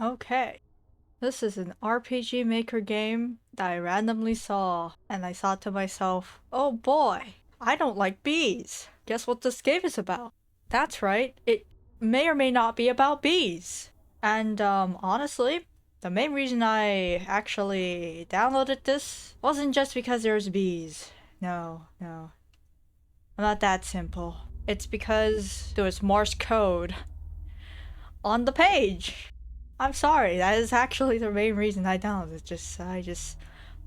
Okay. This is an RPG Maker game that I randomly saw, and I thought to myself, oh boy, I don't like bees. Guess what this game is about? That's right, it may or may not be about bees. And honestly, the main reason I actually downloaded this wasn't just because there's bees. No, no. I'm not that simple. It's because there was Morse code on the page. I'm sorry, that is actually the main reason I downloaded it.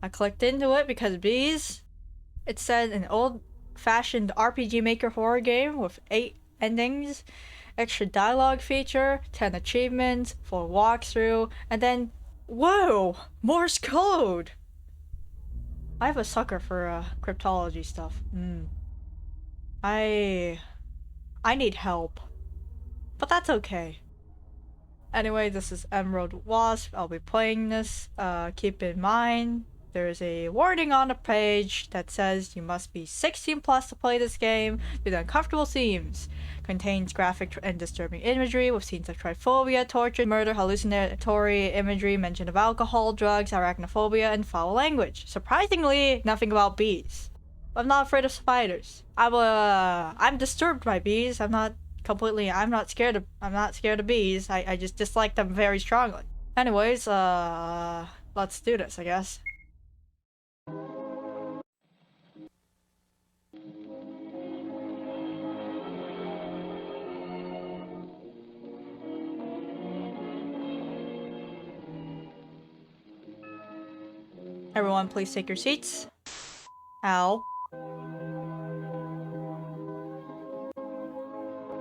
I clicked into it because bees. It said an old-fashioned RPG Maker horror game with 8 endings, extra dialogue feature, 10 achievements, full walkthrough, and then, whoa, Morse code! I have a sucker for cryptology stuff. I need help, but that's okay. Anyway, this is Emerald Wasp. I'll be playing this. Keep in mind, there's a warning on the page that says you must be 16 plus to play this game due to uncomfortable themes. Contains graphic and disturbing imagery with scenes of trypophobia, torture, murder, hallucinatory imagery, mention of alcohol, drugs, arachnophobia, and foul language. Surprisingly, nothing about bees. I'm not afraid of spiders. I'm disturbed by bees. I'm not scared of bees. I just dislike them very strongly. Anyways, let's do this, I guess. Everyone, please take your seats. Ow.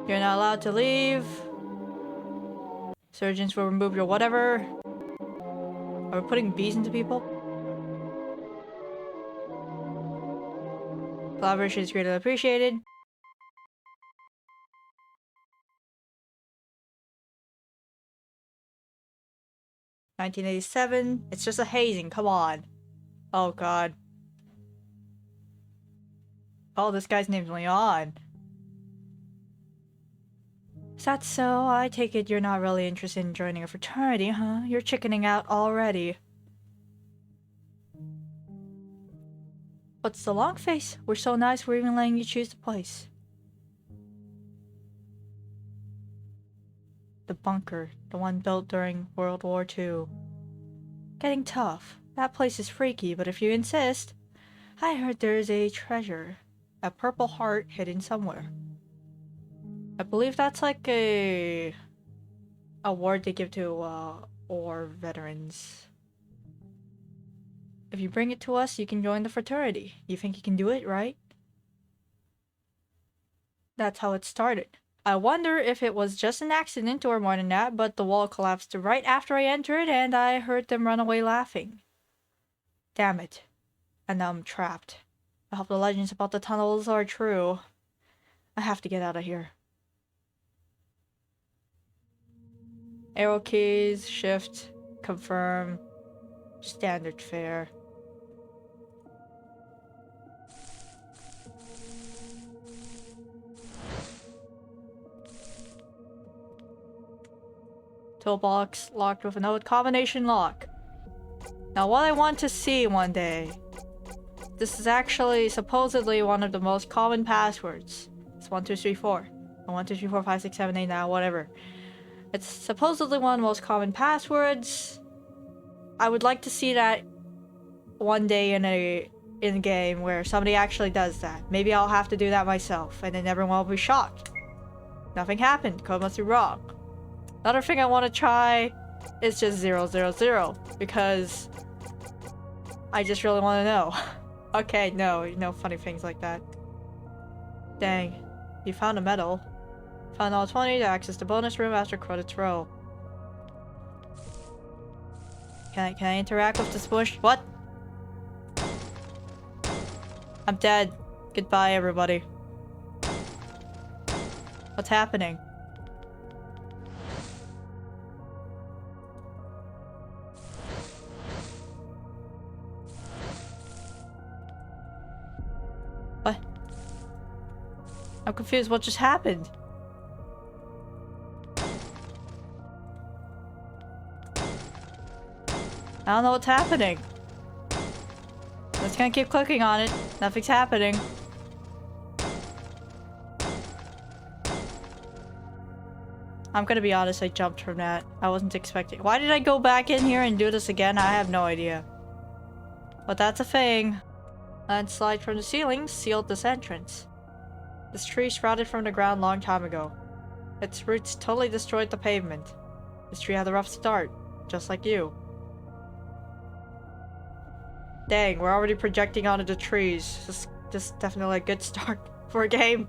You're not allowed to leave. Surgeons will remove your whatever. Are we putting bees into people? Collaboration is greatly appreciated. (1987). It's just a hazing, come on. Oh god. Oh, this guy's name's Leon. Is that so? I take it you're not really interested in joining a fraternity, huh? You're chickening out already. What's the long face? We're so nice we're even letting you choose the place. The bunker, the one built during World War II. Getting tough. That place is freaky, but if you insist. I heard there's a treasure. A purple heart hidden somewhere. I believe that's like a award they give to war veterans. If you bring it to us, you can join the fraternity. You think you can do it, right? That's how it started. I wonder if it was just an accident or more than that, but the wall collapsed right after I entered and I heard them run away laughing. Damn it. And now I'm trapped. I hope the legends about the tunnels are true. I have to get out of here. Arrow keys, shift, confirm, standard fare. Toolbox locked with an old combination lock. Now what I want to see one day. This is actually supposedly one of the most common passwords. It's 1234. 1 2 3 4 5 6 7 8 9 whatever. It's supposedly one of the most common passwords. I would like to see that one day in a game where somebody actually does that. Maybe I'll have to do that myself, and then everyone will be shocked. Nothing happened. Code must be wrong. Another thing I want to try is just 000 because I just really want to know. Okay, no funny things like that. Dang, you found a medal. Found all 20 to access the bonus room after credits roll. Can I interact with this bush? What? I'm dead. Goodbye, everybody. What's happening? What? I'm confused. What just happened? I don't know what's happening. Just gonna keep clicking on it. Nothing's happening. I'm gonna be honest, I jumped from that. I wasn't expecting. Why did I go back in here and do this again? I have no idea. But that's a thing. Landslide from the ceiling sealed this entrance. This tree sprouted from the ground long time ago. Its roots totally destroyed the pavement. This tree had a rough start, just like you. Dang, we're already projecting onto the trees. This is definitely a good start for a game.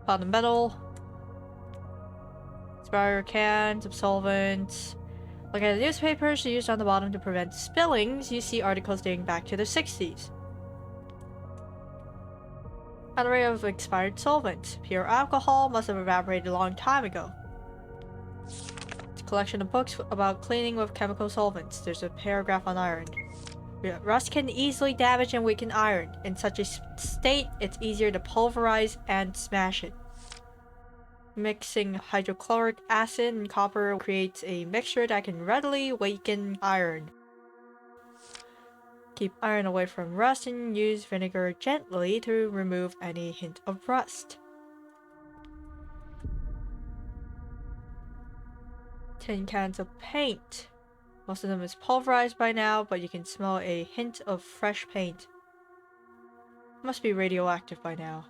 Found the metal. Spiral cans, solvents. Look at the newspapers used on the bottom to prevent spillings. You see articles dating back to the 60s. An array of expired solvents. Pure alcohol must have evaporated a long time ago. It's a collection of books about cleaning with chemical solvents. There's a paragraph on iron. Rust can easily damage and weaken iron. In such a state, it's easier to pulverize and smash it. Mixing hydrochloric acid and copper creates a mixture that can readily weaken iron. Keep iron away from rust and use vinegar gently to remove any hint of rust. Tin cans of paint. Most of them is pulverized by now, but you can smell a hint of fresh paint. Must be radioactive by now.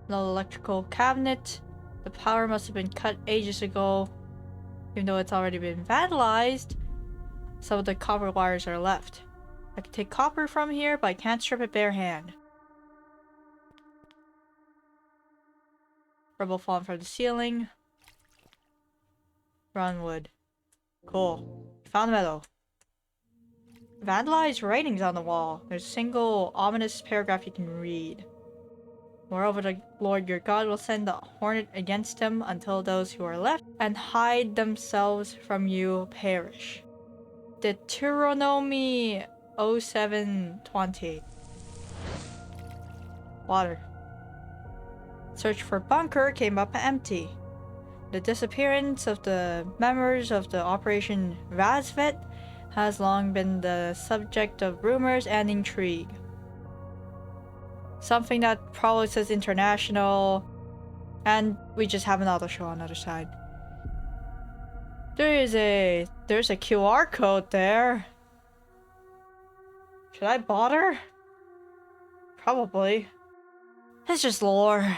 An electrical cabinet. The power must have been cut ages ago. Even though it's already been vandalized, some of the copper wires are left. I can take copper from here, but I can't strip it bare hand. Rubble falling from the ceiling. Round wood. Cool. Found metal. Vandalized writings on the wall. There's a single ominous paragraph you can read. Moreover, the Lord your God will send the hornet against them until those who are left and hide themselves from you perish. Deuteronomy 07:20. Water. Search for bunker came up empty. The disappearance of the members of the Operation Wasp-Infested has long been the subject of rumors and intrigue. Something that probably says international, and we just have another show on the other side. There's a QR code there. Should I bother? Probably. It's just lore.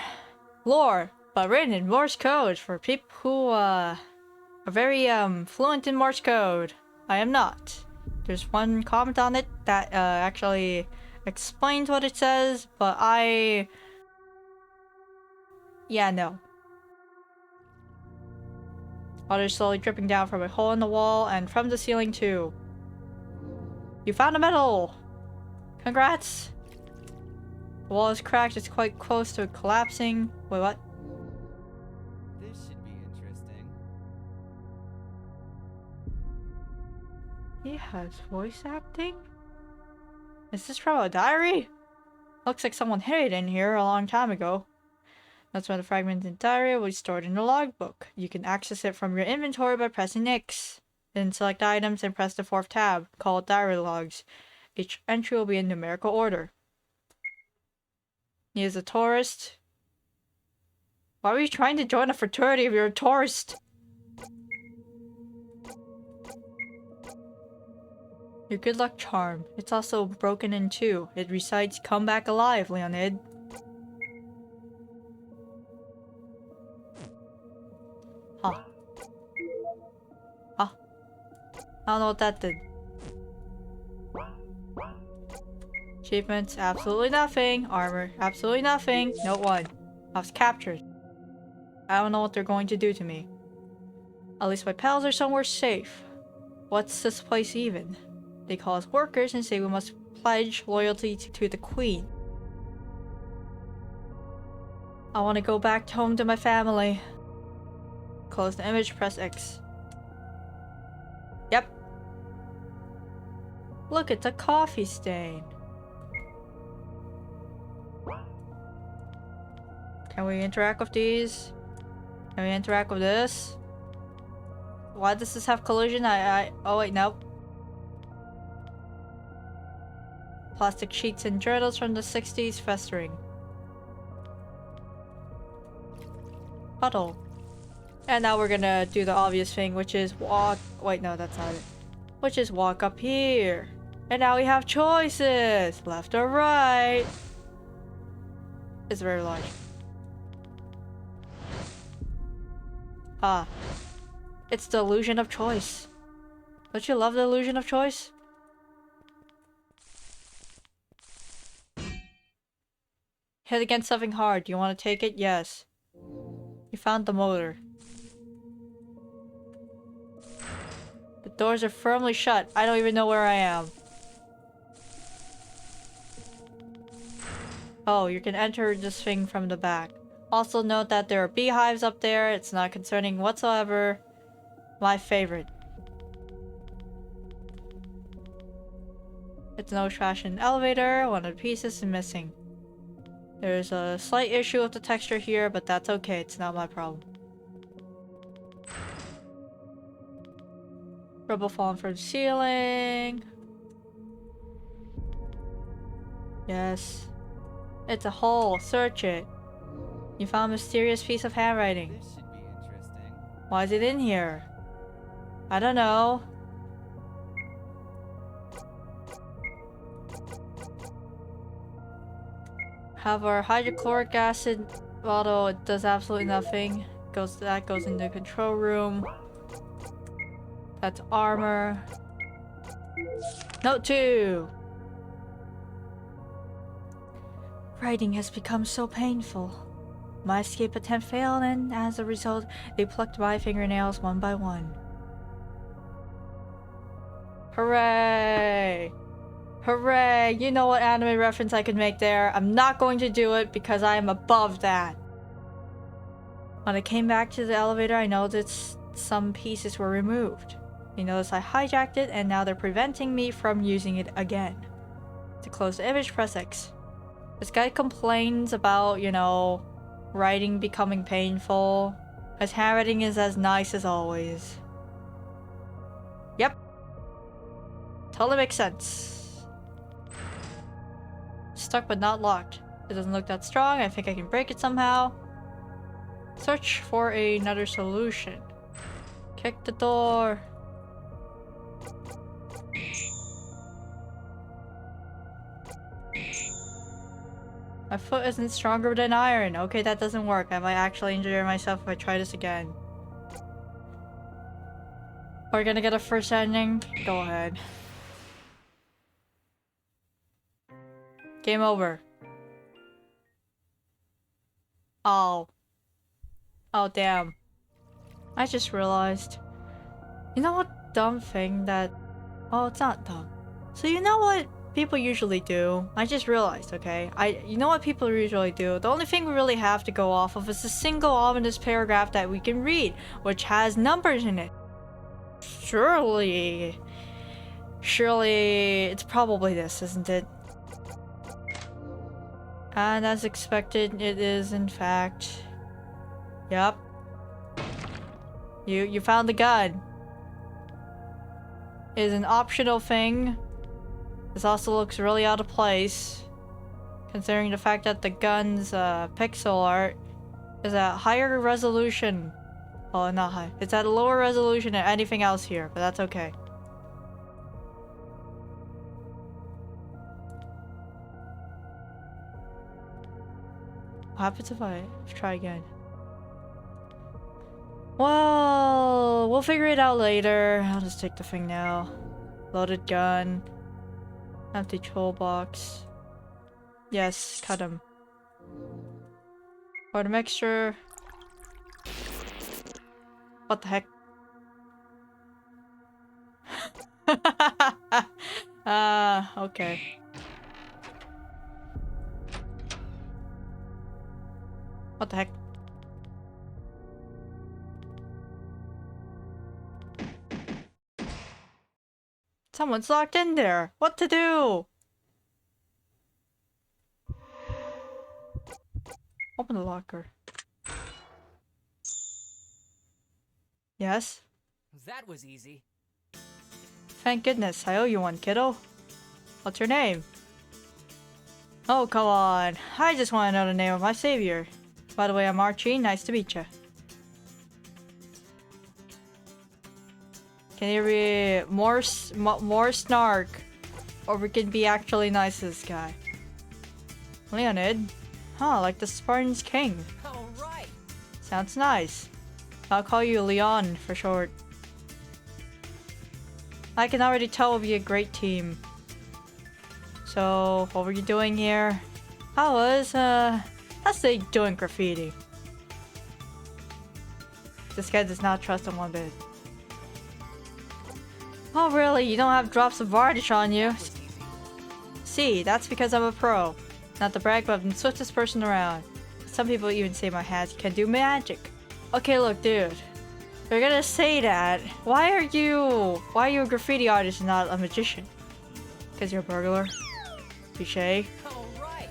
Lore, but written in Morse code for people who are very fluent in Morse code. I am not. There's one comment on it that actually explains what it says, but yeah, no. Water slowly dripping down from a hole in the wall and from the ceiling too. You found a medal! Congrats! The wall is cracked, it's quite close to collapsing. Wait, what? This should be interesting. He has voice acting? Is this from a diary? Looks like someone hid it in here a long time ago. That's why the fragmented diary will be stored in the logbook. You can access it from your inventory by pressing X. Then select items and press the 4th tab, called Diary Logs. Each entry will be in numerical order. He is a tourist. Why were you trying to join a fraternity if you're a tourist? Your good luck charm. It's also broken in two. It recites, "Come back alive, Leonid." Huh. Huh. I don't know what that did. Achievements, absolutely nothing. Armor, absolutely nothing. Note 1. I was captured. I don't know what they're going to do to me. At least my pals are somewhere safe. What's this place even? They call us workers and say we must pledge loyalty to the Queen. I want to go back home to my family. Close the image, press X. Yep. Look, it's a coffee stain. Can we interact with these? Can we interact with this? Why does this have collision? Oh wait, nope. Plastic sheets and journals from the 60s festering. Puddle. And now we're gonna do the obvious thing, which is walk. Wait, no, that's not it. Which is walk up here. And now we have choices! Left or right. It's very large. Ah. It's the illusion of choice. Don't you love the illusion of choice? Hit against something hard. Do you want to take it? Yes. You found the motor. The doors are firmly shut. I don't even know where I am. Oh, you can enter this thing from the back. Also note that there are beehives up there. It's not concerning whatsoever. My favorite. It's no trash in the elevator. One of the pieces is missing. There's a slight issue with the texture here, but that's okay. It's not my problem. Rubble falling from the ceiling. Yes. It's a hole. Search it. You found a mysterious piece of handwriting. This should be interesting. Why is it in here? I don't know. Have our hydrochloric acid bottle. It does absolutely nothing. That goes in the control room. That's armor. Note 2. Writing has become so painful. My escape attempt failed, and as a result, they plucked my fingernails one by one. Hooray! Hooray! You know what anime reference I could make there. I'm not going to do it because I am above that. When I came back to the elevator, I noticed some pieces were removed. You notice I hijacked it, and now they're preventing me from using it again. To close the image, press X. This guy complains about, you know, writing becoming painful. His handwriting is as nice as always. Yep. Totally makes sense. Stuck but not locked. It doesn't look that strong. I think I can break it somehow. Search for another solution. Kick the door. My foot isn't stronger than iron. Okay, that doesn't work. I might actually injure myself if I try this again. We're gonna get a first ending? Go ahead. Game over. Oh. Oh, damn. I just realized. You know what dumb thing that... Oh, it's not dumb. So you know what people usually do? I just realized, okay? You know what people usually do? The only thing we really have to go off of is a single ominous paragraph that we can read, which has numbers in it. Surely it's probably this, isn't it? And as expected, it is in fact. Yep. You found the gun. It is an optional thing. This also looks really out of place, considering the fact that the gun's pixel art is at higher resolution. Oh, not high. It's at a lower resolution than anything else here, but that's okay. What happens if I try again? Well, we'll figure it out later. I'll just take the thing now. Loaded gun. Empty toolbox. Yes, cut him. Pour the mixture. What the heck? Okay. What the heck? Someone's locked in there. What to do? Open the locker. Yes? That was easy. Thank goodness, I owe you one, kiddo. What's your name? Oh, come on. I just want to know the name of my savior. By the way, I'm Archie. Nice to meet you. Can you be more snark? Or we can be actually nice to this guy. Leonid? Huh, like the Spartan's king. Alright! Sounds nice. I'll call you Leon for short. I can already tell we'll be a great team. So, what were you doing here? I was, let's say doing graffiti. This guy does not trust him one bit. Oh really? You don't have drops of varnish on you? See, that's because I'm a pro. Not to brag, but I'm the swiftest person around. Some people even say my hands can do magic. Okay, look, dude. You're gonna say that. Why are you a graffiti artist and not a magician? Because you're a burglar? Touché. Alright!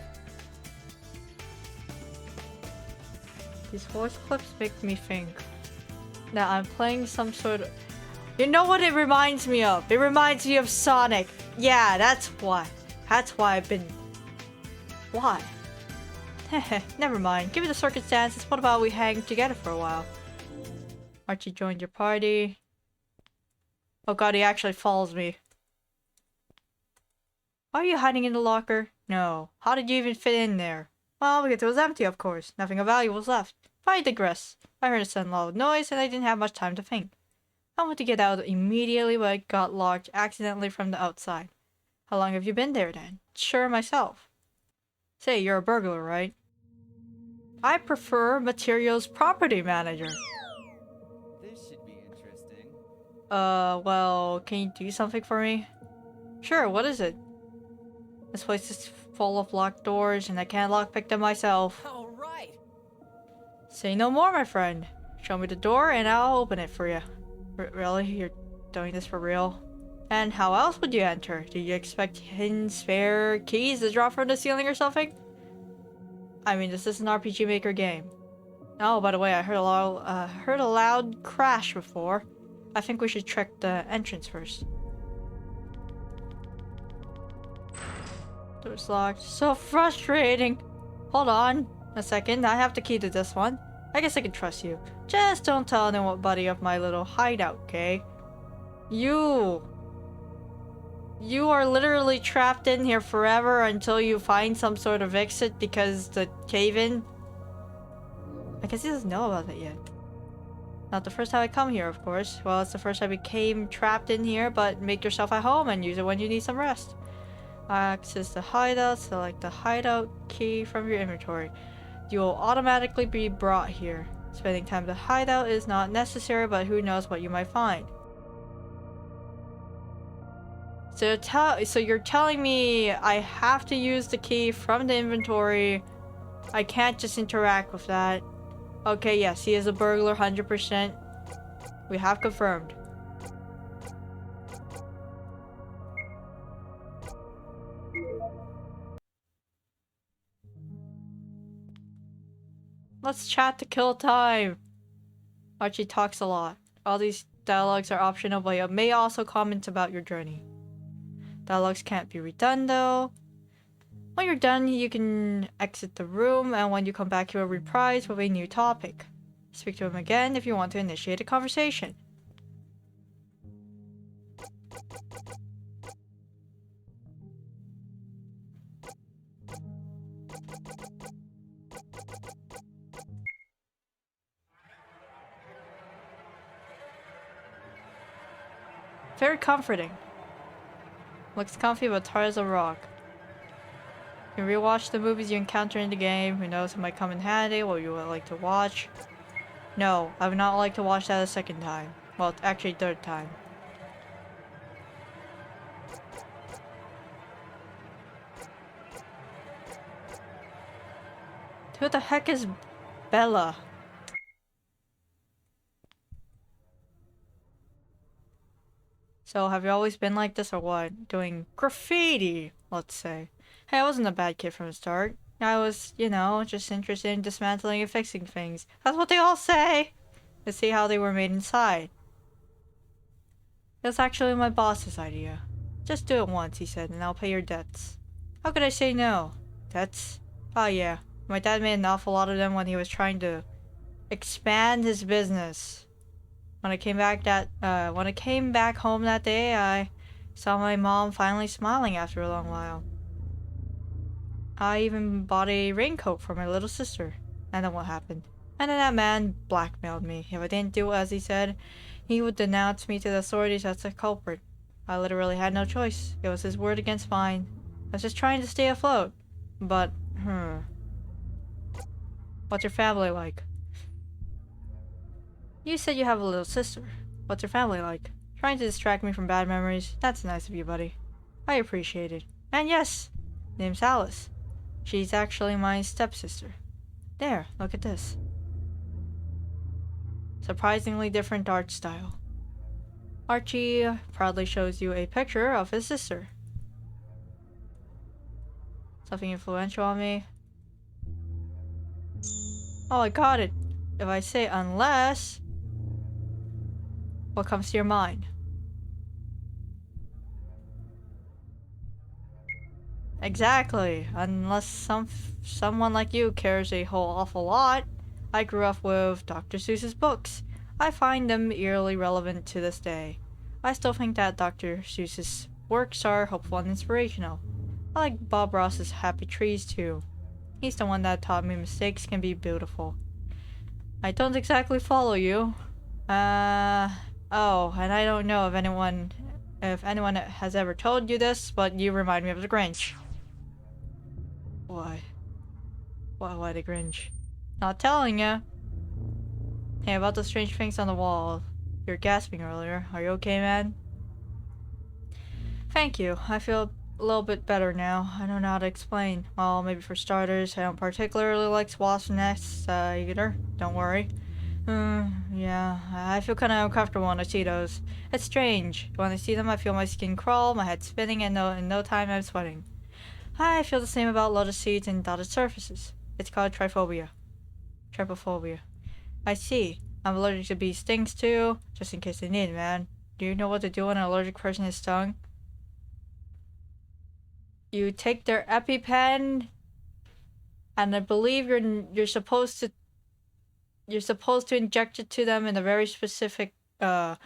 These voice clips make me think that I'm playing some sort of... You know what it reminds me of? It reminds me of Sonic. Yeah, that's why. That's why I've been... Why? Heh, never mind. Given the circumstances, what about we hang together for a while? Archie joined your party. Oh god, he actually follows me. Why are you hiding in the locker? No. How did you even fit in there? Well, because it was empty, of course. Nothing of value was left. But I digress. I heard a sudden loud noise and I didn't have much time to think. I wanted to get out immediately, but I got locked accidentally from the outside. How long have you been there then? Sure, myself. Say, you're a burglar, right? I prefer materials property manager. This should be interesting. Well, can you do something for me? Sure, what is it? This place is full of locked doors and I can't lockpick them myself. Alright! Say no more, my friend. Show me the door and I'll open it for you. Really? You're doing this for real? And how else would you enter? Do you expect hidden spare keys to drop from the ceiling or something? I mean, this is an RPG Maker game. Oh, by the way, I heard a loud crash before. I think we should check the entrance first. Door's locked. So frustrating. Hold on a second. I have the key to this one. I guess I can trust you. Just don't tell anybody of my little hideout, okay? You are literally trapped in here forever until you find some sort of exit because the cave-in... I guess he doesn't know about it yet. Not the first time I come here, of course. Well, it's the first time I became trapped in here, but make yourself at home and use it when you need some rest. Access the hideout, select the hideout key from your inventory. You will automatically be brought here. Spending time at the hideout is not necessary, but who knows what you might find. So you're telling me I have to use the key from the inventory. I can't just interact with that. Okay, yes, he is a burglar 100%. We have confirmed. Let's chat to kill time. Archie talks a lot. All these dialogues are optional, but you may also comment about your journey. Dialogues can't be redone though. When you're done, you can exit the room, and when you come back, you will reprise with a new topic. Speak to him again if you want to initiate a conversation. Very comforting. Looks comfy but hard as a rock. You can rewatch the movies you encounter in the game. Who knows, it might come in handy what you would like to watch. No, I would not like to watch that a second time. Well, actually third time. Who the heck is Bella? So, have you always been like this or what? Doing graffiti, let's say. Hey, I wasn't a bad kid from the start. I was, you know, just interested in dismantling and fixing things. That's what they all say! Let's see how they were made inside. It was actually my boss's idea. Just do it once, he said, and I'll pay your debts. How could I say no? Debts? Oh yeah, my dad made an awful lot of them when he was trying to expand his business. When I came back home that day, I saw my mom finally smiling after a long while. I even bought a raincoat for my little sister. And then what happened? And then that man blackmailed me. If I didn't do as he said, he would denounce me to the authorities as a culprit. I literally had no choice. It was his word against mine. I was just trying to stay afloat. But, what's your family like? You said you have a little sister. What's your family like? Trying to distract me from bad memories. That's nice of you, buddy. I appreciate it. And yes, name's Alice. She's actually my stepsister. There, look at this. Surprisingly different art style. Archie proudly shows you a picture of his sister. Something influential on me. Oh, I got it. If I say unless, what comes to your mind? Exactly. Unless someone like you cares a whole awful lot. I grew up with Dr. Seuss's books. I find them eerily relevant to this day. I still think that Dr. Seuss's works are hopeful and inspirational. I like Bob Ross's Happy Trees too. He's the one that taught me mistakes can be beautiful. I don't exactly follow you. Oh, and I don't know if anyone has ever told you this, but you remind me of the Grinch. Why? Why the Grinch? Not telling ya. Hey, about the strange things on the wall. You were gasping earlier. Are you okay, man? Thank you. I feel a little bit better now. I don't know how to explain. Well, maybe for starters, I don't particularly like wasp nests either. Don't worry. Yeah, I feel kind of uncomfortable when I see those. It's strange. When I see them, I feel my skin crawl, my head spinning, and in no time I'm sweating. I feel the same about lotus seeds and dotted surfaces. It's called trypophobia. Trypophobia. I see. I'm allergic to bee stings too, just in case they need, man. Do you know what to do when an allergic person is stung? You take their EpiPen, and I believe you're supposed to inject it to them in a very specific way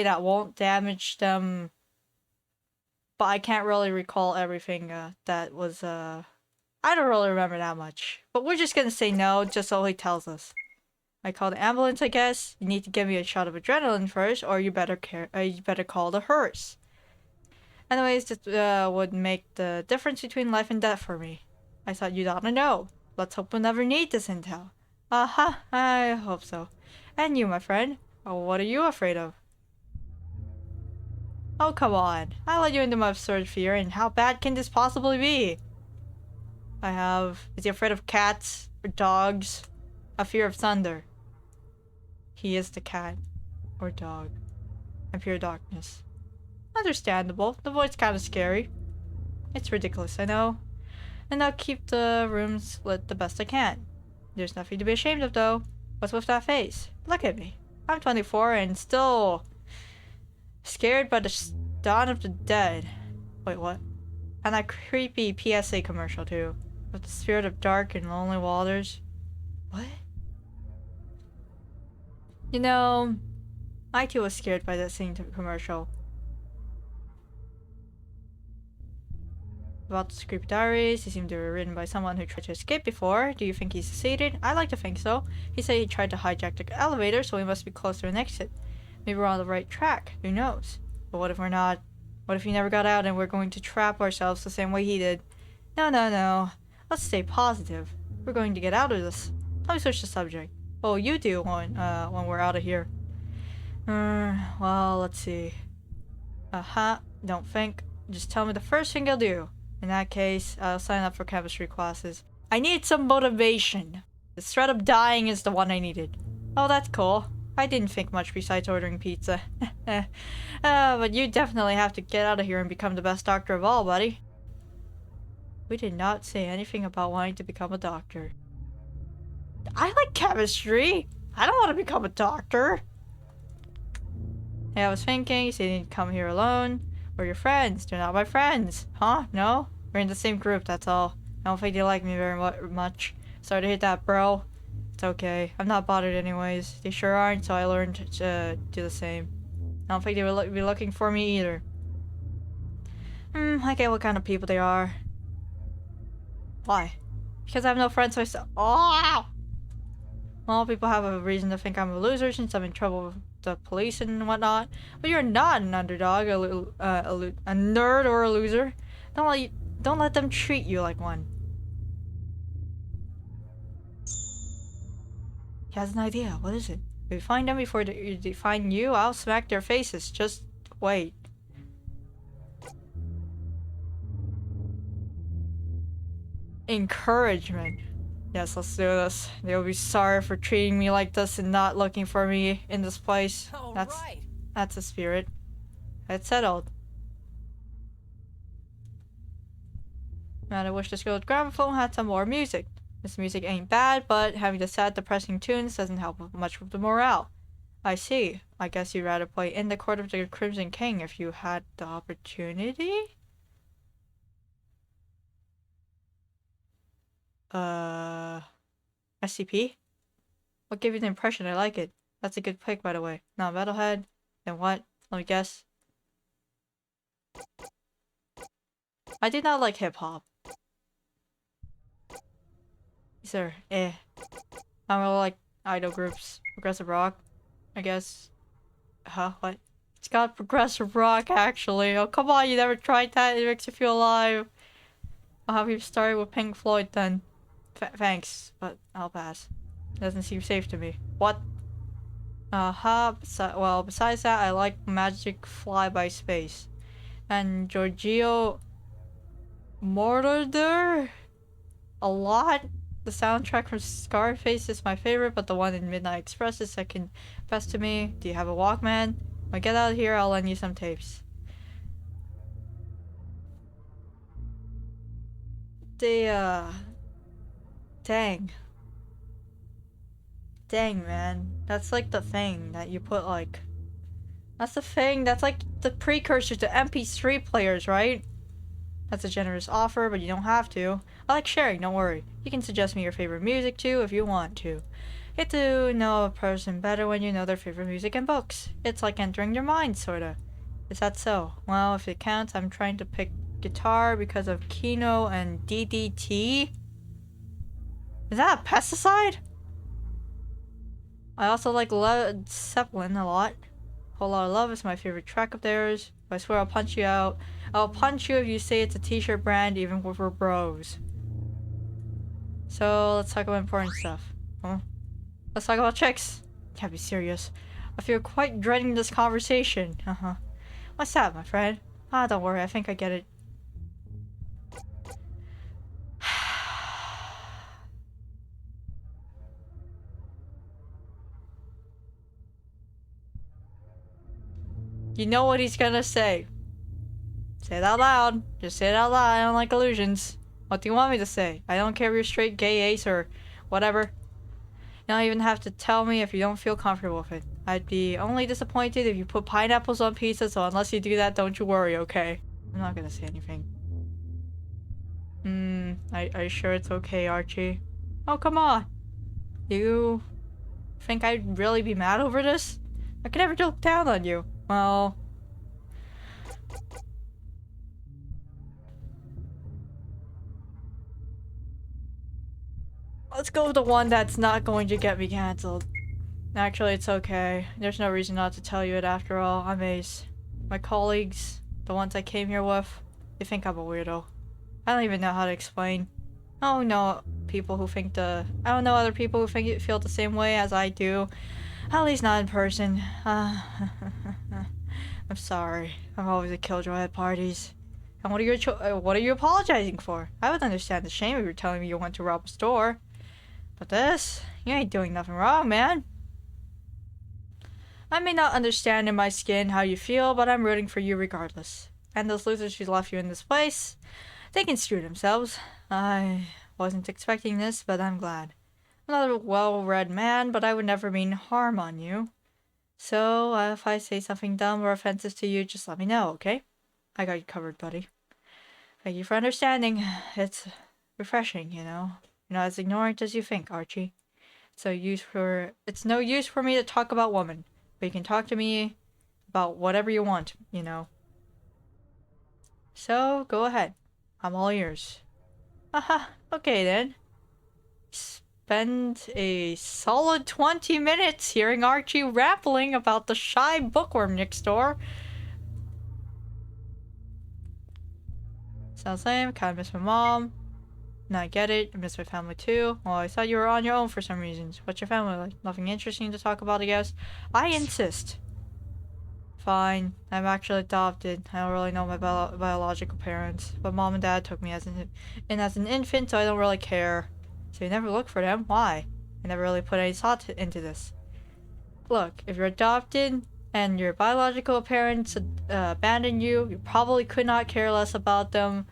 that won't damage them. But I can't really recall everything that was I don't really remember that much. But we're just gonna say no, just so he tells us. I call the ambulance, I guess. You need to give me a shot of adrenaline first, or you better call the hearse. Anyways, this would make the difference between life and death for me. I thought you'd ought to know. Let's hope we'll never need this intel. I hope so. And you, my friend? Oh, what are you afraid of? Oh, come on. I let you into my absurd fear, and how bad can this possibly be? Is he afraid of cats or dogs? A fear of thunder. He is the cat or dog. And pure darkness. Understandable. The voice kind of scary. It's ridiculous, I know. And I'll keep the rooms lit the best I can. There's nothing to be ashamed of, though. What's with that face? Look at me. I'm 24 and still scared by the dawn of the dead. Wait, what? And that creepy PSA commercial, too. With the spirit of dark and lonely waters. What? You know, I too was scared by that same commercial. About the creepy diaries, they seem to be written by someone who tried to escape before. Do you think he succeeded? I like to think so. He said he tried to hijack the elevator, so we must be close to an exit. Maybe we're on the right track. Who knows? But what if we're not? What if he never got out and we're going to trap ourselves the same way he did? No. Let's stay positive. We're going to get out of this. Let me switch the subject. Oh, you do when we're out of here. Well, let's see. Don't think. Just tell me the first thing you'll do. In that case, I'll sign up for chemistry classes. I need some motivation. The threat of dying is the one I needed. Oh, that's cool. I didn't think much besides ordering pizza. But you definitely have to get out of here and become the best doctor of all, buddy. We did not say anything about wanting to become a doctor. I like chemistry. I don't want to become a doctor. Hey, I was thinking, you said you didn't come here alone. We're your friends. They're not my friends. Huh? No? We're in the same group, that's all. I don't think they like me very much. Sorry to hit that, bro. It's okay. I'm not bothered anyways. They sure aren't, so I learned to do the same. I don't think they would be looking for me either. I get what kind of people they are. Why? Because I have no friends, so I still. Oh! Well, people have a reason to think I'm a loser since I'm in trouble with the police and whatnot. But you're not an underdog, a nerd or a loser. Don't let them treat you like one. He has an idea. What is it? If we find them before they find you, I'll smack their faces. Just wait. Encouragement. Yes, let's do this. They'll be sorry for treating me like this and not looking for me in this place. All That's right. that's the spirit. It's settled. Man, I wish this good gramophone had some more music. This music ain't bad, but having the sad, depressing tunes doesn't help much with the morale. I see. I guess you'd rather play In the Court of the Crimson King if you had the opportunity? SCP? What gave you the impression I like it? That's a good pick, by the way. Not metalhead? Then what? Let me guess. I did not like hip-hop. These are I don't really like idol groups. Progressive rock, I guess. Huh? What? It's got progressive rock, actually. Oh, come on, you never tried that? It makes you feel alive. I'll have you start with Pink Floyd then. Thanks, but I'll pass. It doesn't seem safe to me. What? Well, besides that, I like Magic Fly by Space. And Giorgio Moroder a lot. The soundtrack from Scarface is my favorite, but the one in Midnight Express is second best to me. Do you have a Walkman? When I get out of here, I'll lend you some tapes. Dang. Dang, man. That's like the thing that you put, like... That's the thing, that's like the precursor to MP3 players, right? That's a generous offer, but you don't have to. I like sharing, don't worry. You can suggest me your favorite music too if you want to. Get to know a person better when you know their favorite music and books. It's like entering their mind, sorta. Is that so? Well, if it counts, I'm trying to pick guitar because of Kino and DDT. Is that a pesticide? I also like Led Zeppelin a lot. Whole Lotta Love is my favorite track of theirs. I swear I'll punch you out. I'll punch you if you say it's a t-shirt brand, even if we're bros. So, let's talk about important stuff. Huh? Let's talk about chicks. Can't be serious. I feel quite dreading this conversation. What's that, my friend? Ah, don't worry, I think I get it. You know what he's gonna say. Say it out loud. Just say it out loud. I don't like illusions. What do you want me to say? I don't care if you're straight, gay, ace, or whatever. You don't even have to tell me if you don't feel comfortable with it. I'd be only disappointed if you put pineapples on pizza, so unless you do that, don't you worry, okay? I'm not gonna say anything. Are you sure it's okay, Archie? Oh, come on. You think I'd really be mad over this? I could never look down on you. Well... Let's go with the one that's not going to get me cancelled. Actually, it's okay. There's no reason not to tell you it after all. I'm Ace. My colleagues, the ones I came here with, they think I'm a weirdo. I don't even know how to explain. I don't know people who think I don't know other people who feel the same way as I do. At least not in person. I'm sorry. I'm always a killjoy at parties. And what are you apologizing for? I would understand the shame if you're telling me you went to rob a store. But this? You ain't doing nothing wrong, man. I may not understand in my skin how you feel, but I'm rooting for you regardless. And those losers who left you in this place, they can screw themselves. I wasn't expecting this, but I'm glad. I'm not a well-read man, but I would never mean harm on you. So, if I say something dumb or offensive to you, just let me know, okay? I got you covered, buddy. Thank you for understanding. It's refreshing, you know? You're not as ignorant as you think, Archie. It's no use for me to talk about women, but you can talk to me about whatever you want, you know? So, go ahead. I'm all ears. Aha, okay then. Spend a solid 20 minutes hearing Archie rambling about the shy bookworm next door. Sounds lame, kinda miss my mom. No, I get it, I miss my family too. Well, I thought you were on your own for some reasons. What's your family like? Nothing interesting to talk about, I guess? I insist. Fine, I'm actually adopted. I don't really know my biological parents, but mom and dad took me as an infant, so I don't really care. So you never look for them? Why? I never really put any thought into this. Look, if you're adopted and your biological parents abandoned you, you probably could not care less about them.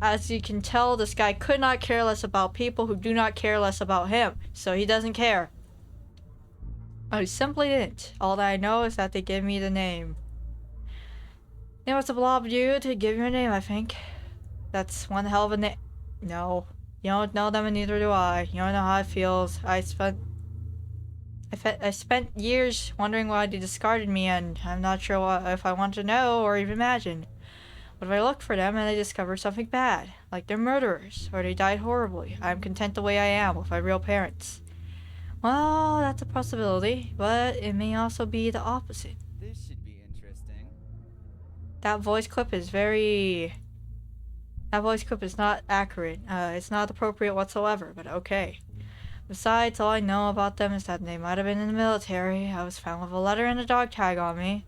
As you can tell, this guy could not care less about people who do not care less about him, so he doesn't care. I simply didn't. All that I know is that they gave me the name. It was a blob you to give your name, I think. That's one hell of a name. No. You don't know them and neither do I. You don't know how it feels. I spent years wondering why they discarded me, and I'm not sure if I want to know or even imagine. What if I look for them and I discover something bad? Like they're murderers, or they died horribly. I'm content the way I am with my real parents. Well, that's a possibility, but it may also be the opposite. This should be interesting. That voice clip is not accurate. It's not appropriate whatsoever, but okay. Besides, all I know about them is that they might have been in the military. I was found with a letter and a dog tag on me.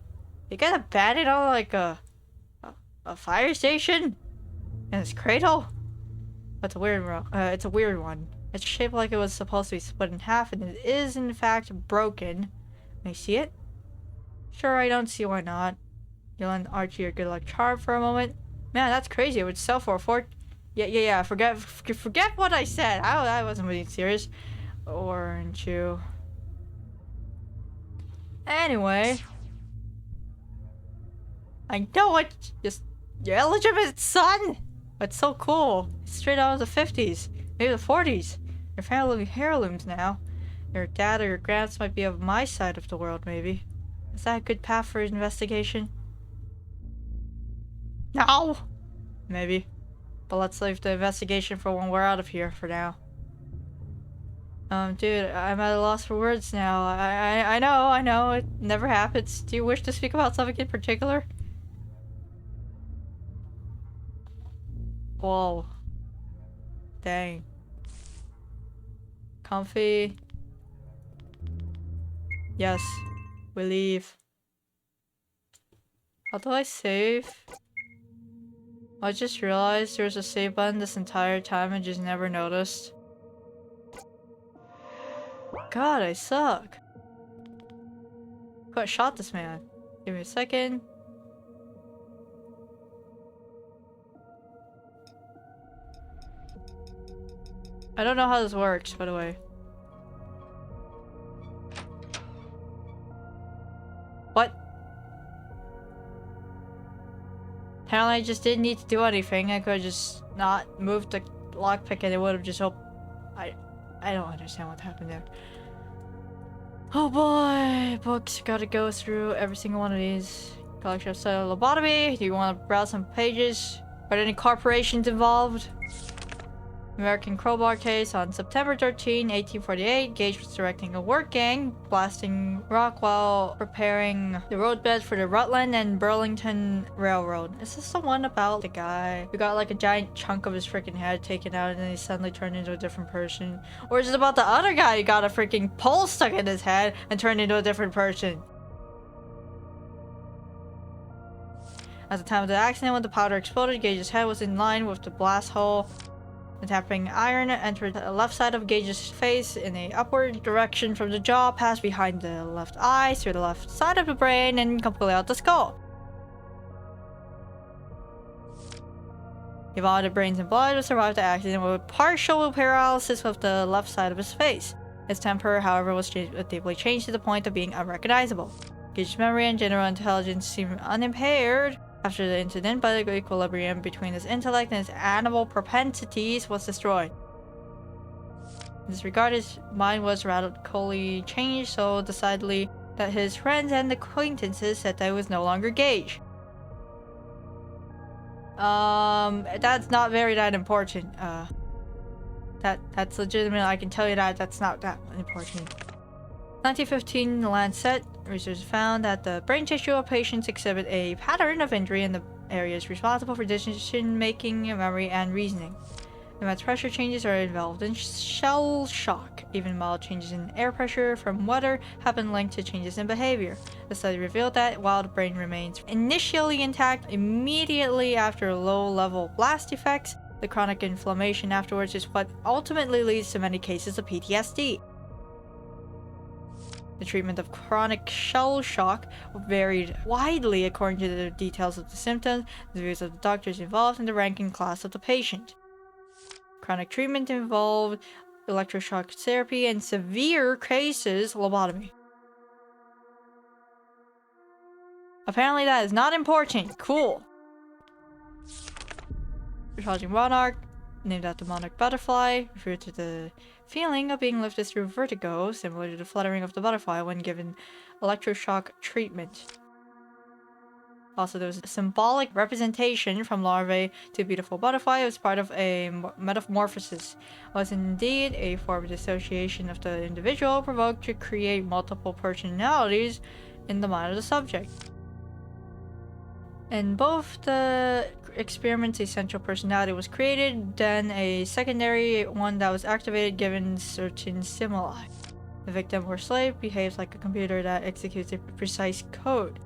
They got abandoned on like a fire station? In his cradle? It's a weird one. It's shaped like it was supposed to be split in half, and it is in fact broken. May I see it? Sure, I don't see why not. You lend Archie your good luck charm for a moment. Man, that's crazy. It would sell for a fort. Yeah. Forget what I said. I wasn't being serious. Weren't you? Anyway, I know it. Just your illegitimate son. It's so cool. It's straight out of the 50s, maybe the 40s. Your family heirlooms now. Your dad or your gramps might be of my side of the world, maybe. Is that a good path for investigation? No! Maybe. But let's leave the investigation for when we're out of here for now. Dude, I'm at a loss for words now. I know, it never happens. Do you wish to speak about something in particular? Whoa. Dang. Comfy. Yes. We leave. How do I save? I just realized there was a save button this entire time and just never noticed. God, I suck. I shot this man. Give me a second. I don't know how this works, by the way. What? Apparently I just didn't need to do anything. I could have just not moved the lockpick and it would have just opened. I don't understand what happened there. Oh boy, books. Gotta go through every single one of these. Collection of cellular lobotomy. Do you want to browse some pages? Are there any corporations involved? American crowbar case on September 13, 1848. Gage was directing a work gang, blasting rock while preparing the roadbed for the Rutland and Burlington Railroad. Is this the one about the guy who got like a giant chunk of his freaking head taken out and then he suddenly turned into a different person? Or is it about the other guy who got a freaking pole stuck in his head and turned into a different person? At the time of the accident, when the powder exploded, Gage's head was in line with the blast hole. The tapping iron entered the left side of Gage's face in a upward direction from the jaw, passed behind the left eye, through the left side of the brain, and completely out the skull. He vomited brains and blood, but survived the accident with partial paralysis of the left side of his face. His temper, however, was deeply changed to the point of being unrecognizable. Gage's memory and general intelligence seemed unimpaired after the incident, but the equilibrium between his intellect and his animal propensities was destroyed. In this regard, his mind was radically changed so decidedly that his friends and acquaintances said that it was no longer Gage. That's not that important. That's legitimate. I can tell you that that's not that important. 1915, the Lancet researchers found that the brain tissue of patients exhibit a pattern of injury in the areas responsible for decision-making, memory, and reasoning. Immense pressure changes are involved in shell shock. Even mild changes in air pressure from weather have been linked to changes in behavior. The study revealed that while the brain remains initially intact, immediately after low-level blast effects, the chronic inflammation afterwards is what ultimately leads to many cases of PTSD. The treatment of chronic shell shock varied widely according to the details of the symptoms, the views of the doctors involved, and the ranking class of the patient. Chronic treatment involved electroshock therapy and severe cases, lobotomy. Apparently that is not important. Cool. Project Monarch, named after monarch butterfly, referred to the feeling of being lifted through vertigo, similar to the fluttering of the butterfly when given electroshock treatment. Also, there was a symbolic representation from larvae to beautiful butterfly as part of a metamorphosis. It was indeed a form of dissociation of the individual provoked to create multiple personalities in the mind of the subject. In both the experiments, a central personality was created, then a secondary one that was activated given certain stimuli. The victim or slave behaves like a computer that executes a precise code.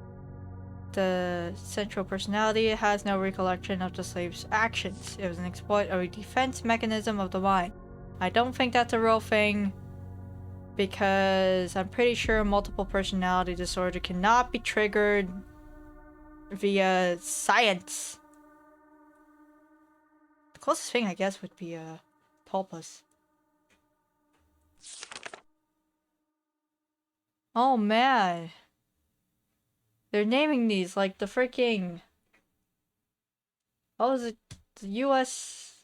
The central personality has no recollection of the slave's actions. It was an exploit of a defense mechanism of the mind. I don't think that's a real thing, because I'm pretty sure multiple personality disorder cannot be triggered via science. The closest thing, I guess, would be Pulpus. Oh man. They're naming these like the freaking... What was it? The US...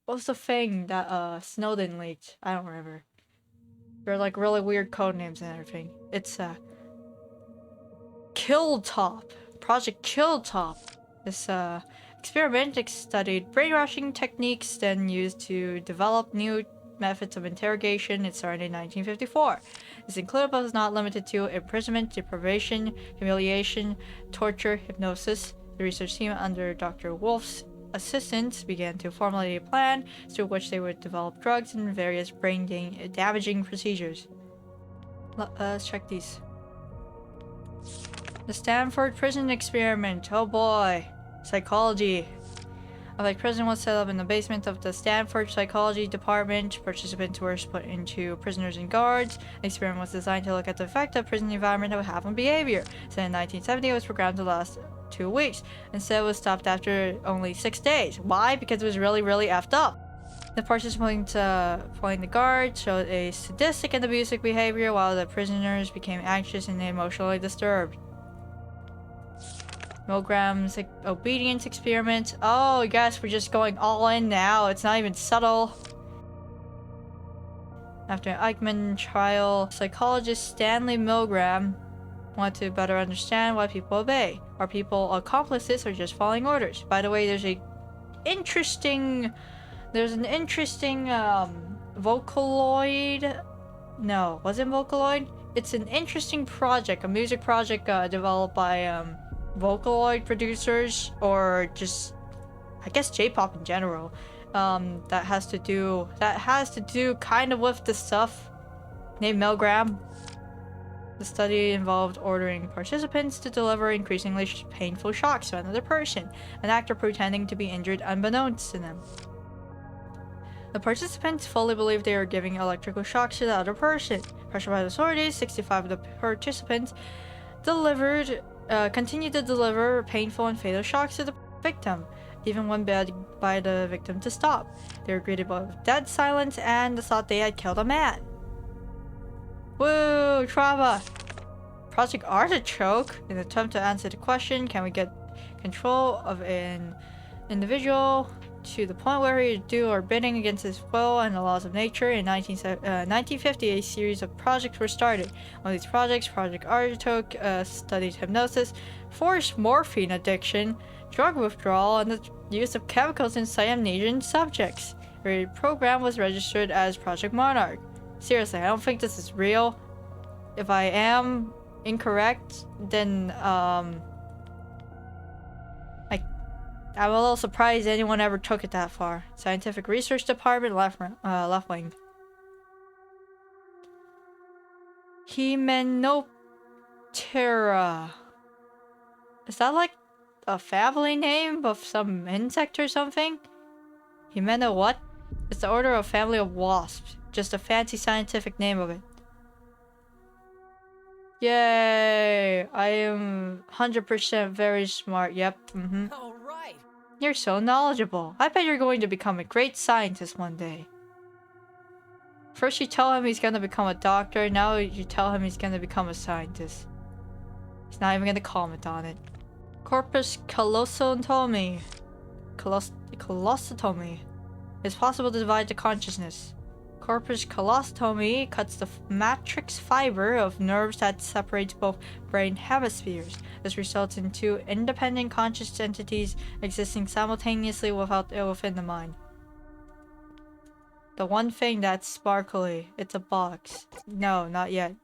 What was the thing that Snowden leaked? I don't remember. They're like really weird code names and everything. It's Killtop. Project Killtop. This experiment studied brainwashing techniques then used to develop new methods of interrogation. It started in 1954. This included but was not limited to imprisonment, deprivation, humiliation, torture, hypnosis. The research team under Dr. Wolf's assistance began to formulate a plan through which they would develop drugs and various brain-damaging procedures. Let's check these. The Stanford Prison Experiment. Oh boy. Psychology. A prison was set up in the basement of the Stanford Psychology Department. Participants were split into prisoners and guards. The experiment was designed to look at the effect of prison environment would have on behavior. So in 1970, it was programmed to last 2 weeks. Instead, it was stopped after only 6 days. Why? Because it was really effed up. The participants playing the guard showed a sadistic and abusive behavior, while the prisoners became anxious and emotionally disturbed. Milgram's obedience experiment. Oh, yes, we're just going all in now. It's not even subtle. After an Eichmann trial, psychologist Stanley Milgram wanted to better understand why people obey. Are people accomplices or just following orders? By the way, there's an interesting Vocaloid. No, was it Vocaloid? It's an interesting project, a music project developed by Vocaloid producers, or just I guess J-pop in general, that has to do kind of with the stuff named Milgram. The study involved ordering participants to deliver increasingly painful shocks to another person, an actor pretending to be injured unbeknownst to them. The participants fully believed they were giving electrical shocks to the other person. Pressured by the authorities, 65 of the participants continued to deliver painful and fatal shocks to the victim, even when begged by the victim to stop. They were greeted with dead silence and thought they had killed a man. Woo! Trauma! Project Artichoke. In an attempt to answer the question, can we get control of an individual to the point where he do our bidding against his will and the laws of nature? In 1950, a series of projects were started. One of these projects, Project Artichoke, studied hypnosis, forced morphine addiction, drug withdrawal, and the use of chemicals in Siamesian subjects. The program was registered as Project Monarch. Seriously, I don't think this is real. If I am incorrect, then I'm a little surprised anyone ever took it that far. Scientific Research Department, left wing. Hymenoptera. Is that like a family name of some insect or something? Hymeno what? It's the order of family of wasps. Just a fancy scientific name of it. Yay! I am 100% very smart. Yep. All right. You're so knowledgeable. I bet you're going to become a great scientist one day. First you tell him he's gonna become a doctor, now you tell him he's gonna become a scientist. He's not even gonna comment on it. Corpus callosum. Colostomy. It's possible to divide the consciousness. Corpus callosum cuts the matrix fiber of nerves that separates both brain hemispheres. This results in two independent conscious entities existing simultaneously within the mind. The one thing that's sparkly, it's a box. No, not yet.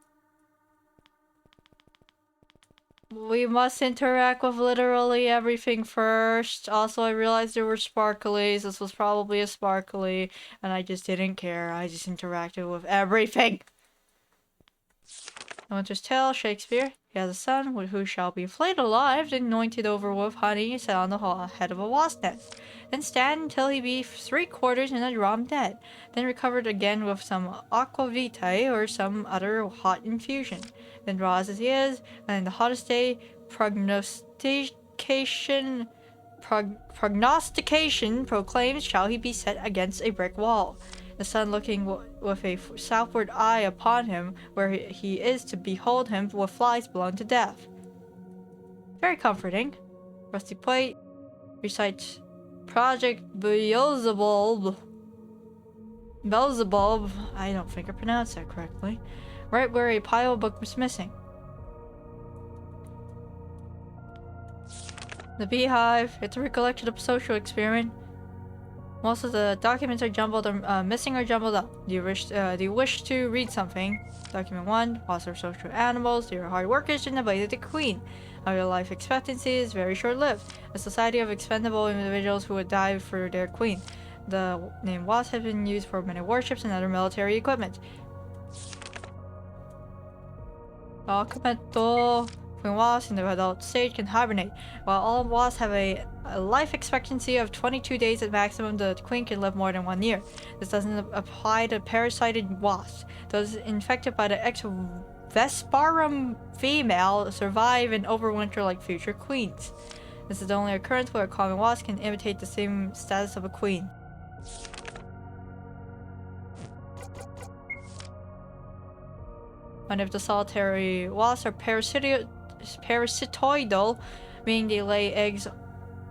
We must interact with literally everything first. Also, I realized there were sparklies. This was probably a sparkly, and I just didn't care. I just interacted with everything. The Winter's Tale, Shakespeare. He has a son who shall be flayed alive, then anointed over with honey, set on the head of a wasp nest. Then stand until he be 3/4 in a drum dead. Then recovered again with some aqua vitae or some other hot infusion. Then raw as he is, and in the hottest day, prognostication proclaims shall he be set against a brick wall. The sun looking with a southward eye upon him, where he is to behold him with flies blown to death. Very comforting. Rusty plate recites Project Beelzebub. I don't think I pronounced that correctly. Right where a pile book was missing. The Beehive. It's a recollection of a social experiment. Most of the documents are jumbled or missing or jumbled up. Do you wish to read something? Document 1. Wasps are social animals. They are hard workers and obey the queen. Our life expectancy is very short-lived. A society of expendable individuals who would die for their queen. The name wasp has been used for many warships and other military equipment. Document 2. Queen wasps in the adult stage can hibernate. While all wasps have a life expectancy of 22 days at maximum, the queen can live more than 1 year. This doesn't apply to parasited wasps. Those infected by the Vesparum female survive and overwinter like future queens. This is the only occurrence where a common wasp can imitate the same status of a queen. One of the solitary wasps are parasitoidal, meaning they lay eggs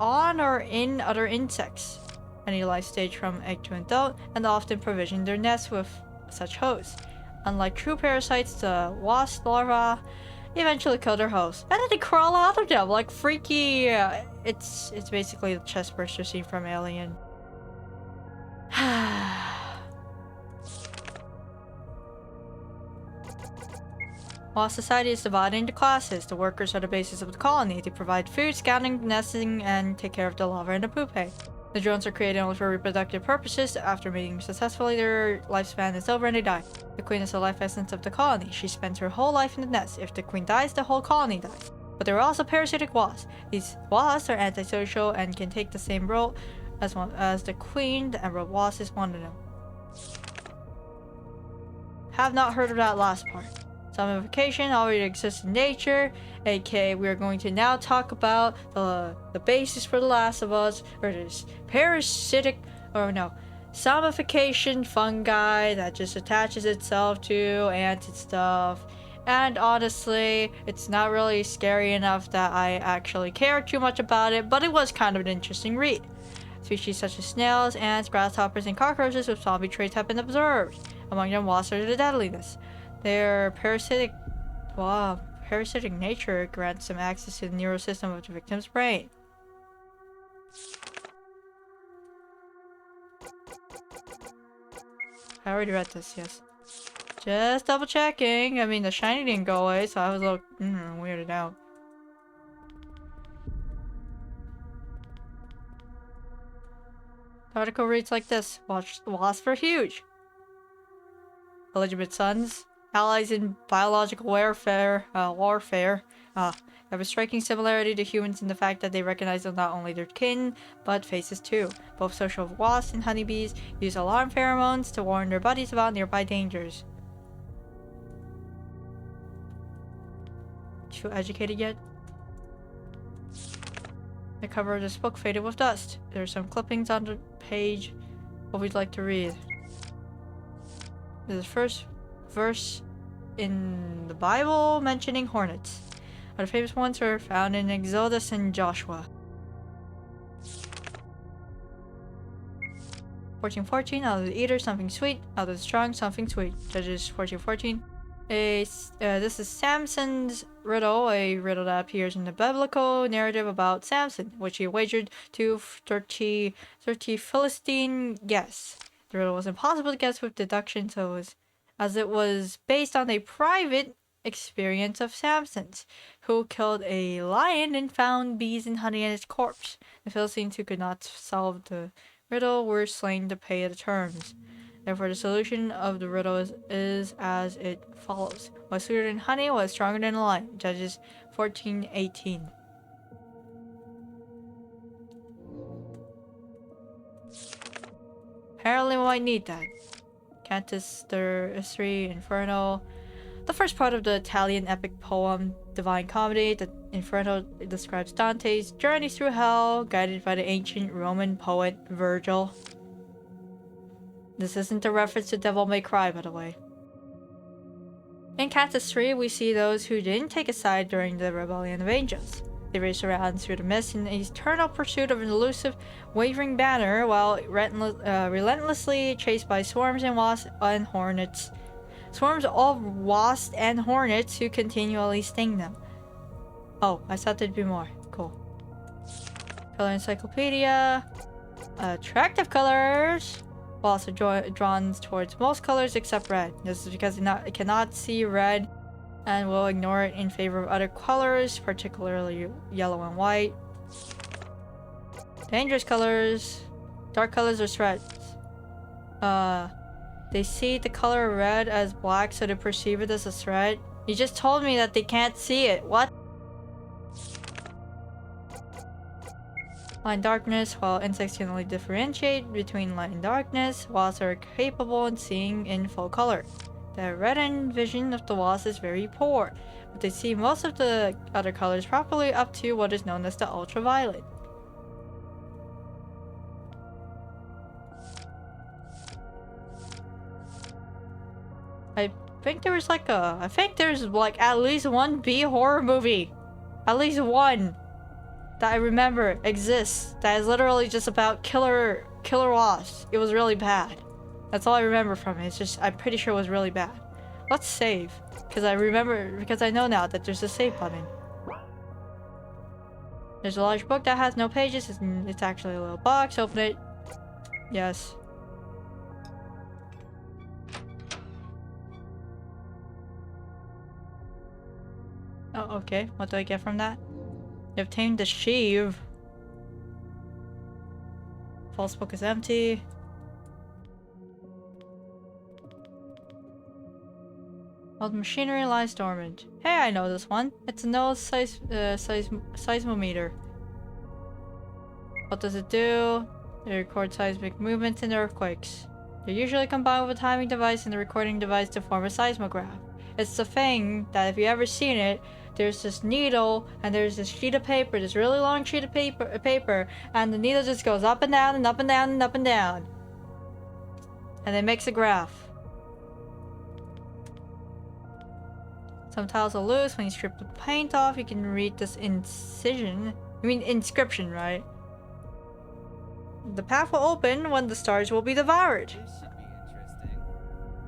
on or in other insects. Any life stage from egg to adult, and often provision their nests with such hosts. Unlike true parasites, the wasp larvae eventually kill their hosts, and then they crawl out of them like freaky. It's basically the chestburster scene from Alien. While society is divided into classes, the workers are the basis of the colony. They provide food, scouting, nesting, and take care of the larvae and the pupae. The drones are created only for reproductive purposes. After mating successfully, their lifespan is over and they die. The queen is the life essence of the colony. She spends her whole life in the nest. If the queen dies, the whole colony dies. But there are also parasitic wasps. These wasps are antisocial and can take the same role as the queen. The emerald wasp is one of them. Have not heard of that last part. Zombification already exists in nature, aka we are going to now talk about the basis for The Last of Us, or this zombification fungi that just attaches itself to ants and stuff. And honestly, it's not really scary enough that I actually care too much about it, but it was kind of an interesting read. Species such as snails, ants, grasshoppers, and cockroaches with zombie traits have been observed. Among them, wasps are the deadliness. Their parasitic nature grants them access to the neural system of the victim's brain. I already read this, yes. Just double checking. I mean, the shiny didn't go away, so I was a little weirded out. The article reads like this. Wasps are huge. Illegitimate sons. Allies in biological warfare. Have a striking similarity to humans in the fact that they recognize them not only their kin, but faces too. Both social wasps and honeybees use alarm pheromones to warn their buddies about nearby dangers. Too educated yet? The cover of this book faded with dust. There are some clippings on the page. What we'd like to read. This is the first verse in the Bible mentioning hornets. Other famous ones are found in Exodus and Joshua. 14:14. Out of the eater, something sweet. Out of the strong, something sweet. Judges 14:14. This is Samson's riddle, a riddle that appears in the biblical narrative about Samson, which he wagered to 30 Philistine guess. The riddle was impossible to guess with deduction, as it was based on a private experience of Samson's, who killed a lion and found bees and honey in its corpse. The Philistines who could not solve the riddle were slain to pay the terms. Therefore, the solution of the riddle is as it follows. What sweeter than honey was stronger than a lion. Judges 14:18. Apparently we might need that. Cantus der Istri Inferno. The first part of the Italian epic poem Divine Comedy, the Inferno describes Dante's journey through hell, guided by the ancient Roman poet Virgil. This isn't a reference to Devil May Cry, by the way. In Cantus 3, we see those who didn't take a side during the rebellion of angels. They race around through the mist in eternal pursuit of an elusive, wavering banner, while relentlessly chased by swarms and wasps and hornets. Swarms of wasps and hornets who continually sting them. Oh, I thought there'd be more. Cool. Color Encyclopedia. Attractive colors. Wasps are drawn towards most colors except red. This is because it cannot see red and will ignore it in favor of other colors, particularly yellow and white. Dangerous colors. Dark colors are threats. They see the color red as black, so they perceive it as a threat. You just told me that they can't see it. What? Light and darkness. While insects can only differentiate between light and darkness, wasps are capable of seeing in full color. The red-end vision of the wasp is very poor, but they see most of the other colors properly up to what is known as the ultraviolet. I think there's like at least one B horror movie. At least one. That I remember exists. That is literally just about killer wasps. It was really bad. That's all I remember from it. It's just, I'm pretty sure it was really bad. Let's save. Because I know now that there's a save button. There's a large book that has no pages. It's actually a little box. Open it. Yes. Oh, okay. What do I get from that? You obtained the sheave. False book is empty. While the machinery lies dormant. Hey, I know this one. It's a nose seismometer. What does it do? It records seismic movements and earthquakes. They're usually combined with a timing device and a recording device to form a seismograph. It's the thing that if you ever seen it, there's this needle and there's this sheet of paper, this really long sheet of paper, and the needle just goes up and down and up and down and up and down. And it makes a graph. Some tiles are loose. When you strip the paint off, you can read this inscription, right? The path will open when the stars will be devoured. This should be interesting.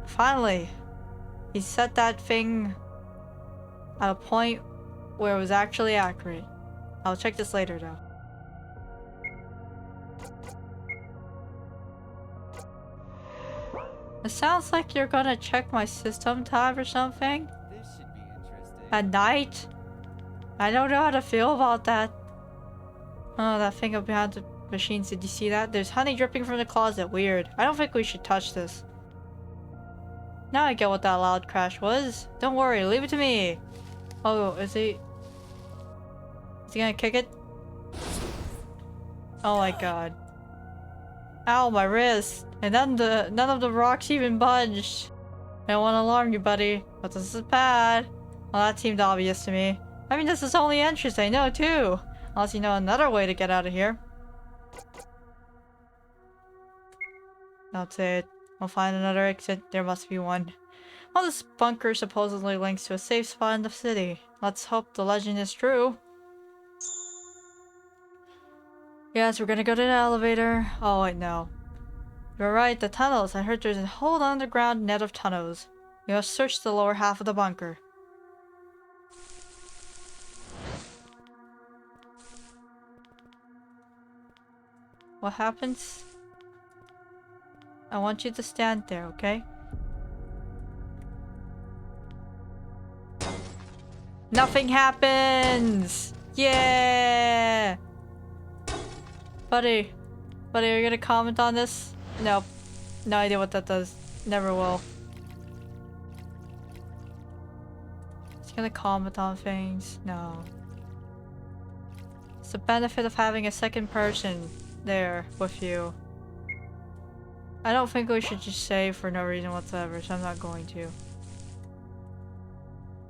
Finally, he set that thing at a point where it was actually accurate. I'll check this later though. It sounds like you're gonna check my system tab or something. This should be interesting. At night? I don't know how to feel about that. Oh, that thing up behind the machines, did you see that? There's honey dripping from the closet. Weird. I don't think we should touch this. Now I get what that loud crash was. Don't worry, leave it to me. Oh, is he gonna kick it? Oh my god. Ow, my wrist. And then none of the rocks even budged. I don't want to alarm you, buddy, but this is bad. Well, that seemed obvious to me. I mean, this is the only entrance I know, too. Unless you know another way to get out of here. That's it. We'll find another exit. There must be one. Well, this bunker supposedly links to a safe spot in the city. Let's hope the legend is true. Yes, we're gonna go to the elevator. Oh, wait, no. You're right, the tunnels. I heard there's a whole underground net of tunnels. We must search the lower half of the bunker. What happens? I want you to stand there, okay? Nothing happens! Yeah! Buddy, are you gonna comment on this? Nope. No idea what that does. Never will. It's gonna comment on things. No. It's the benefit of having a second person there with you. I don't think we should just save for no reason whatsoever, so I'm not going to.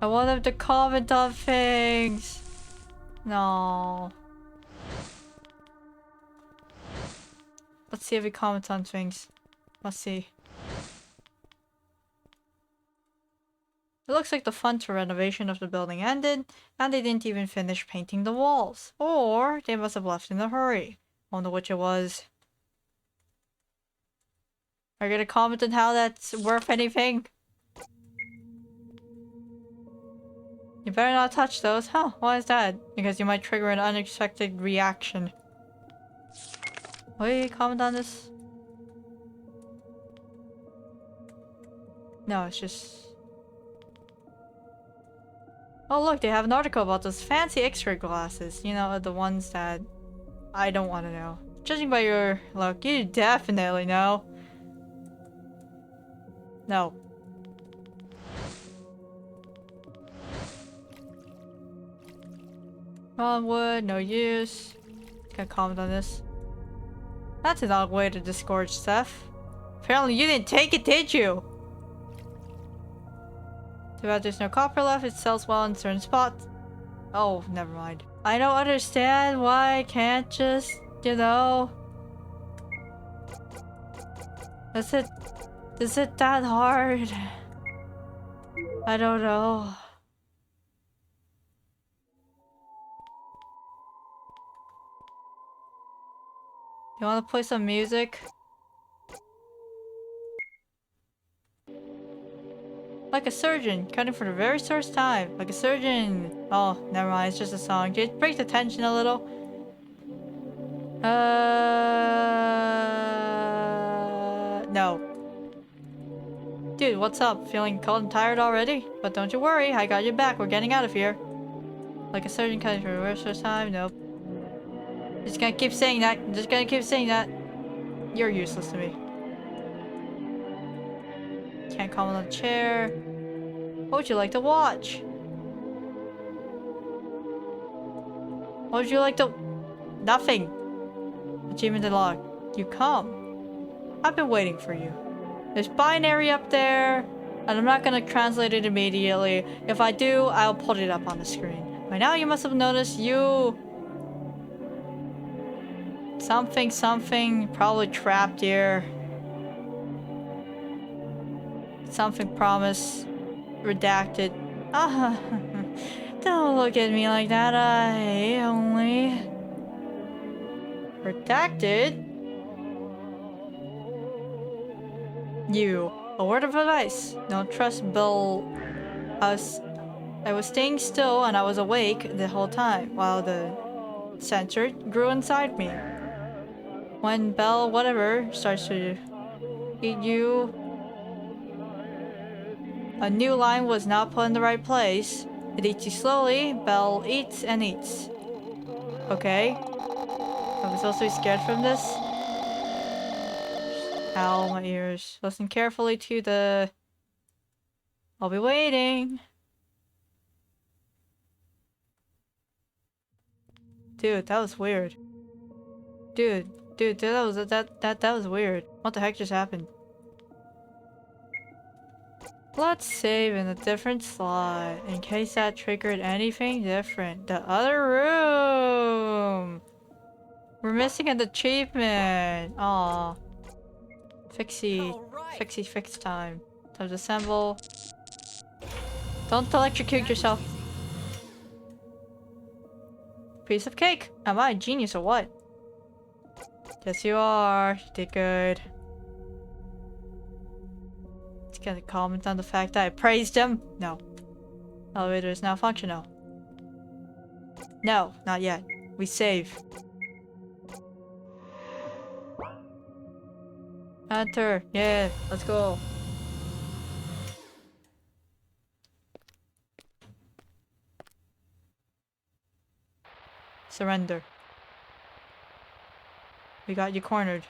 I want him to comment on things! No. Let's see if he comments on things. Let's see. It looks like the funds for renovation of the building ended, and they didn't even finish painting the walls. Or they must have left in a hurry. Wonder which it was. Are you gonna comment on how that's worth anything? You better not touch those. Huh, why is that? Because you might trigger an unexpected reaction. Will you comment on this? No, it's just... Oh look, they have an article about those fancy X-ray glasses. You know, the ones that I don't want to know. Judging by your look, you definitely know. No. Wood, no use. Can't comment on this. That's an odd way to disgorge stuff. Apparently you didn't take it, did you? Too bad there's no copper left. It sells well in certain spots. Oh, never mind. I don't understand why I can't just, you know... Is it that hard? I don't know. You want to play some music? Like a surgeon, cutting for the very first time. Like a surgeon. Oh, never mind. It's just a song. Just break the tension a little. No. Dude, what's up? Feeling cold and tired already? But don't you worry, I got your back. We're getting out of here. Like a surgeon cutting for the very first time. Nope. Just gonna keep saying that. Just gonna keep saying that. You're useless to me. Can't comment on the chair. What would you like to watch? What would you like to... Nothing. Achievement unlocked. You come. I've been waiting for you. There's binary up there, and I'm not gonna translate it immediately. If I do, I'll put it up on the screen. By now you must have noticed you... Something, probably trapped here. Something promise. Redacted. Ah, don't look at me like that. I only... Redacted? You. A word of advice. Don't trust Bill. I was staying still and I was awake the whole time while the sensor grew inside me. When Bell whatever starts to eat you, a new line was not put in the right place. It eats you slowly. Bell eats and eats. Okay. I was supposed to be scared from this. Ow, my ears. Listen carefully to the... I'll be waiting. Dude, that was weird. Dude, that was weird. What the heck just happened? Let's save in a different slot in case that triggered anything different. The other room. We're missing an achievement. Aw. Fix time. Time to assemble. Don't electrocute yourself. Piece of cake. Am I a genius or what? Yes, you are. You did good. It's gonna comment on the fact that I praised him. No. Elevator is now functional. No, not yet. We save. Enter. Yeah, let's go. Surrender. We got you cornered.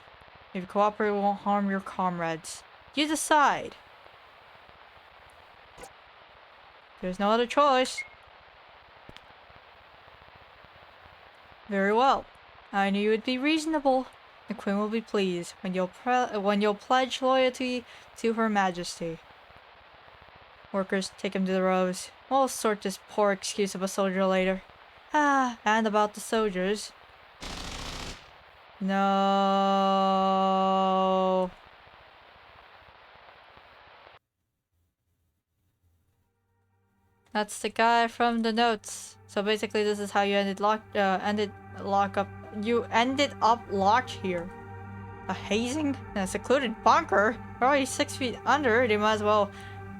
If you cooperate, we won't harm your comrades. You decide. There's no other choice. Very well. I knew you would be reasonable. The Queen will be pleased when you'll pledge loyalty to Her Majesty. Workers, take him to the rows. We'll sort this poor excuse of a soldier later. Ah, and about the soldiers. No. That's the guy from the notes. So basically, this is how you ended lockup. You ended up locked here. A hazing in a secluded bunker. We're already 6 feet under. They might as well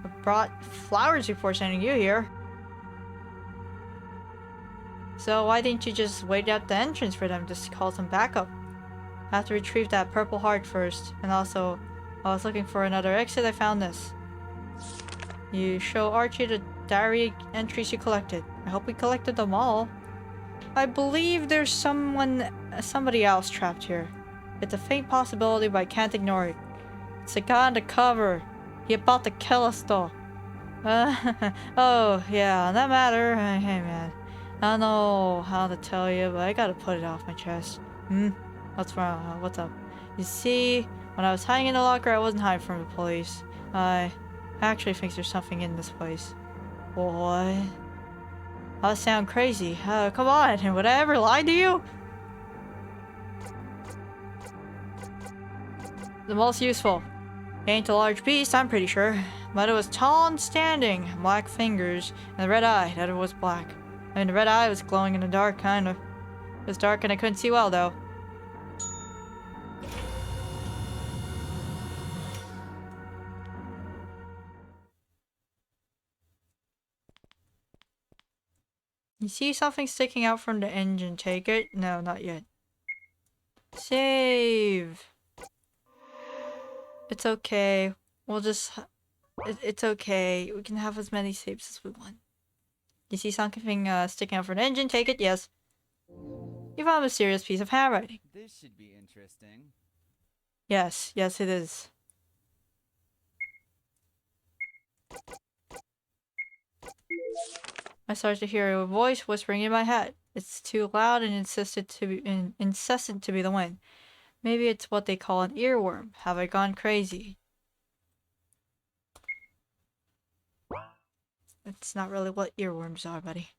have brought flowers before sending you here. So why didn't you just wait out the entrance for them to call some backup? I have to retrieve that purple heart first. And also, while I was looking for another exit, I found this. You show Archie the diary entries you collected. I hope we collected them all. I believe there's somebody else trapped here. It's a faint possibility, but I can't ignore it. It's the guy on the cover. He about to kill us though. Oh, yeah, on that matter, hey man. I don't know how to tell you, but I gotta put it off my chest. What's wrong? What's up? You see, when I was hiding in the locker, I wasn't hiding from the police. I actually think there's something in this place. What? I sound crazy. Come on, would I ever lie to you? The most useful. Ain't a large beast, I'm pretty sure. But it was tall and standing, black fingers, and the red eye, that it was black. I mean, the red eye was glowing in the dark, kind of. It was dark and I couldn't see well, though. You see something sticking out from the engine, take it? No, not yet. Save! It's okay. We'll just... It's okay. We can have as many saves as we want. You see something sticking out from the engine, take it? Yes. You found a mysterious piece of handwriting. This should be interesting. Yes, yes it is. I started to hear a voice whispering in my head. It's too loud and incessant to be the wind. Maybe it's what they call an earworm. Have I gone crazy? It's not really what earworms are, buddy.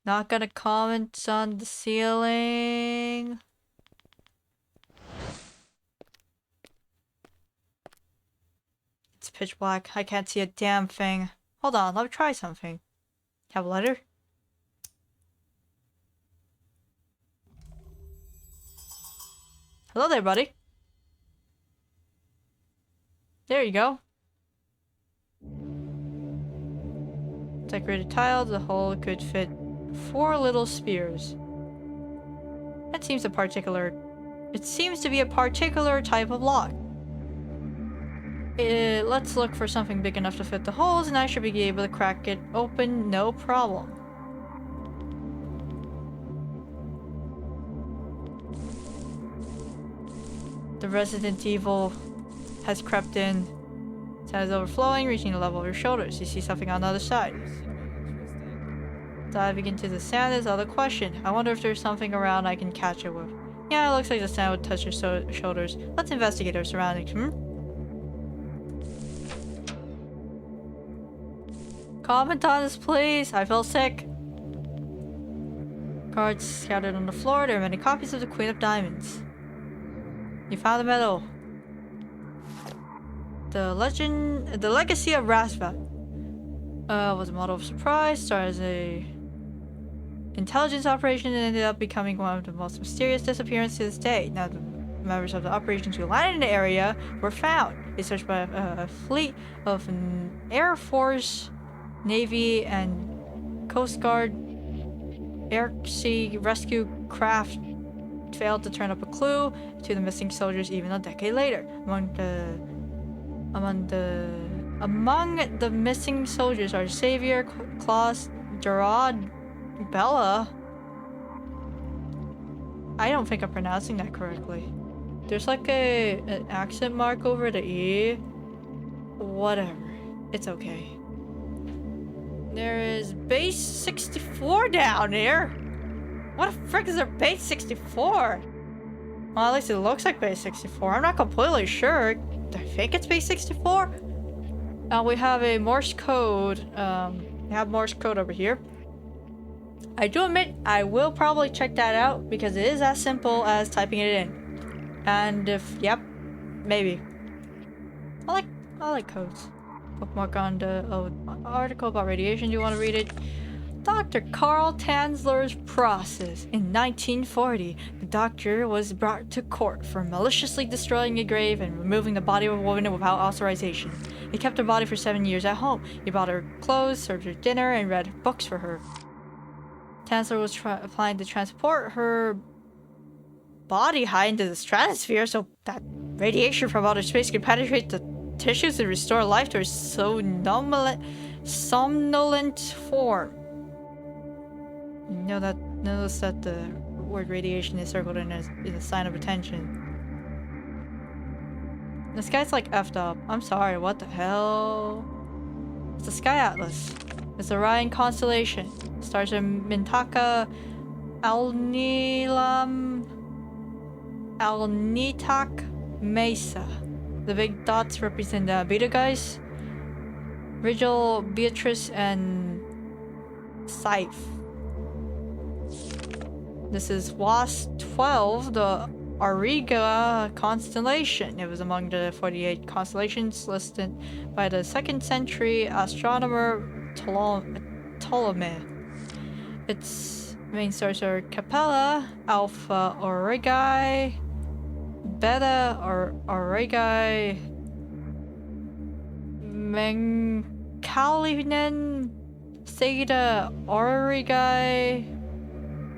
Not gonna comment on the ceiling. pitch black. I can't see a damn thing. Hold on, let me try something. Have a letter? Hello there, buddy. There you go. Decorated tile, the hole could fit 4 little spears. It seems to be a particular type of lock. Let's look for something big enough to fit the holes, and I should be able to crack it open, no problem. The Resident Evil has crept in. Sand is overflowing, reaching the level of your shoulders. You see something on the other side. Diving into the sand is out of the question. I wonder if there's something around I can catch it with. Yeah, it looks like the sand would touch your shoulders. Let's investigate our surroundings, Comment on this, please. I feel sick. Cards scattered on the floor. There are many copies of the Queen of Diamonds. You found the medal. The Legacy of Rasvat. Was a model of surprise. Started as a intelligence operation and ended up becoming one of the most mysterious disappearances to this day. Now, the members of the operations who landed in the area were found. They searched by a fleet of an Air Force, Navy, and Coast Guard Archie rescue craft failed to turn up a clue to the missing soldiers even a decade later. Among the missing soldiers are Xavier, Klaus, Gerard, Bella. I don't think I'm pronouncing that correctly. There's like an accent mark over the E. Whatever. It's okay. There is base 64 down here. What the frick is there base 64? Well, at least it looks like base 64. I'm not completely sure. I think it's base 64. We have a Morse code. We have Morse code over here. I do admit I will probably check that out because it is as simple as typing it in. And yep, maybe. I like codes. Bookmark on the article about radiation. Do you want to read it? Dr. Carl Tanzler's process. In 1940, the doctor was brought to court for maliciously destroying a grave and removing the body of a woman without authorization. He kept her body for 7 years at home. He bought her clothes, served her dinner, and read books for her. Tanzler was planning to transport her body high into the stratosphere so that radiation from outer space could penetrate the tissues and restore life to her somnolent form. Notice that the word radiation is circled in a sign of attention. This guy's like effed up. I'm sorry, what the hell? It's the Sky Atlas. It's the Orion constellation. Stars are Mintaka, Alnitak, Mesa. The big dots represent the Betelgeuse, Rigel, Beatrice, and Scythe. This is Wasp-12, the Auriga constellation. It was among the 48 constellations listed by the 2nd century astronomer Ptolemy. Its main stars are Capella, Alpha Aurigae, Beta Aurigae, Menkalinen, Theta Aurigae,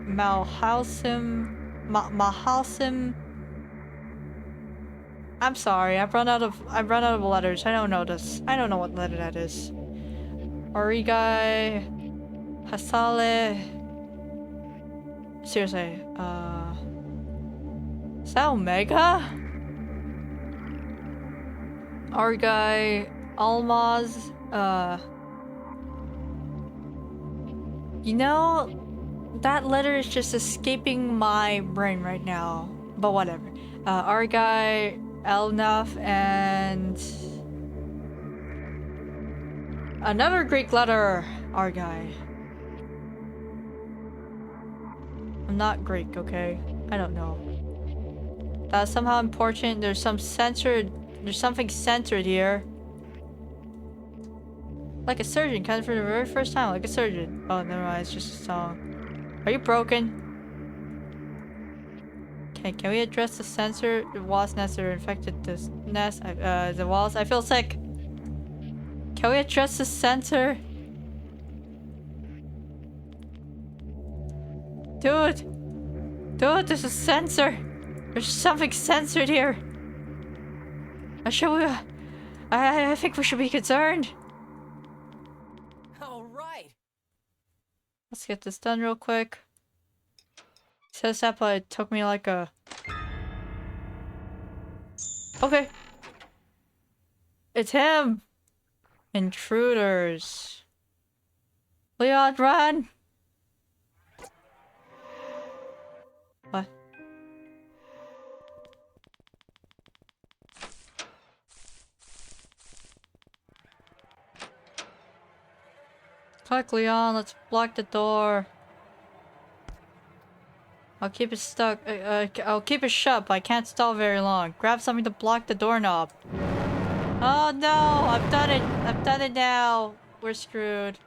Mahalsim. I'm sorry, I've run out of letters. I don't know this. I don't know what letter that is. Aurigae, Hasale. Seriously, is that Omega? Aurigae, Almaz, you know, that letter is just escaping my brain right now. But whatever. Aurigae, Elnaf, and another Greek letter, Aurigae. I'm not Greek, okay? I don't know. That's somehow important. There's something censored here. Like a surgeon, kind of for the very first time, like a surgeon. Oh, never mind, it's just a song. Are you broken? Okay, can we address the sensor? The wasp nests are infected this nest. The walls. I feel sick. Can we address the sensor? Dude! Dude, there's a sensor! There's something censored here! Should we... I think we should be concerned. All right. Let's get this done real quick. Says that, but it took me like a... Okay. It's him! Intruders. Leon, run! What? Quick, Leon, let's block the door. I'll keep it stuck. I'll keep it shut, but I can't stall very long. Grab something to block the doorknob. Oh no! I've done it! I've done it now! We're screwed.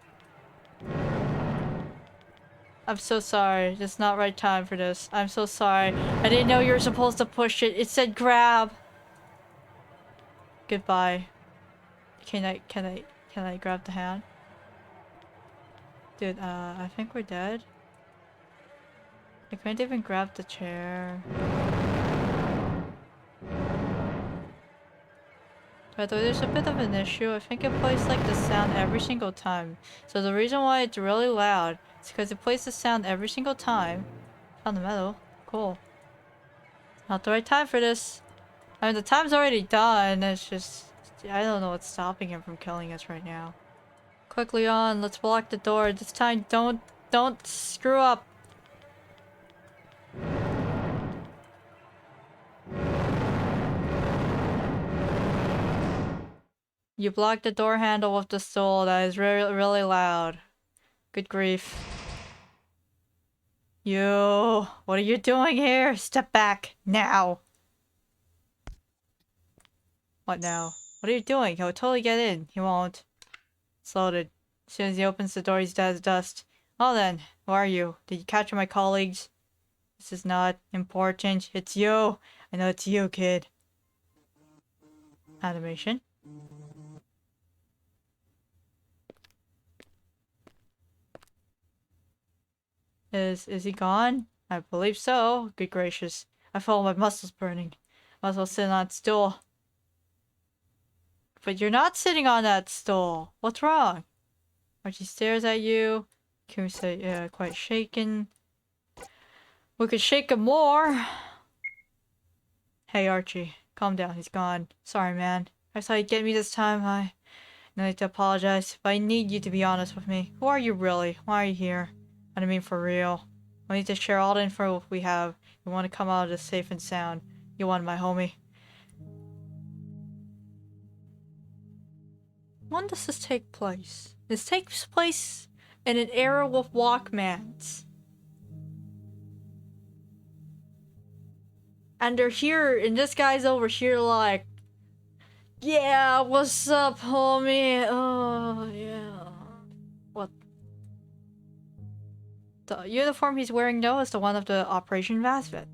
I'm so sorry. It's not right time for this. I'm so sorry. I didn't know you were supposed to push it. It said grab. Goodbye. Can I grab the hand? Dude, I think we're dead. I couldn't even grab the chair. By the way, there's a bit of an issue. I think it plays like the sound every single time. So the reason why it's really loud is because it plays the sound every single time. Found the metal. Cool. Not the right time for this. I mean, the time's already done. It's just... I don't know what's stopping him from killing us right now. Quickly on, let's block the door. This time, don't screw up. You blocked the door handle with the stool. That is really loud. Good grief. You... What are you doing here? Step back. Now. What now? What are you doing? He'll totally get in. He won't. It's loaded. As soon as he opens the door, he's dead as dust. Well then, who are you? Did you capture my colleagues? This is not important. It's you. I know it's you, kid. Animation. Is he gone? I believe so. Good gracious. I feel my muscles burning. Might as well sit on that stool. But you're not sitting on that stool. What's wrong? Archie stares at you. Can we say, yeah, quite shaken. We could shake him more. Hey, Archie. Calm down. He's gone. Sorry, man. I thought you'd get me this time. I need to apologize, but I need you to be honest with me. Who are you really? Why are you here? I mean for real. We need to share all the info we have. We want to come out of this safe and sound. You want my homie. When does this take place? This takes place in an era with Walkmans. And they're here, and this guy's over here like, yeah, what's up, homie? Oh, yeah. What? The uniform he's wearing now is the one of the Operation Vasvet.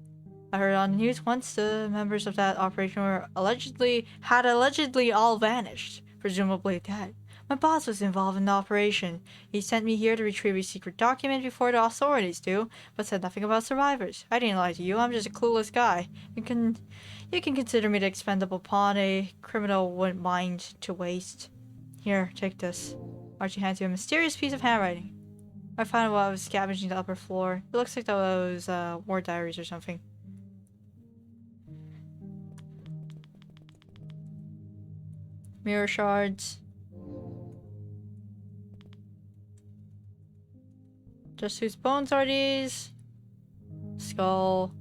I heard on the news once the members of that operation were allegedly all vanished, presumably dead. My boss was involved in the operation. He sent me here to retrieve a secret document before the authorities do, but said nothing about survivors. I didn't lie to you, I'm just a clueless guy. You can consider me the expendable pawn a criminal wouldn't mind to waste. Here, take this. Archie hands you a mysterious piece of handwriting. I found it while I was scavenging the upper floor. It looks like those war diaries or something. Mirror shards. Just whose bones are these? Skull.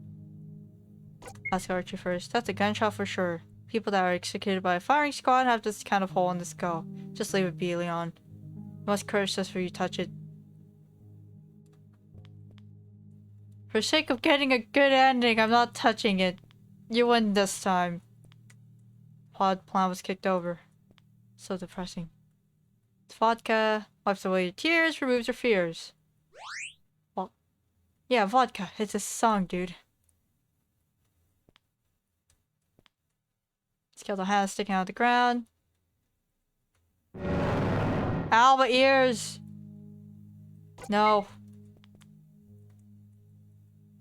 Ask Archie first. That's a gunshot for sure. People that are executed by a firing squad have this kind of hole in the skull. Just leave it be, Leon. You must curse us if you touch it. For sake of getting a good ending, I'm not touching it. You win this time. Plan was kicked over. So depressing. It's vodka. Wipes away your tears, removes your fears. Well, yeah, vodka. It's a song, dude. Skeletal hand sticking out of the ground. Ow, my ears! No.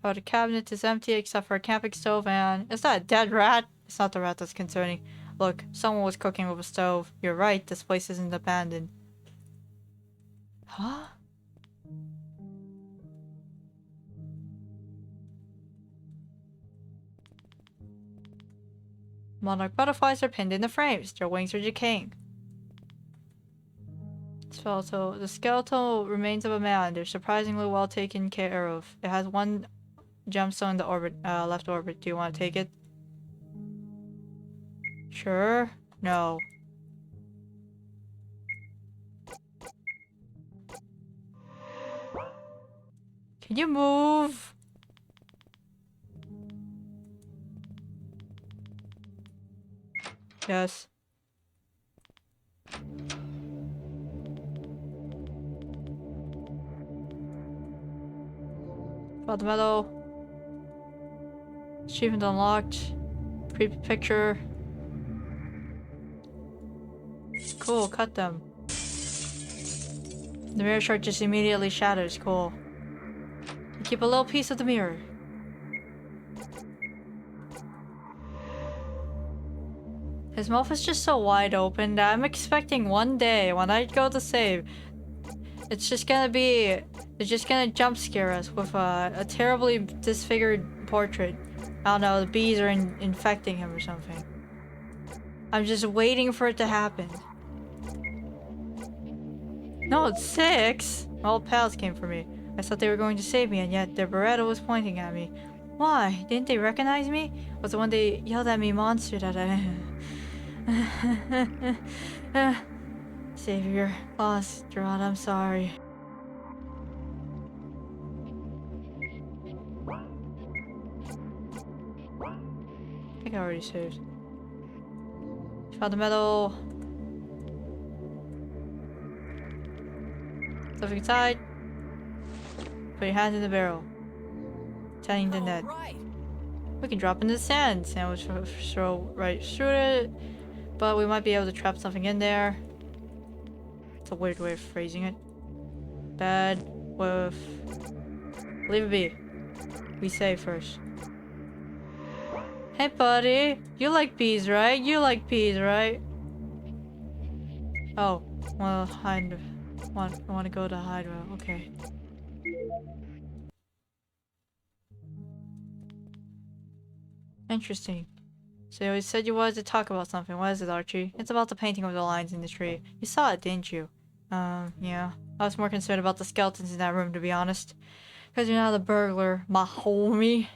Oh, the cabinet is empty except for a camping stove and... Is that a dead rat? It's not the rat that's concerning. Look, someone was cooking with a stove. You're right, this place isn't abandoned. Huh? Monarch butterflies are pinned in the frames. Their wings are decaying. So the skeletal remains of a man. They're surprisingly well taken care of. It has one gemstone in the orbit, left orbit. Do you want to take it? Sure. No. Can you move? Yes. About the metal. Achievement unlocked. Creepy picture. Cool, cut them. The mirror shark just immediately shatters. Cool. Keep a little piece of the mirror. His mouth is just so wide open that I'm expecting one day when I go to save, it's just gonna be... They're just gonna jump scare us with a terribly disfigured portrait. I don't know, the bees are infecting him or something. I'm just waiting for it to happen. No, it's 6! My old pals came for me. I thought they were going to save me, and yet their Beretta was pointing at me. Why? Didn't they recognize me? Was it when they yelled at me monster that I... Savior, lost, Gerard, I'm sorry. I think I already saved. Found the metal. Something inside. Put your hands in the barrel. Tying the net. We can drop into the sand. Sand will throw right through it. But we might be able to trap something in there. It's a weird way of phrasing it. Bad with... Leave it be. We save first. Hey buddy, you like bees, right? You like bees, right? Oh, well, hide. Want to go to hide? Okay. Interesting. So you said you wanted to talk about something. What is it, Archie? It's about the painting of the lines in the tree. You saw it, didn't you? Yeah. I was more concerned about the skeletons in that room, to be honest. Because you're not a burglar, my homie.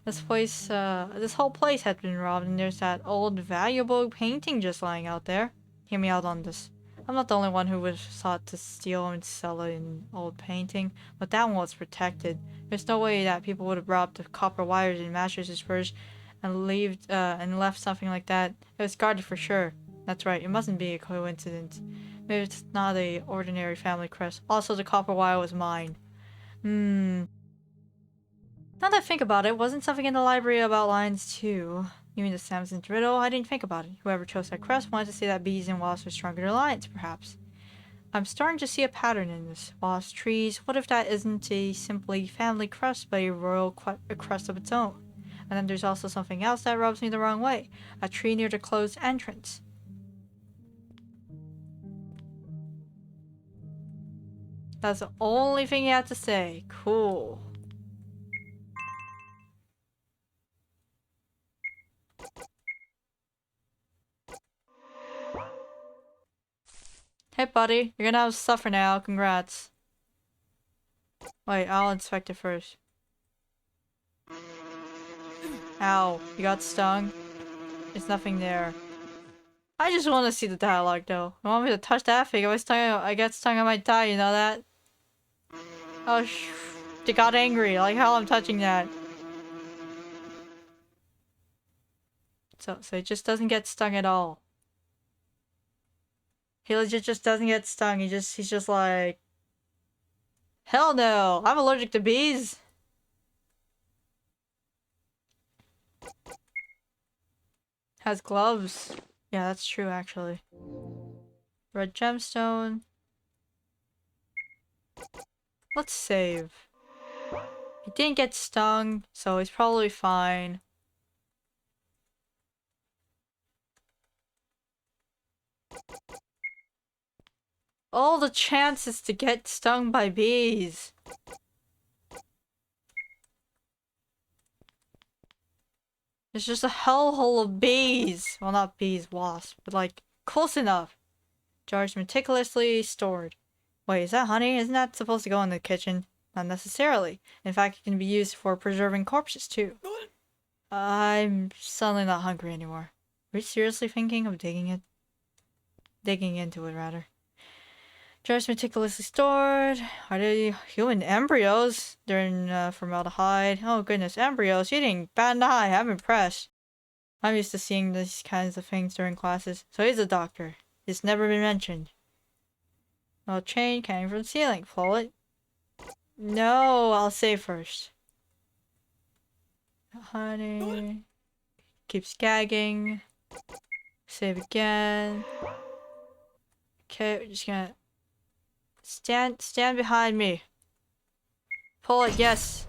This whole place had been robbed, and there's that old valuable painting just lying out there. Hear me out on this. I'm not the only one who was sought to steal and sell an old painting, but that one was protected. There's no way that people would have robbed the copper wires and mattresses first and left something like that. It was guarded for sure. That's right, it mustn't be a coincidence. Maybe it's not a ordinary family crest. Also, the copper wire was mine. Now that I think about it, wasn't something in the library about lines too? You mean the Samson's riddle? I didn't think about it. Whoever chose that crest wanted to say that bees and wasps are stronger than lions, perhaps. I'm starting to see a pattern in this. Wasp trees, what if that isn't a simply family crest, but a royal crest of its own? And then there's also something else that rubs me the wrong way. A tree near the closed entrance. That's the only thing you have to say. Cool. Hey buddy, you're gonna have to suffer now. Congrats. Wait, I'll inspect it first. Ow, you got stung? There's nothing there. I just want to see the dialogue though. You want me to touch that thing? I get stung, I might die, you know that? Oh they got angry, like how I'm touching that. So it just doesn't get stung at all. He legit just doesn't get stung. He's just like, hell no, I'm allergic to bees. Has gloves. Yeah, that's true actually. Red gemstone. Let's save. He didn't get stung, so he's probably fine. All the chances to get stung by bees. It's just a hellhole of bees. Well, not bees, wasps, but like close enough. Jars meticulously stored. Wait, is that honey? Isn't that supposed to go in the kitchen? Not necessarily. In fact, it can be used for preserving corpses too. I'm suddenly not hungry anymore. Are you seriously thinking of digging into it, rather? Jars meticulously stored. Are they human embryos? They're in formaldehyde. Oh goodness, embryos. You didn't bat an eye. I'm impressed. I'm used to seeing these kinds of things during classes. So he's a doctor. It's never been mentioned. Well, chain hanging from the ceiling. Pull it. No, I'll save first. Honey. Keeps gagging. Save again. Okay, we're just gonna stand behind me. Pull it, yes.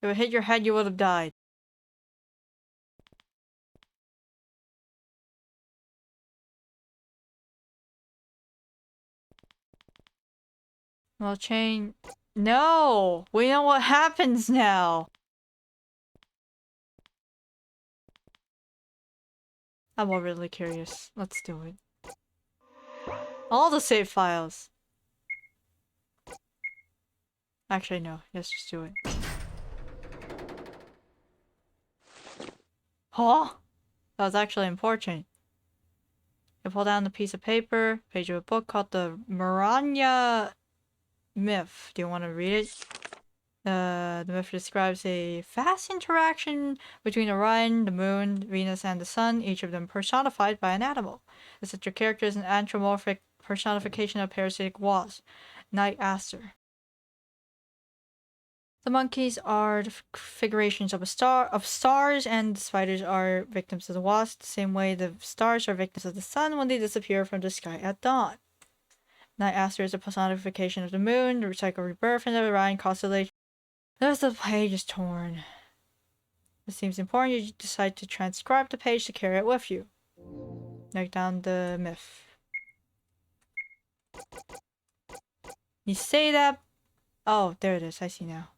If it hit your head, you would have died. Well, chain. No! We know what happens now! I'm really curious. Let's do it. All the save files! Actually, no. Let's just do it. Huh? That was actually important. You pull down the piece of paper, page of a book called the Banya myth. Do you want to read it? The myth describes a fast interaction between Orion, the moon, Venus, and the sun, each of them personified by an animal. The central character is an anthropomorphic personification of parasitic wasp, Night Aster. The monkeys are the figurations of stars, and the spiders are victims of the wasp, the same way the stars are victims of the sun when they disappear from the sky at dawn. Night Aster is a personification of the moon, the recycled rebirth, and the Orion constellation. Thus the page is torn. It seems important you decide to transcribe the page to carry it with you. Note down the myth. You say that... Oh, there it is. I see now.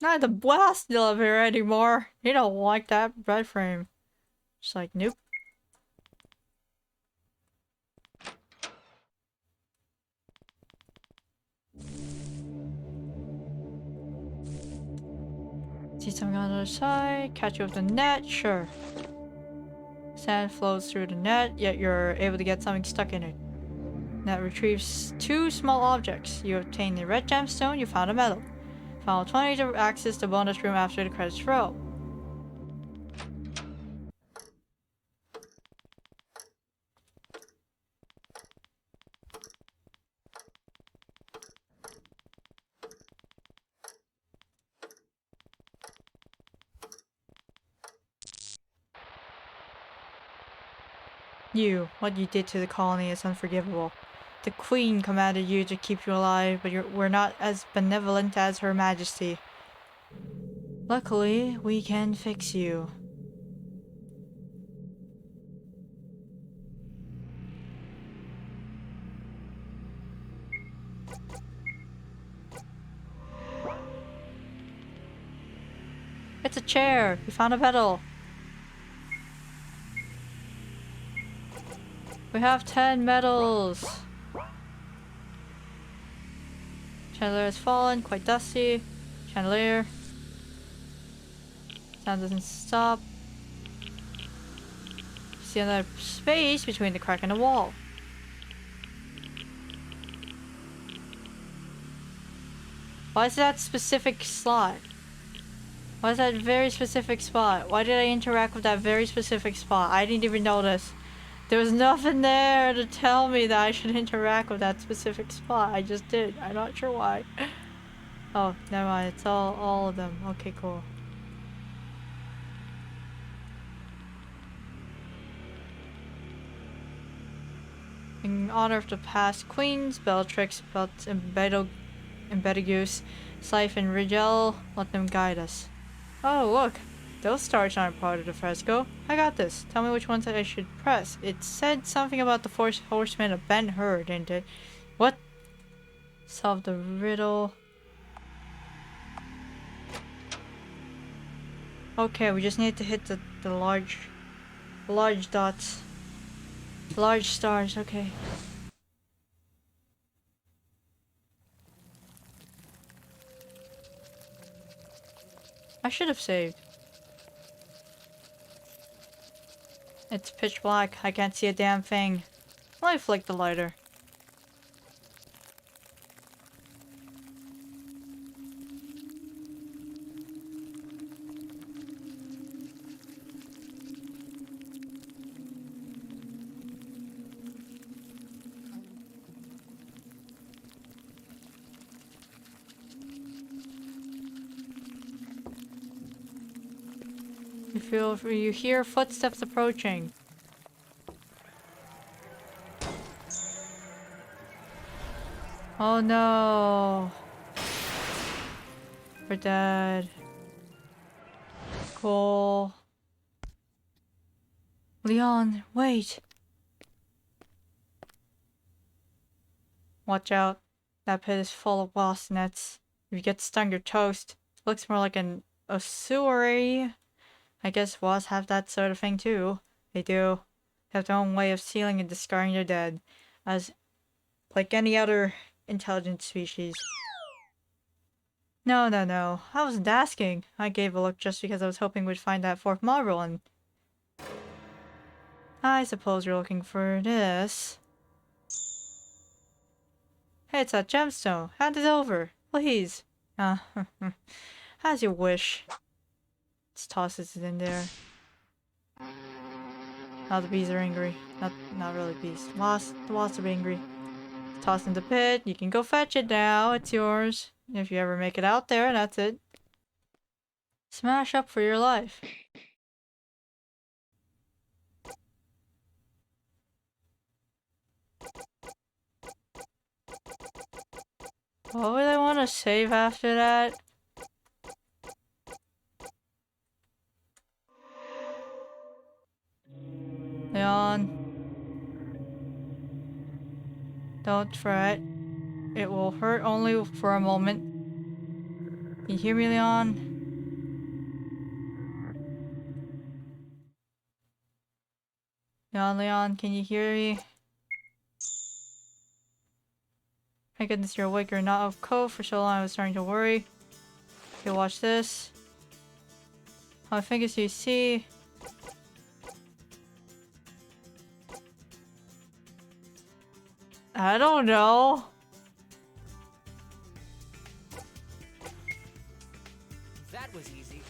Not the blast elevator anymore. You don't like that red frame. Just like, nope. See something on the other side? Catch you with the net? Sure. Sand flows through the net, yet you're able to get something stuck in it. Net retrieves two small objects. You obtain a red gemstone, you found a medal. Final 20 to access the bonus room after the credits roll. What you did to the colony is unforgivable. The Queen commanded you to keep you alive, but we're not as benevolent as Her Majesty. Luckily, we can fix you. It's a chair! We found a pedal! We have 10 medals! Chandelier has fallen, quite dusty. Chandelier. Sound doesn't stop. the other space between the crack and the wall. Why is that specific slot? Why is that very specific spot? Why did I interact with that very specific spot? I didn't even notice. There was nothing there to tell me that I should interact with that specific spot. I just did. I'm not sure why. Oh, never mind. It's all of them. Okay, cool. In honor of the past queens, Bellatrix, Embediguus, Scythe, and Rigel, let them guide us. Oh, look! Those stars aren't part of the fresco. I got this. Tell me which ones I should press. It said something about the four horsemen of Ben-Hur, didn't it? What? Solve the riddle. Okay, we just need to hit the large dots. Large stars, okay. I should have saved. It's pitch black. I can't see a damn thing. Let me flick the lighter. You hear footsteps approaching. Oh no. We're dead. Cool. Leon, wait. Watch out. That pit is full of wasp nets. If you get stung, you're toast. Looks more like a ossuary. I guess wasps have that sort of thing too. They do. They have their own way of sealing and discarding their dead. As like any other intelligent species. No. I wasn't asking. I gave a look just because I was hoping we'd find that fourth marble and... I suppose you're looking for this. Hey, it's that gemstone. Hand it over. Please. As you wish. Let's toss it in there. Now the bees are angry. Not really bees. The wasps are angry. Toss in the pit. You can go fetch it now. It's yours. If you ever make it out there, that's it. Smash up for your life. What would I want to save after that? Leon. Don't fret. It will hurt only for a moment. You hear me, Leon? Leon, can you hear me? Thank goodness you're awake. You're not off cold. For so long I was starting to worry. Okay, watch this. I think as you see... I don't know. That was easy.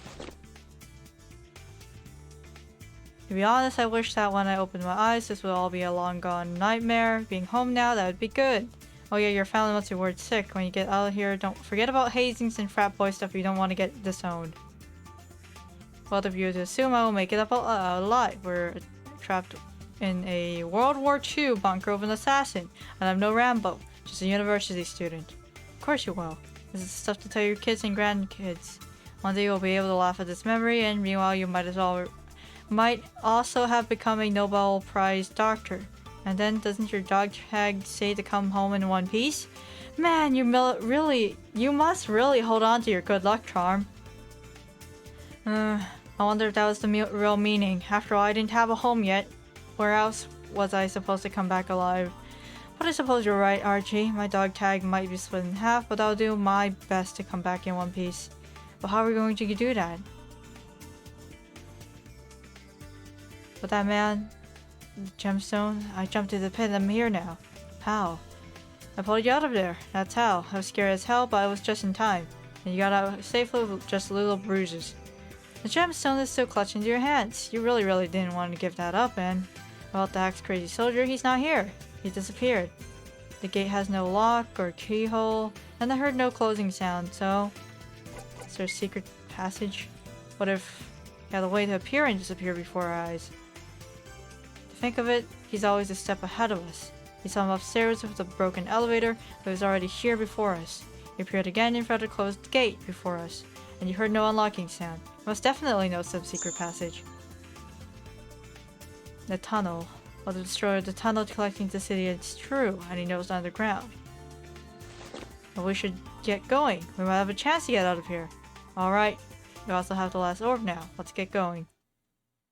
To be honest, I wish that when I opened my eyes, this would all be a long gone nightmare. Being home now, that would be good. Oh yeah, your family must be worried sick. When you get out of here, don't forget about hazings and frat boy stuff if you don't want to get disowned. Both of you to assume I will make it up alive. We're trapped in a World War II bunker of an assassin. And I'm no Rambo, just a university student. Of course you will. This is stuff to tell your kids and grandkids. One day you'll be able to laugh at this memory, and meanwhile you might also have become a Nobel Prize doctor. And then doesn't your dog tag say to come home in one piece? Man, you must really hold on to your good luck charm. I wonder if that was the real meaning. After all, I didn't have a home yet. Where else was I supposed to come back alive? But I suppose you're right, Archie. My dog tag might be split in half, but I'll do my best to come back in one piece. But how are we going to do that? But that man, Gemstone, I jumped into the pit and I'm here now. How? I pulled you out of there. That's how. I was scared as hell, but I was just in time. And you got out safely with just little bruises. The gemstone is still clutched into your hands. You really didn't want to give that up, man. About the axe crazy soldier, he's not here. He disappeared. The gate has no lock or keyhole, and I heard no closing sound, so... Is there a secret passage? What if he had a way to appear and disappear before our eyes? To think of it, he's always a step ahead of us. We saw him upstairs with the broken elevator, but he was already here before us. He appeared again in front of the closed gate before us, and you heard no unlocking sound. You must definitely know some secret passage. The tunnel. Well, the destroyer the tunnel collecting the city, it's true, and he knows underground. But we should get going. We might have a chance to get out of here. Alright, we also have the last orb now. Let's get going.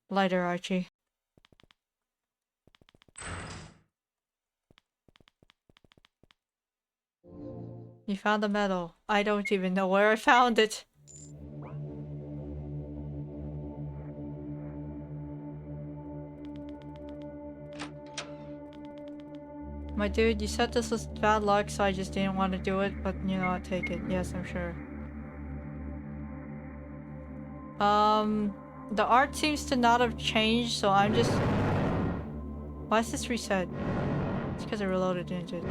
Lighter, Archie. You found the medal. I don't even know where I found it. My dude, you said this was bad luck, so I just didn't want to do it, but you know, I'll take it. Yes, I'm sure. The art seems to not have changed, so I'm just... Why is this reset? It's because I reloaded, didn't it?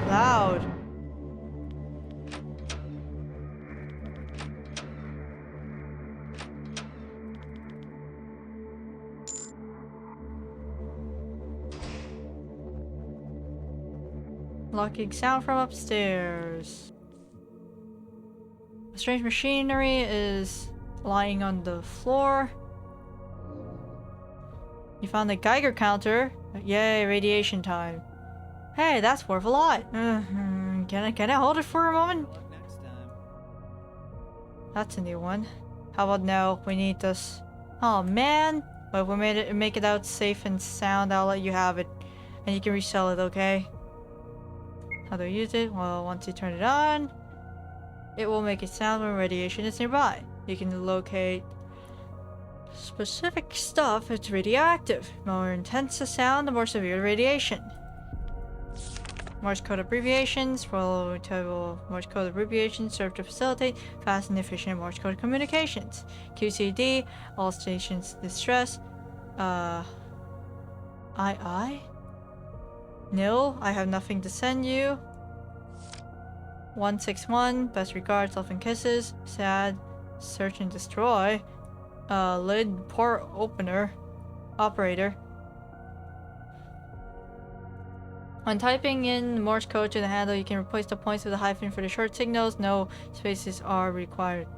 Loud. Locking sound from upstairs. Strange machinery is lying on the floor. You found the Geiger counter. Yay, radiation time. Hey, that's worth a lot. Can I hold it for a moment? Luck next time. That's a new one. How about now? We need this. Oh man. But if we make it out safe and sound, I'll let you have it. And you can resell it, okay? How do I use it? Well, once you turn it on, it will make a sound when radiation is nearby. You can locate specific stuff if it's radioactive. The more intense the sound, the more severe the radiation. Morse code abbreviations. Well, Morse code abbreviations serve to facilitate fast and efficient Morse code communications. QCD, all stations distress. Nil, I have nothing to send you. 161, best regards, love and kisses. Sad, search and destroy. Lid, port opener. Operator. When typing in Morse code to the handle, you can replace the points with a hyphen for the short signals. No spaces are required.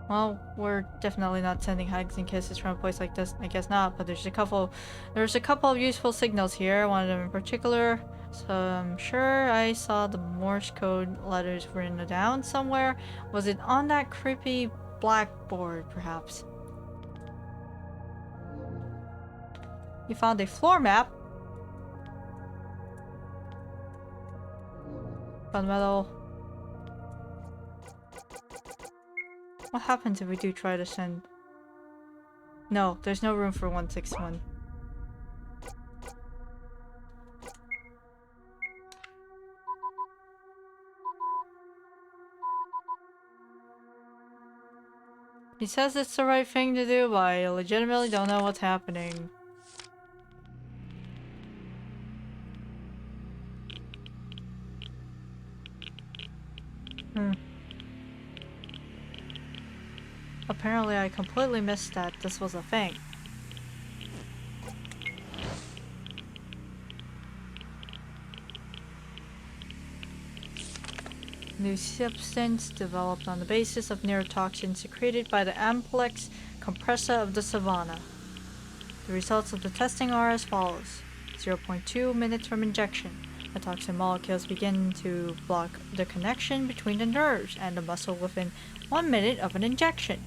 Well, we're definitely not sending hugs and kisses from a place like this. I guess not, but there's a couple of useful signals here. One of them in particular. So I'm sure I saw the Morse code letters written down somewhere. Was it on that creepy blackboard, perhaps? You found a floor map. Metal. What happens if we do try to send? No, there's no room for 161. He says it's the right thing to do, but I legitimately don't know what's happening. Apparently I completely missed that this was a thing. New substance developed on the basis of neurotoxin secreted by the Amplex compressor of the savanna. The results of the testing are as follows. 0.2 minutes from injection. The toxin molecules begin to block the connection between the nerves and the muscle within 1 minute of an injection.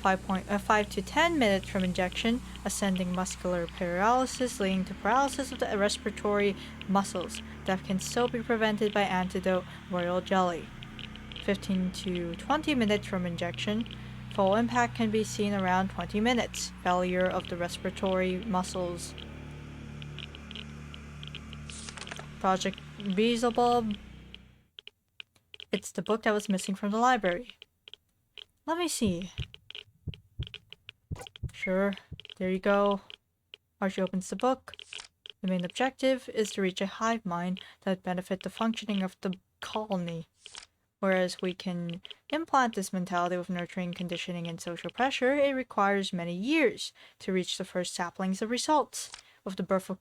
5 to 10 minutes from injection, ascending muscular paralysis leading to paralysis of the respiratory muscles. Death can still be prevented by antidote royal jelly. 15 to 20 minutes from injection, Full impact can be seen around 20 minutes. Failure of the respiratory muscles. Project Beelzebub. It's the book that was missing from the library. Let me see. Sure, there you go. Archie opens the book. The main objective is to reach a hive mind that benefit the functioning of the colony. Whereas we can implant this mentality with nurturing, conditioning, and social pressure, it requires many years to reach the first saplings of results. With the birth of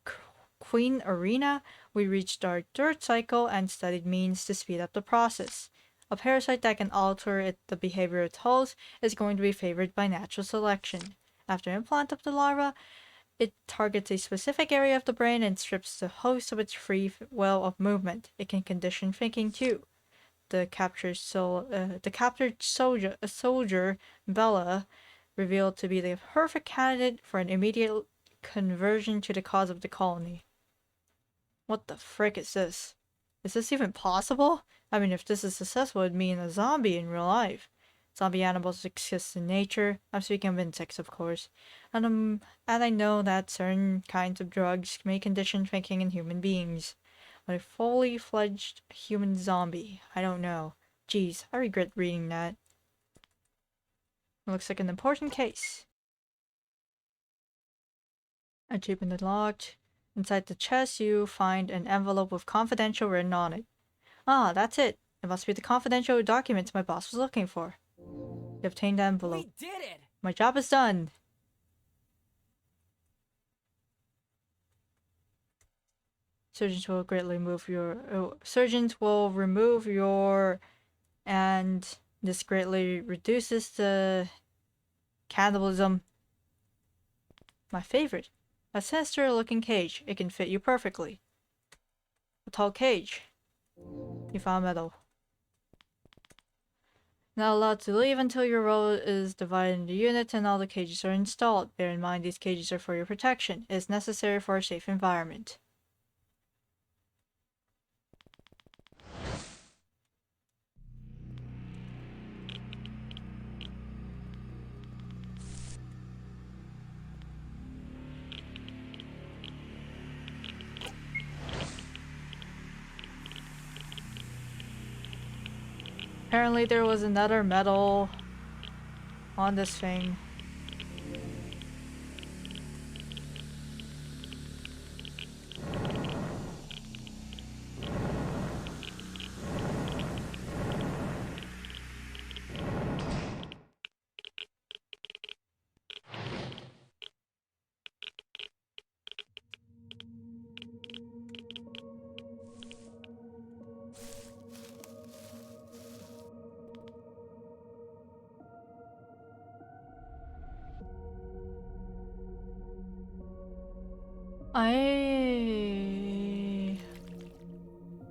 Queen Arena, we reached our third cycle and studied means to speed up the process. A parasite that can alter the behavior of hosts is going to be favored by natural selection. After implant of the larva, it targets a specific area of the brain and strips the host of its free will of movement. It can condition thinking too. The captured soldier, Bella, revealed to be the perfect candidate for an immediate conversion to the cause of the colony. What the frick is this? Is this even possible? I mean, if this is successful, it'd mean a zombie in real life. Zombie animals exist in nature. I'm speaking of insects, of course. And I know that certain kinds of drugs may condition thinking in human beings. But a fully fledged human zombie, I don't know. Geez, I regret reading that. It looks like an important case. Achievement unlocked. Inside the chest, you find an envelope with confidential written on it. Ah, that's it. It must be the confidential documents my boss was looking for. You obtained the envelope. We did it! My job is done. Surgeons will remove your and this greatly reduces the cannibalism. My favorite. A sinister looking cage. It can fit you perfectly. A tall cage. You found metal. Not allowed to leave until your role is divided into units and all the cages are installed. Bear in mind these cages are for your protection. It is necessary for a safe environment. Apparently there was another medal on this thing.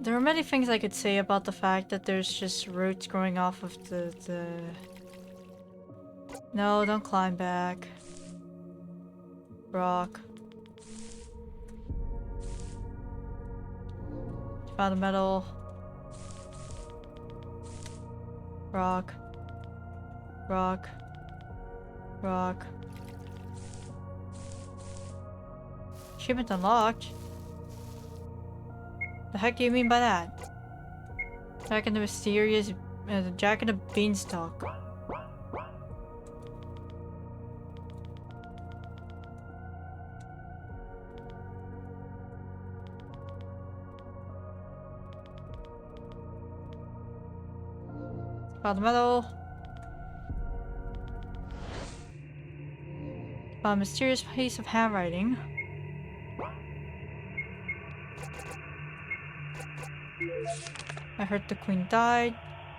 There are many things I could say about the fact that there's just roots growing off of the... No, don't climb back. Rock. Found a metal. Rock. Rock. Rock. Achievement unlocked? The heck do you mean by that? Jack and the mysterious... Jack and the Beanstalk. Found the metal. Found a mysterious piece of handwriting. I heard the queen died.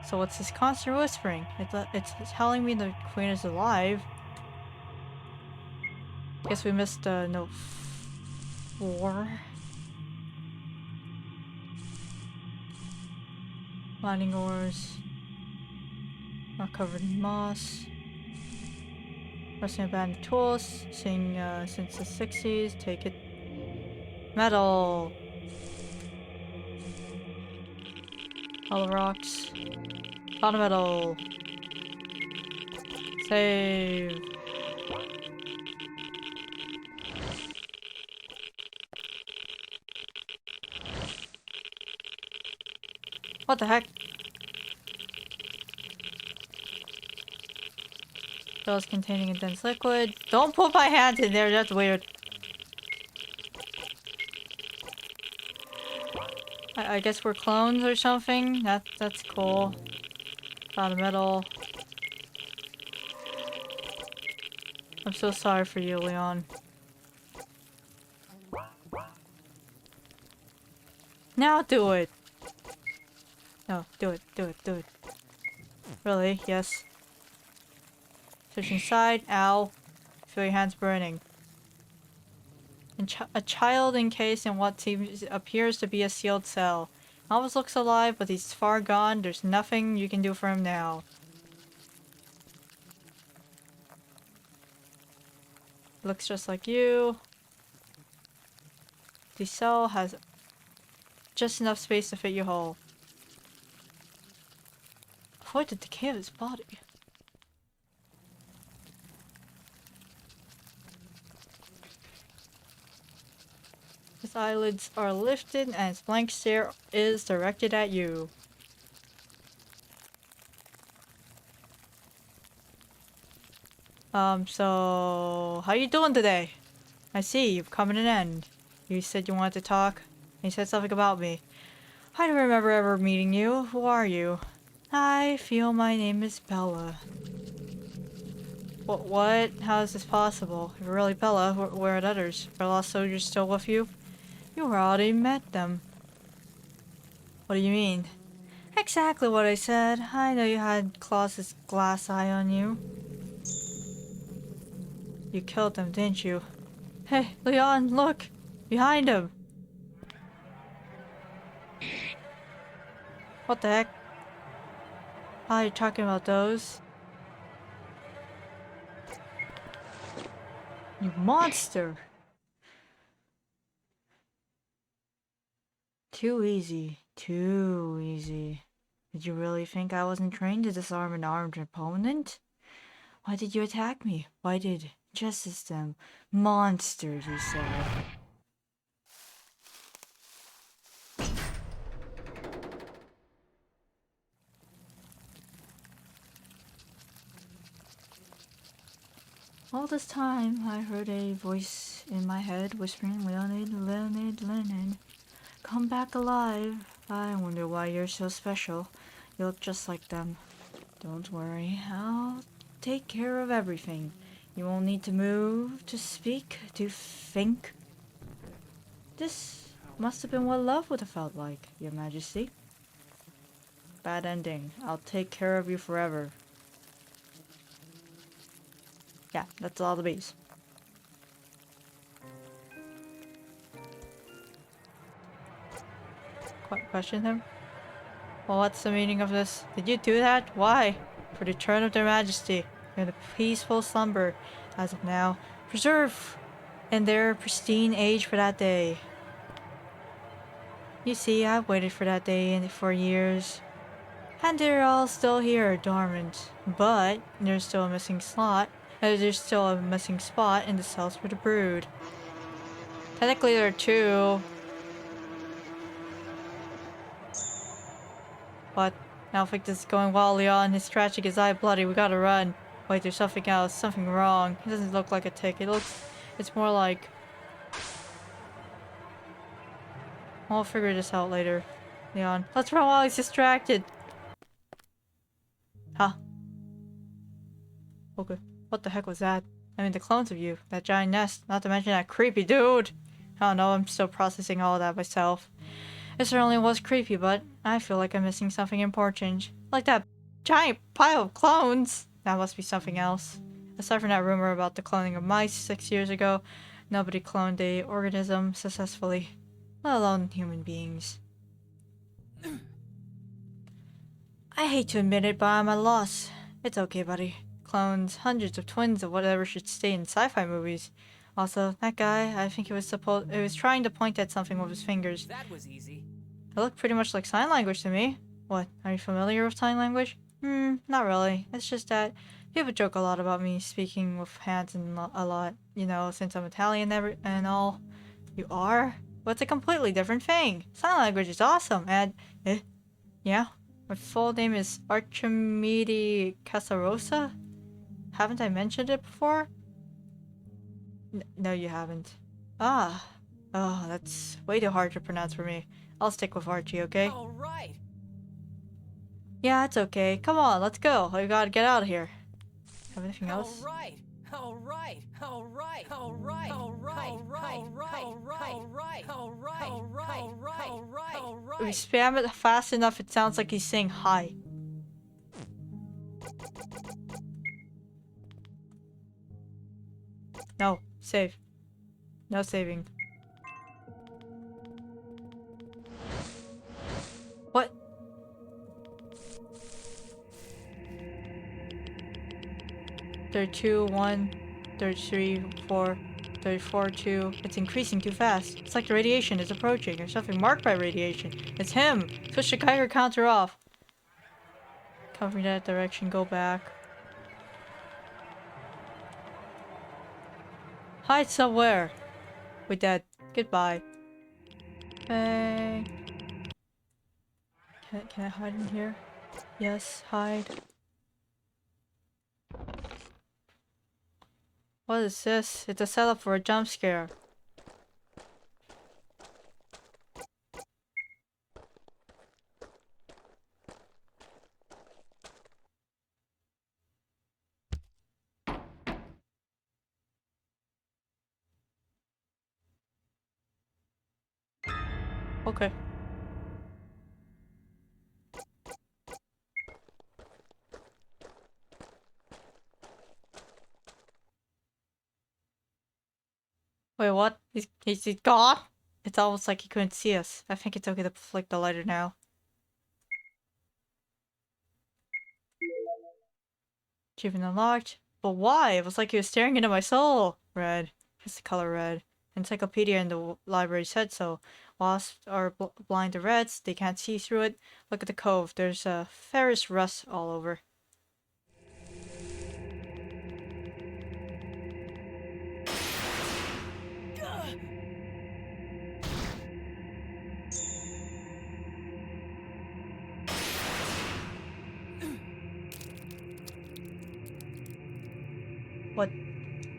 So what's this constant whispering? It's telling me the queen is alive. Guess we missed note 4. Mining ores. Not covered in moss. Rusting abandoned tools. Seeing since the 60s. Take it. Metal. Hollow rocks. Found a metal. Save. What the heck? Shells containing a dense liquid. Don't put my hand in there, that's weird. I guess we're clones or something? That's cool. Found a medal. I'm so sorry for you, Leon. Now do it! No, do it, do it, do it. Really? Yes. Search inside. Ow. Feel your hands burning. A child encased in what appears to be a sealed cell. Always looks alive, but he's far gone. There's nothing you can do for him now. Looks just like you. The cell has just enough space to fit you whole. Avoid the decay of his body. His eyelids are lifted and his blank stare is directed at you. So how you doing today? I see, you've come to an end. You said you wanted to talk, and you said something about me. I don't remember ever meeting you. Who are you? I feel my name is Bella. What? How is this possible? If you're really Bella, where are others? Are lost soldiers still with you? You already met them. What do you mean? Exactly what I said. I know you had Claus's glass eye on you. You killed them, didn't you? Hey, Leon, look! Behind him! What the heck? Oh, you're talking about those? You monster! Too easy. Too easy. Did you really think I wasn't trained to disarm an armed opponent? Why did you attack me? Why did Justice them monsters, you said? All this time, I heard a voice in my head whispering, Leonid, Leonid, Leonid, come back alive. I wonder why you're so special. You look just like them. Don't worry, I'll take care of everything. You won't need to move, to speak, to think. This must have been what love would have felt like, Your Majesty. Bad ending. I'll take care of you forever. Yeah, that's all the bees. Question him? Well, what's the meaning of this? Did you do that? Why? For the return of their majesty, in a peaceful slumber, as of now, preserve in their pristine age for that day. You see, I've waited for that day for years. And they're all still here, dormant. But there's still a missing slot. There's still a missing spot in the cells for the brood. Technically there are two. But I don't think this is going well, Leon. He's scratching his eye bloody. We gotta run. Wait, there's something else. Something wrong. It doesn't look like a tick. It's more like... I'll figure this out later, Leon. Let's run while he's distracted. Huh? Okay. What the heck was that? I mean, the clones of you. That giant nest. Not to mention that creepy dude. I don't know. I'm still processing all of that myself. It certainly was creepy, but I feel like I'm missing something important. Like that giant pile of clones! That must be something else. Aside from that rumor about the cloning of mice 6 years ago, nobody cloned a organism successfully. Let alone human beings. I hate to admit it, but I'm at a loss. It's okay, buddy. Clones, hundreds of twins of whatever should stay in sci-fi movies. Also, that guy, I think he was trying to point at something with his fingers. That was easy. It looked pretty much like sign language to me. What, are you familiar with sign language? Not really. It's just that People joke a lot about me speaking with hands and a lot, you know, since I'm Italian and all. You are? But it's a completely different thing. Sign language is awesome, and yeah, my full name is Archimede Casarosa. Haven't I mentioned it before? No, you haven't. Ah, oh, that's way too hard to pronounce for me. I'll stick with Archie, okay? All right. Yeah, it's okay. Come on, let's go. We gotta get out of here. Have anything else? All right. All right. All right. All right. All right. All right. All right. All right. All right. All right. All right. All right. All right. If we spam it fast enough, it sounds like he's saying hi. No, save. No saving. What? 32, 1, 33, 4, 34, 2. It's increasing too fast. It's like the radiation is approaching, or something marked by radiation. It's him! Switch the Geiger counter off. Covering that direction, go back. Hide somewhere! We're dead. Goodbye. Bang. Can I hide in here? Yes, hide. What is this? It's a setup for a jump scare. Okay. Wait, what? He's gone? It's almost like he couldn't see us. I think it's okay to flick the lighter now. Achievement unlocked. But why? It was like he was staring into my soul. Red. It's the color red. Encyclopedia in the library said so. Wasps are blind to reds. They can't see through it. Look at the cove. There's ferrous rust all over.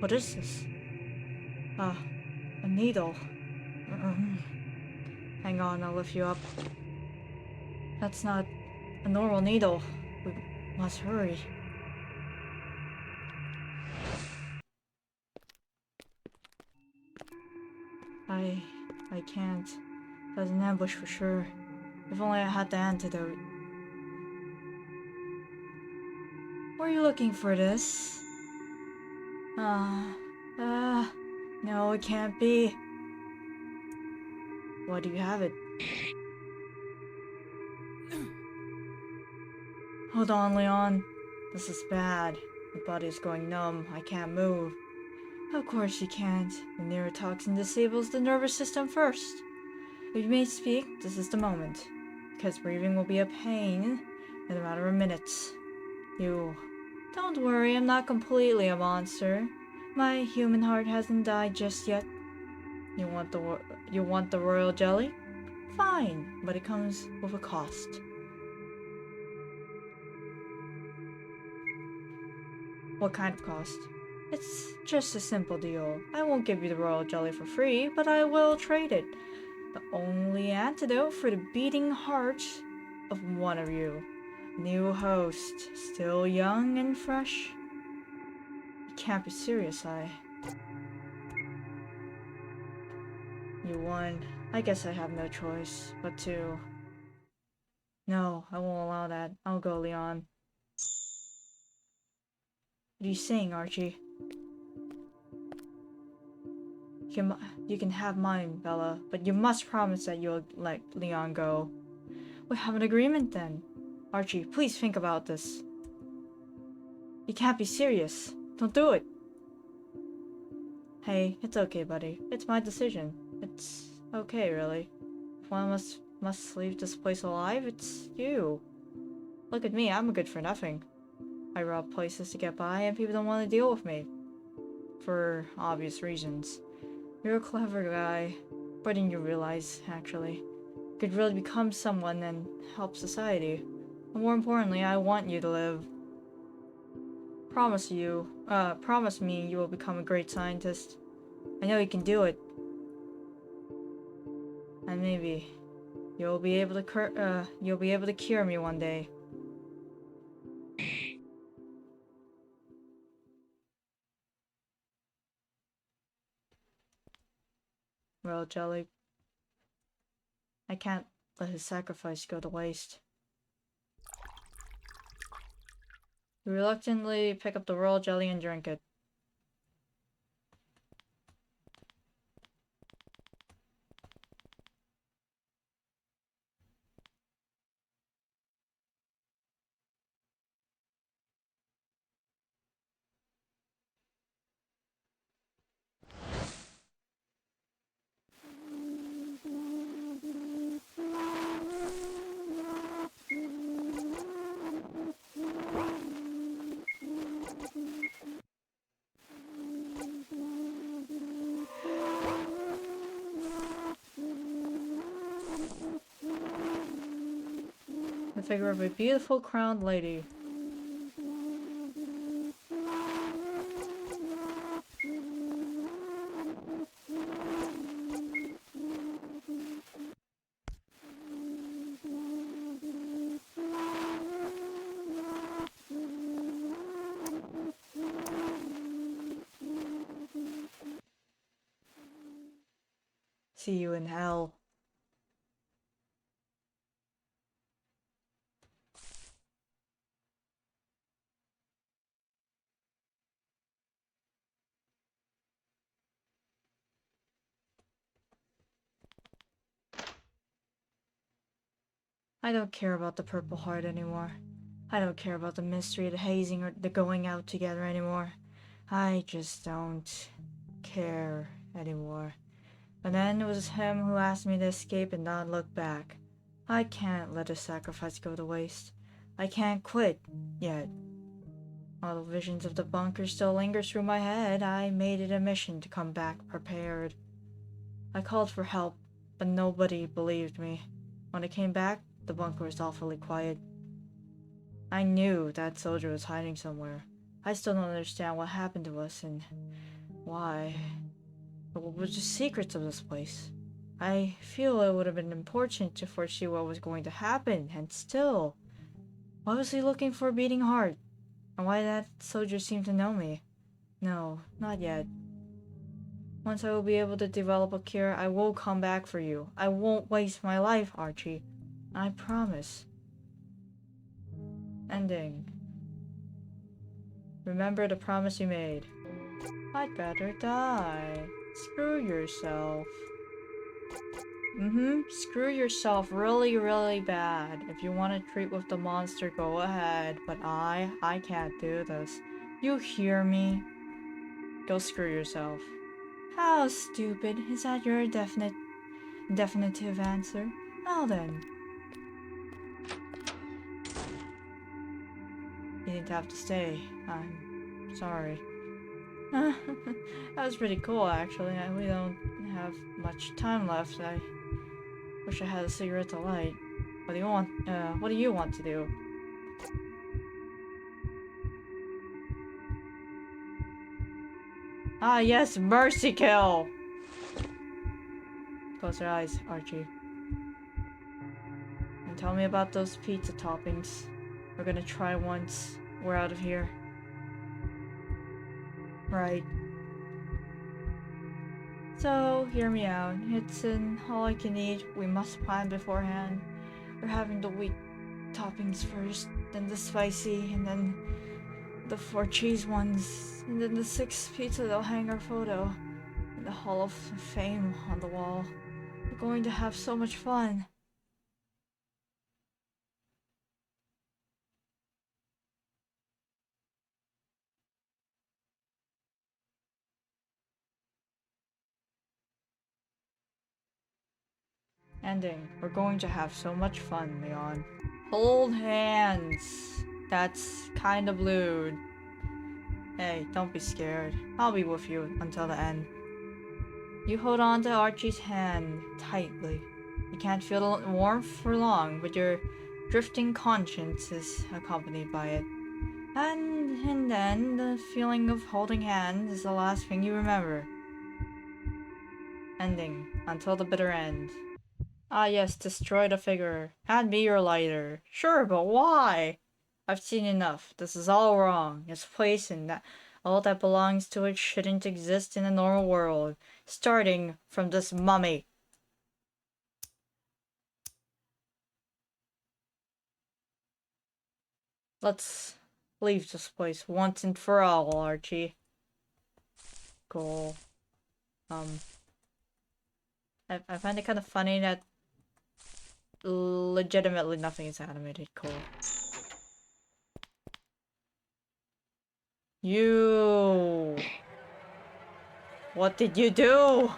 What is this? Ah, a needle. Hang on, I'll lift you up. That's not a normal needle. We must hurry. I can't. That's an ambush for sure. If only I had the antidote. Were you looking for this? No, it can't be. Why do you have it? Hold on, Leon. This is bad. My body's going numb. I can't move. Of course you can't. The neurotoxin disables the nervous system first. If you may speak, this is the moment. Because breathing will be a pain in a matter of minutes. You... Don't worry, I'm not completely a monster. My human heart hasn't died just yet. You want the royal jelly? Fine, but it comes with a cost. What kind of cost? It's just a simple deal. I won't give you the royal jelly for free, but I will trade it. The only antidote for the beating heart of one of you. New host, still young and fresh. You can't be serious, You won. I guess I have no choice but to... No, I won't allow that. I'll go, Leon. What are you saying, Archie? You can have mine, Bella, but you must promise that you'll let Leon go. We have an agreement then. Archie, please think about this. You can't be serious. Don't do it. Hey, it's okay, buddy. It's my decision. It's okay, really. If one must leave this place alive, it's you. Look at me, I'm good for nothing. I rob places to get by, and people don't want to deal with me. For obvious reasons. You're a clever guy. But then you realize, actually, you could really become someone and help society. And more importantly, I want you to live. Promise me you will become a great scientist. I know you can do it. And maybe you'll be able to cure me one day. Well, Jelly, I can't let his sacrifice go to waste. You reluctantly pick up the royal jelly and drink it. The figure of a beautiful crowned lady. See you in hell. I don't care about the Purple Heart anymore. I don't care about the mystery, the hazing, or the going out together anymore. I just don't care anymore. And then it was him who asked me to escape and not look back. I can't let a sacrifice go to waste. I can't quit yet. While the visions of the bunker still linger through my head, I made it a mission to come back prepared. I called for help, but nobody believed me. When I came back, the bunker was awfully quiet. I knew that soldier was hiding somewhere. I still don't understand what happened to us and why. But what was the secrets of this place? I feel it would have been important to foresee what was going to happen, and still. Why was he looking for a beating heart? And why did that soldier seem to know me? No, not yet. Once I will be able to develop a cure, I will come back for you. I won't waste my life, Archie. I promise. Ending. Remember the promise you made. I'd better die. Screw yourself. Screw yourself really, really bad. If you want to treat with the monster, go ahead. But I can't do this. You hear me? Go screw yourself. How stupid. Is that your definitive answer? Well then. You didn't have to stay. I'm sorry. That was pretty cool, actually. We don't have much time left. I wish I had a cigarette to light. What do you want to do? Ah, yes, mercy kill! Close your eyes, Archie. And tell me about those pizza toppings. We're gonna try once we're out of here. Right. So, hear me out. It's an all I can eat. We must plan beforehand. We're having the wheat toppings first, then the spicy, and then the 4 cheese ones, and then the 6 pizza they'll hang our photo in the Hall of Fame on the wall. We're going to have so much fun. Ending. We're going to have so much fun, Leon. Hold hands. That's kind of lewd. Hey, don't be scared. I'll be with you until the end. You hold on to Archie's hand tightly. You can't feel the warmth for long, but your drifting conscience is accompanied by it. And then the feeling of holding hands is the last thing you remember. Ending until the bitter end. Ah yes, destroy the figure. Hand me your lighter. Sure, but why? I've seen enough. This is all wrong. Its place and that all that belongs to it shouldn't exist in a normal world. Starting from this mummy. Let's leave this place once and for all, Archie. Cool. I find it kind of funny that legitimately nothing is animated. Cool. You. What did you do?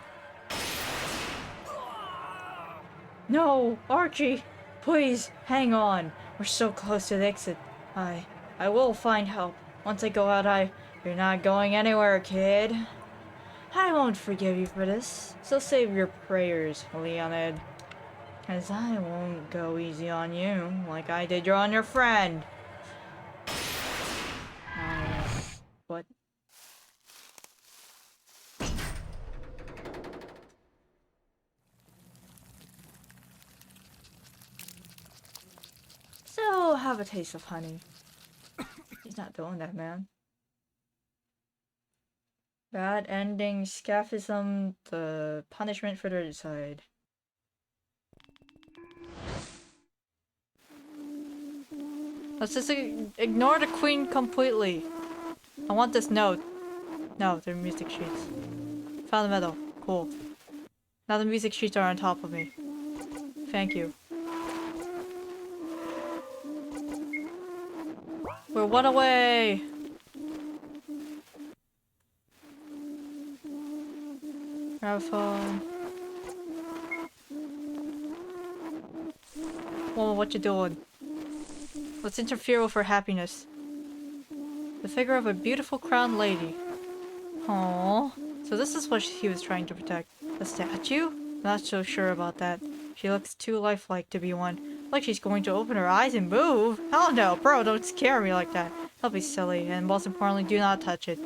No, Archie, please hang on. We're so close to the exit. I will find help. Once I go out, you're not going anywhere, kid. I won't forgive you for this, so save your prayers, Leonid. As I won't go easy on you, like I did on your friend. What? So, have a taste of honey. He's not doing that, man. Bad ending, scaphism, the punishment for the decide. Let's just ignore the queen completely. I want this note. No, they're music sheets. Found the medal. Cool. Now the music sheets are on top of me. Thank you. We're one away! Grab a phone. Whoa, what you doing? Let's interfere with her happiness. The figure of a beautiful crowned lady. Aww. So this is what he was trying to protect. A statue? Not so sure about that. She looks too lifelike to be one. Like she's going to open her eyes and move. Hell no, bro, don't scare me like that. Don't be silly, and most importantly, do not touch it.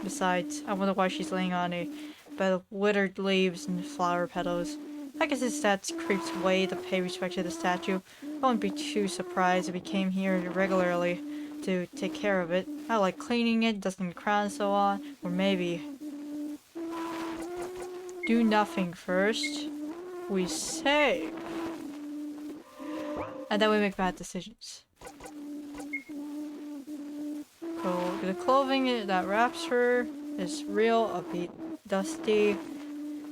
Besides, I wonder why she's laying on a bed of withered leaves and flower petals. I guess his stats creeps way to pay respect to the statue. I wouldn't be too surprised if he came here regularly to take care of it. I like cleaning it, dusting the crown and so on. Or maybe do nothing first. We save. And then we make bad decisions. Cool. The clothing that wraps her is real, upbeat, dusty.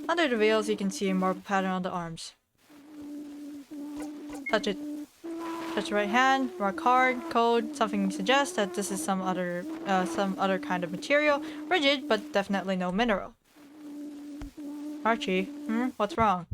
Under the veils you can see a marble pattern on the arms. Touch it. Touch the right hand, mark hard, code, something suggests that this is some other kind of material. Rigid, but definitely no mineral. Archie, what's wrong?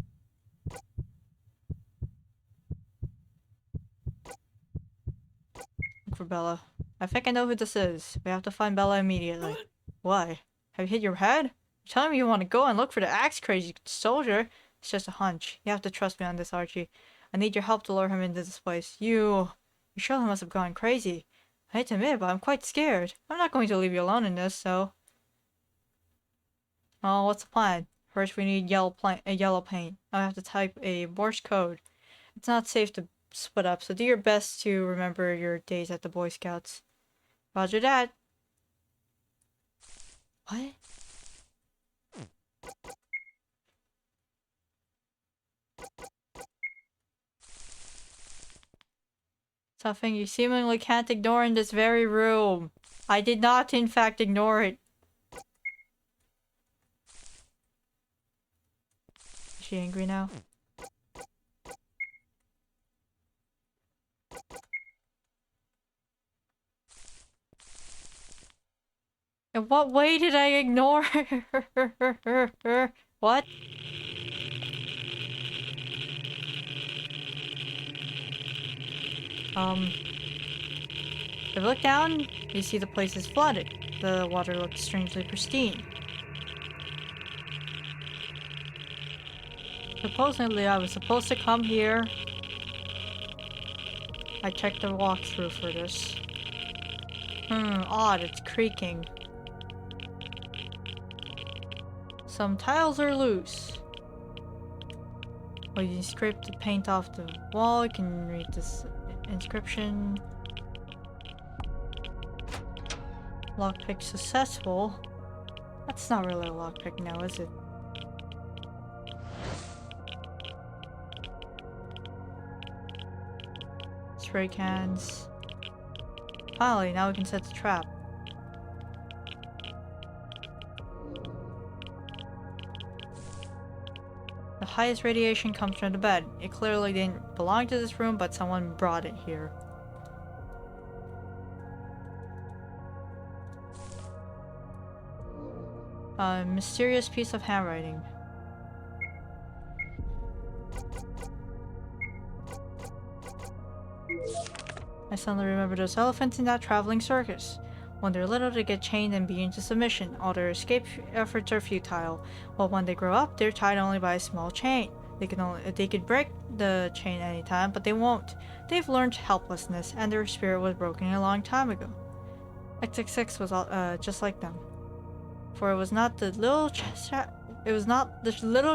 Look for Bella. I think I know who this is. We have to find Bella immediately. Why? Have you hit your head? You're telling me you want to go and look for the axe crazy soldier? It's just a hunch. You have to trust me on this, Archie. I need your help to lure him into this place. You surely must have gone crazy. I hate to admit it, but I'm quite scared. I'm not going to leave you alone in this, so... Oh, what's the plan? First we need yellow paint. I have to type a Morse code. It's not safe to split up, so do your best to remember your days at the Boy Scouts. Roger that. What? Something you seemingly can't ignore in this very room. I did not, in fact, ignore it. Is she angry now? In what way did I ignore her? What? If you look down, you see the place is flooded. The water looks strangely pristine. Supposedly, I was supposed to come here. I checked the walkthrough for this. Odd, it's creaking. Some tiles are loose. Well, you scrape the paint off the wall, you can read this inscription. Lockpick successful. That's not really a lockpick now, is it? Spray cans. Finally, now we can set the trap. The highest radiation comes from the bed. It clearly didn't belong to this room, but someone brought it here. A mysterious piece of handwriting. I suddenly remember those elephants in that traveling circus. When they're little, they get chained and beat into submission. All their escape efforts are futile. While when they grow up, they're tied only by a small chain. They could break the chain anytime, but they won't. They've learned helplessness, and their spirit was broken a long time ago. XXX was just like them. For it was not the little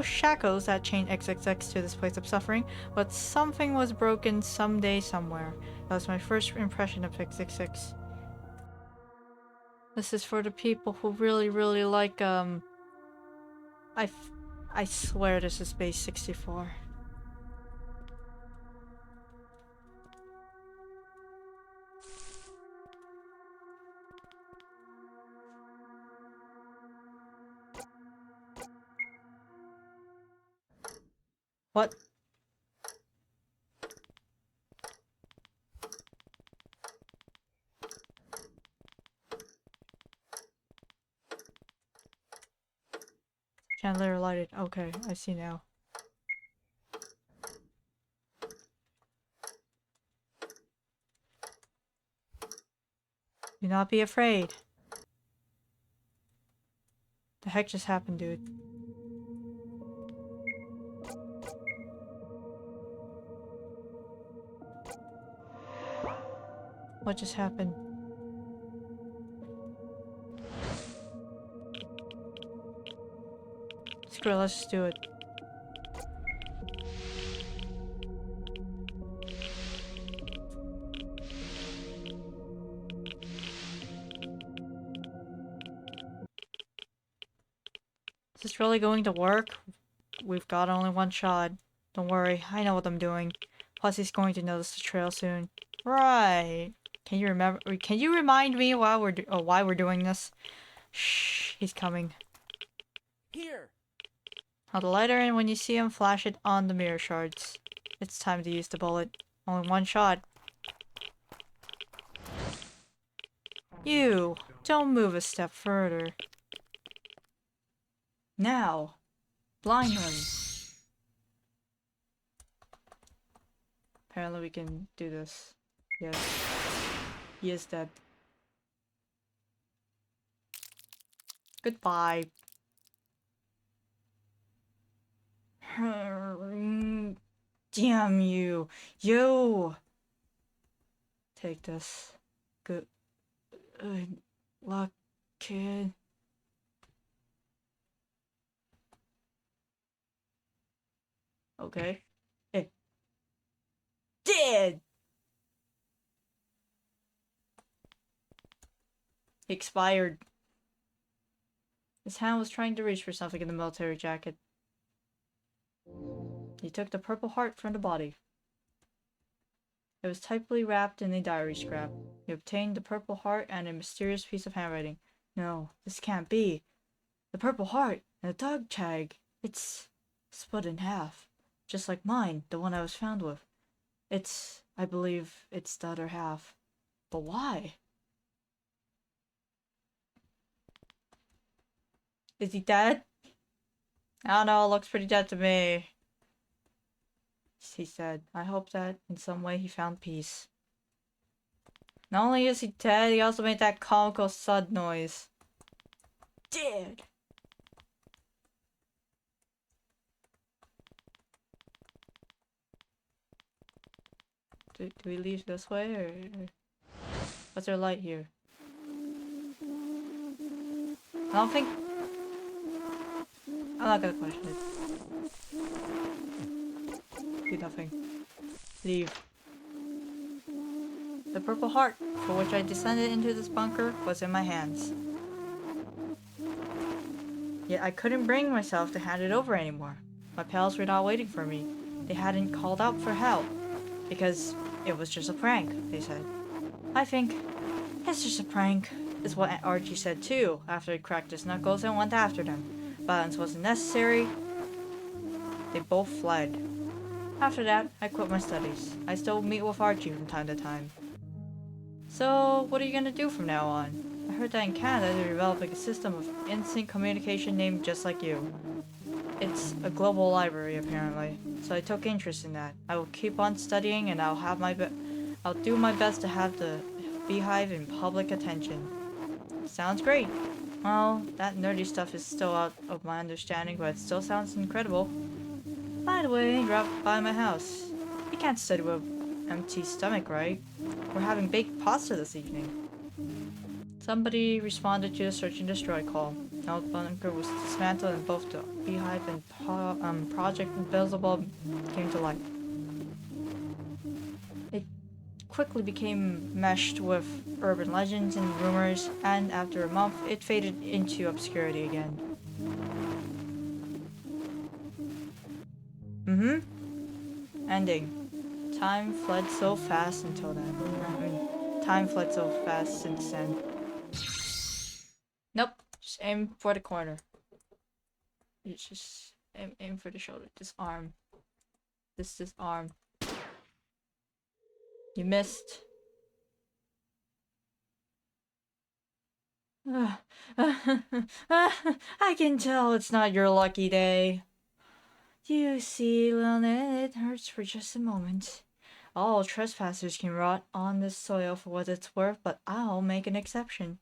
shackles that chained XXX to this place of suffering, but something was broken someday somewhere. That was my first impression of XXX. This is for the people who really, really like, I swear this is base 64. What? Chandelier lighted. Okay, I see now. Do not be afraid. The heck just happened, dude? What just happened? Screw it, let's just do it. Is this really going to work? We've got only one shot. Don't worry, I know what I'm doing. Plus he's going to notice the trail soon. Right. Can you remind me why we're doing this? Shh, he's coming. Here. Hold the lighter and when you see him, flash it on the mirror shards. It's time to use the bullet. Only one shot. You! Don't move a step further. Now! Blind him! Apparently we can do this. Yes. He is dead. Goodbye. Damn you! You! Take this. Good luck, kid. Okay. Hey. Dead! Expired. His hand was trying to reach for something in the military jacket. He took the purple heart from the body. It was tightly wrapped in a diary scrap. He obtained the purple heart and a mysterious piece of handwriting. No, this can't be. The purple heart and the dog tag. It's split in half. Just like mine, the one I was found with. I believe it's the other half. But why? Is he dead? I don't know, looks pretty dead to me. He said, I hope that in some way he found peace. Not only is he dead, he also made that comical thud noise. Dead. Do we leave this way or what's there light here? I don't think. I'm not gonna question it. Do nothing. Leave. The purple heart, for which I descended into this bunker, was in my hands. Yet I couldn't bring myself to hand it over anymore. My pals were not waiting for me. They hadn't called out for help. Because it was just a prank, they said. I think it's just a prank, is what Archie said too, after he cracked his knuckles and went after them. Violence wasn't necessary. They both fled. After that, I quit my studies. I still meet with Archie from time to time. So, what are you gonna do from now on? I heard that in Canada they're developing a system of instant communication named just like you. It's a global library, apparently. So I took interest in that. I will keep on studying, and I'll do my best to have the beehive in public attention. Sounds great. Well, that nerdy stuff is still out of my understanding, but it still sounds incredible. By the way, drop by my house. You can't study with an empty stomach, right? We're having baked pasta this evening. Somebody responded to the search and destroy call. Now the bunker was dismantled and both the beehive and Project Invisible came to life. It quickly became meshed with urban legends and rumors, and after a month, it faded into obscurity again. Ending. Time fled so fast until then. Time fled so fast since then. Nope. Just aim for the corner. You just aim for the shoulder. This arm. This arm. You missed. I can tell it's not your lucky day. You see, Leonid, it hurts for just a moment. All trespassers can rot on this soil for what it's worth, but I'll make an exception.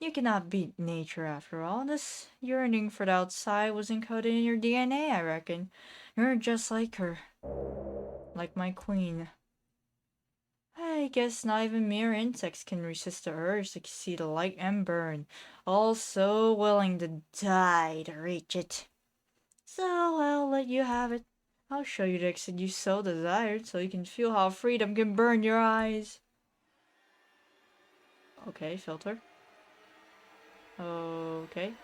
You cannot beat nature after all. This yearning for the outside was encoded in your DNA, I reckon. You're just like her. Like my queen. I guess not even mere insects can resist the urge to see the light and burn. All so willing to die to reach it. So I'll let you have it. I'll show you the exit you so desired, so you can feel how freedom can burn your eyes. Okay, filter. Okay.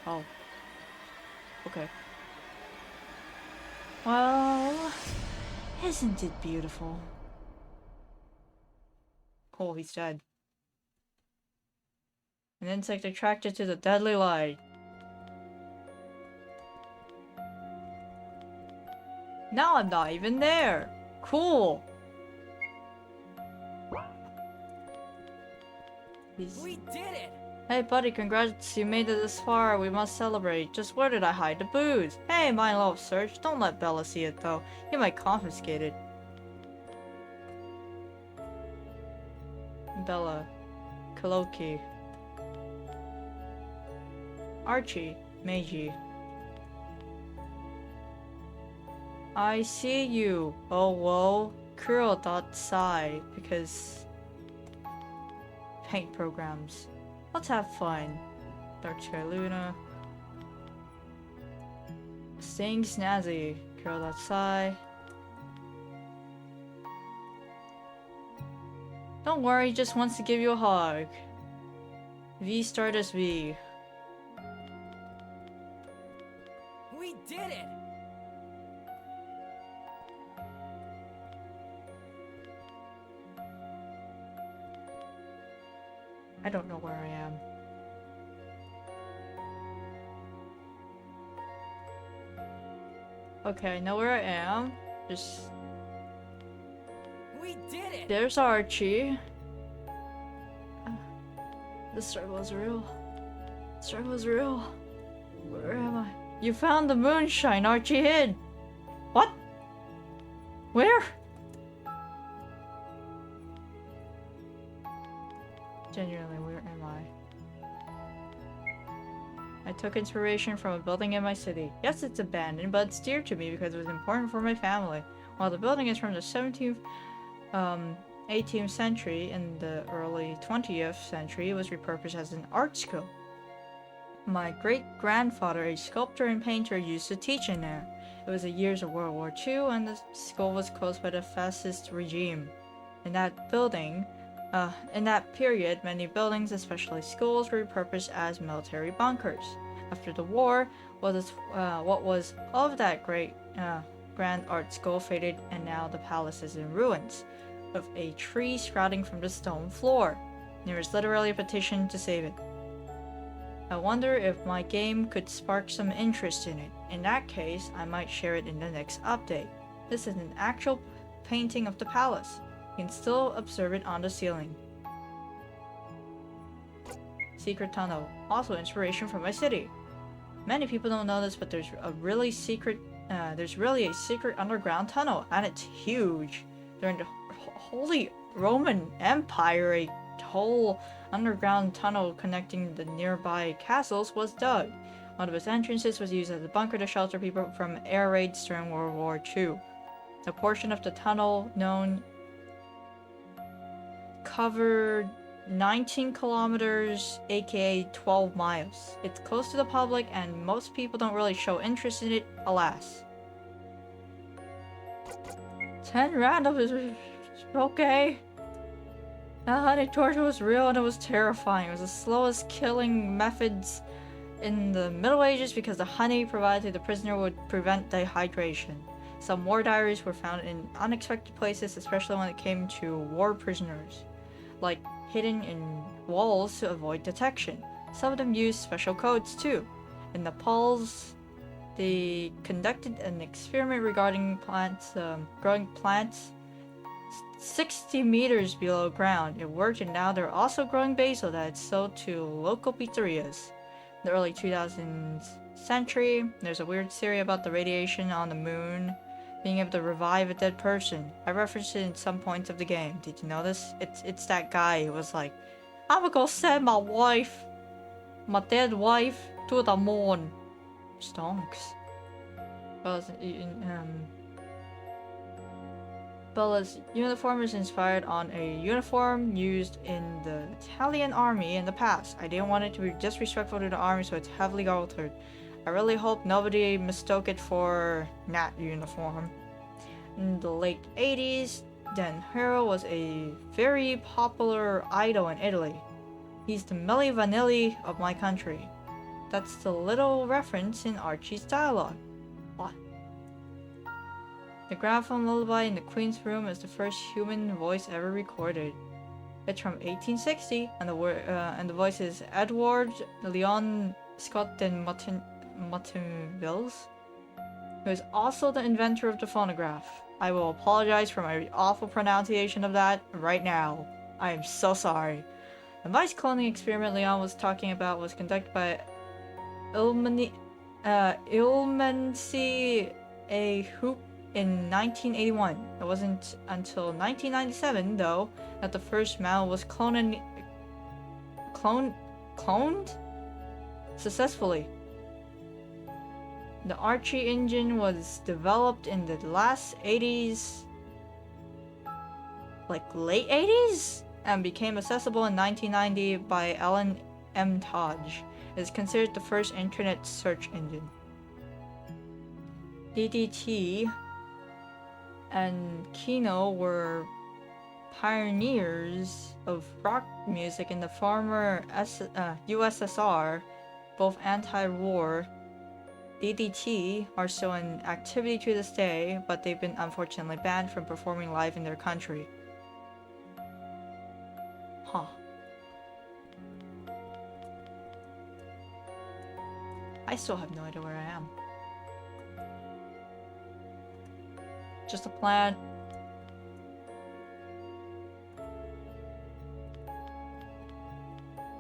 Oh. Okay. Well, isn't it beautiful? Oh, he's dead. An insect attracted to the deadly light. Now I'm not even there. Cool. We did it! Hey buddy, congrats, you made it this far. We must celebrate. Just where did I hide the booze? Hey, my love search. Don't let Bella see it though. You might confiscate it. Bella. Kaloki. Archie. Meiji. I see you. Oh whoa. Kuro thought sigh because paint programs. Let's have fun. Dark Sky Luna. Staying snazzy. Kuro thought sigh. Don't worry, he just wants to give you a hug. V Stardust V. We did it! I don't know where I am. Okay, I know where I am. Just... We did it! There's Archie. The struggle is real. The struggle is real. Where am I? You found the moonshine Archie hid! What? Where? Genuinely, where am I? I took inspiration from a building in my city. Yes, it's abandoned, but it's dear to me because it was important for my family. While the building is from the 17th, 18th century, in the early 20th century, it was repurposed as an art school. My great-grandfather, a sculptor and painter, used to teach in there. It was the years of World War II, and the school was closed by the fascist regime. In that period, many buildings, especially schools, were repurposed as military bunkers. After the war, what was of that great grand art school faded, and now the palace is in ruins, with a tree sprouting from the stone floor. There is literally a petition to save it. I wonder if my game could spark some interest in it. In that case, I might share it in the next update. This is an actual painting of the palace. You can still observe it on the ceiling. Secret tunnel. Also inspiration from my city. Many people don't know this, but there's really a secret underground tunnel, and it's huge. During the Holy Roman Empire, a whole underground tunnel connecting the nearby castles was dug. One of its entrances was used as a bunker to shelter people from air raids during World War II. A portion of the tunnel known covered 19 kilometers, aka 12 miles. It's close to the public and most people don't really show interest in it, alas. 10 random is okay. The honey torture was real and it was terrifying. It was the slowest killing methods in the Middle Ages because the honey provided to the prisoner would prevent dehydration. Some war diaries were found in unexpected places, especially when it came to war prisoners, like hidden in walls to avoid detection. Some of them used special codes too. In Nepal, they conducted an experiment regarding growing plants 60 meters below ground. It worked, and now they're also growing basil that's sold to local pizzerias. In the early 2000s century, there's a weird theory about the radiation on the moon being able to revive a dead person. I referenced it in some points of the game. Did you know this? It's that guy who was like, I'm gonna go send my dead wife, to the moon. Stonks. Bella's uniform is inspired on a uniform used in the Italian army in the past. I didn't want it to be disrespectful to the army, so it's heavily altered. I really hope nobody mistook it for that uniform. In the late 80s, Dan Hero was a very popular idol in Italy. He's the Milli Vanilli of my country. That's the little reference in Archie's dialogue. What? The gramophone lullaby in the Queen's room is the first human voice ever recorded. It's from 1860, and the voice is Edward Leon Scott de Martinville, who is also the inventor of the phonograph. I will apologize for my awful pronunciation of that right now. I am so sorry. The mice cloning experiment Leon was talking about was conducted by Ilmancy A. Hoop in 1981. It wasn't until 1997, though, that the first mammal was cloned successfully. The Archie engine was developed in the last 80s, like late 80s, and became accessible in 1990 by Ellen M. Taj. It is considered the first internet search engine. DDT and Kino were pioneers of rock music in the former USSR, both anti-war. DDT are still in activity to this day, but they've been unfortunately banned from performing live in their country. Huh. I still have no idea where I am. Just a plan.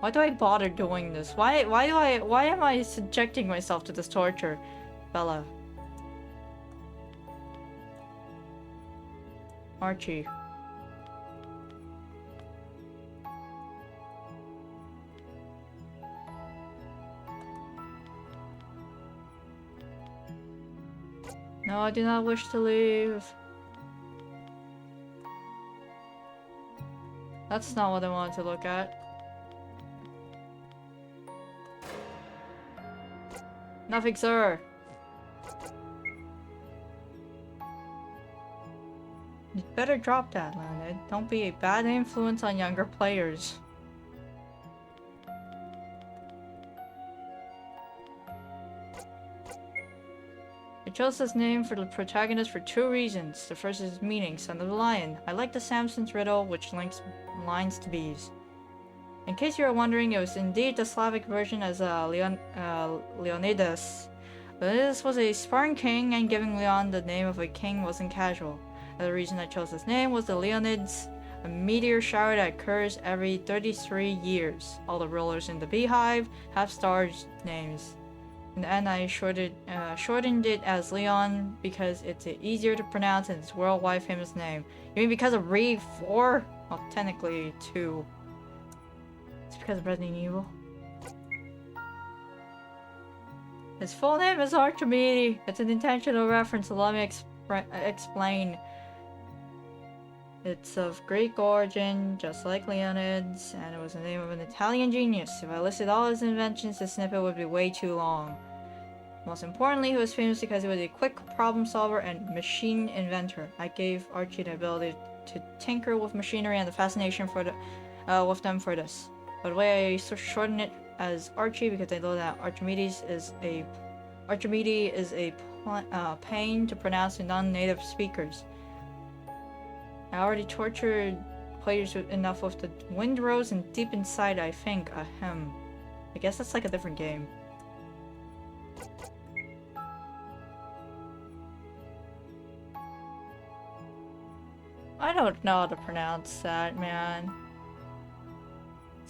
Why do I bother doing this? Why am I subjecting myself to this torture? Bella. Archie. No, I do not wish to leave. That's not what I wanted to look at. Nothing, sir. You better drop that, Leonard. Don't be a bad influence on younger players. I chose this name for the protagonist for two reasons. The first is its meaning, son of the lion. I like the Samson's riddle, which links lines to bees. In case you are wondering, it was indeed the Slavic version as Leonidas. Leonidas was a Spartan king, and giving Leon the name of a king wasn't casual. Another reason I chose this name was the Leonids, a meteor shower that occurs every 33 years. All the rulers in the beehive have stars' names. In the end, I shortened it as Leon because it's easier to pronounce and it's a worldwide famous name. You mean because of Re 4? Well, technically 2. It's because of Resident Evil. His full name is Archie. It's an intentional reference, so let me explain. It's of Greek origin, just like Leonid's, and it was the name of an Italian genius. If I listed all his inventions, the snippet would be way too long. Most importantly, he was famous because he was a quick problem solver and machine inventor. I gave Archie the ability to tinker with machinery and the fascination with them for this. By the way, I shortened it as Archie because I know that Archimedes is a pain to pronounce to non-native speakers. I already tortured players enough with the wind rose, and deep inside I think ahem. I guess that's like a different game. I don't know how to pronounce that, man.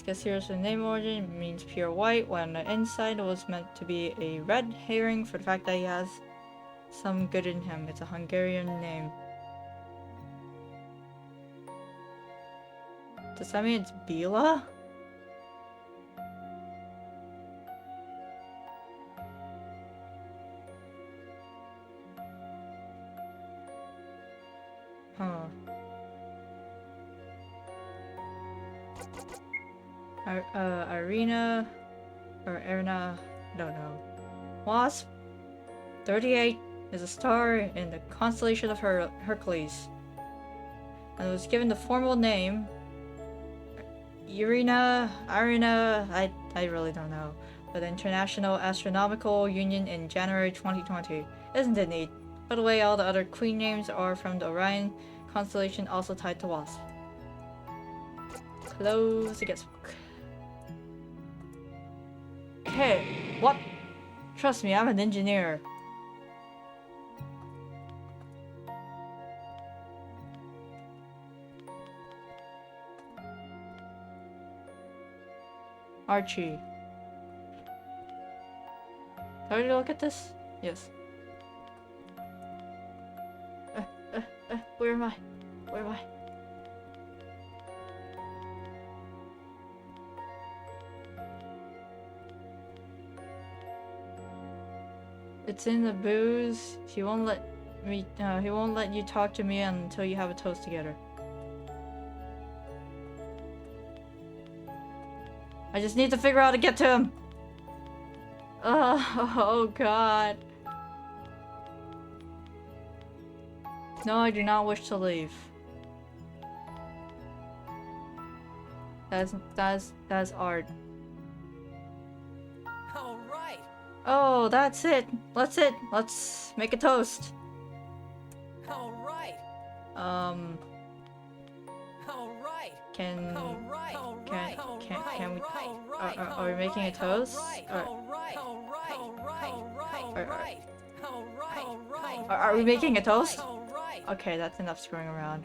Guess here's the name origin. It means pure white, while on the inside it was meant to be a red herring for the fact that he has some good in him. It's a Hungarian name. Does that mean it's Bila? Huh. Irina or Erna, don't know. Wasp 38 is a star in the constellation of Hercules, and it was given the formal name Irina, I really don't know, by the International Astronomical Union in January 2020. Isn't it neat? By the way, all the other queen names are from the Orion constellation, also tied to Wasp. Close the guestbook. Hey, what? Trust me, I'm an engineer. Archie. How did you look at this? Yes. Where am I? Where am I? It's in the booze. He won't let you talk to me until you have a toast together. I just need to figure out how to get to him. Oh god. No, I do not wish to leave. That's art. All right. Oh, that's it. Let's make a toast. All right. All right. Can All right. we? Are we making a toast? Are we making a toast? Okay, that's enough screwing around.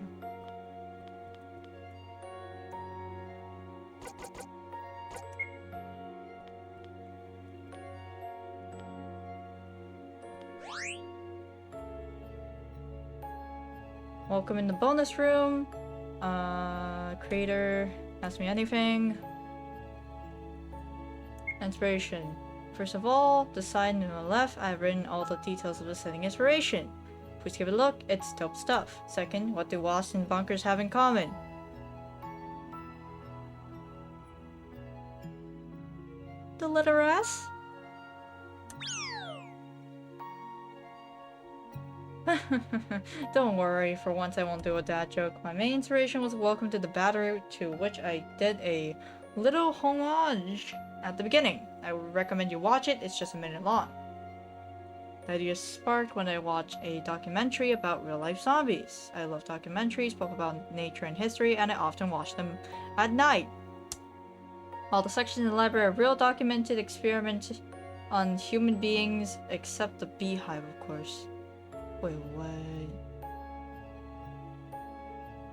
Welcome in the bonus room. Creator, ask me anything. Inspiration. First of all, the side on the left, I've written all the details of the setting inspiration. Please give it a look, it's dope stuff. Second, what do wasps and bunkers have in common? The letter S? Don't worry, for once I won't do a dad joke. My main inspiration was Welcome to the Battery, to which I did a little homage at the beginning. I would recommend you watch it, it's just a minute long. The idea sparked when I watched a documentary about real-life zombies. I love documentaries, both about nature and history, and I often watch them at night. All the sections in the library are real documented experiments on human beings, except the beehive, of course. Wait, what?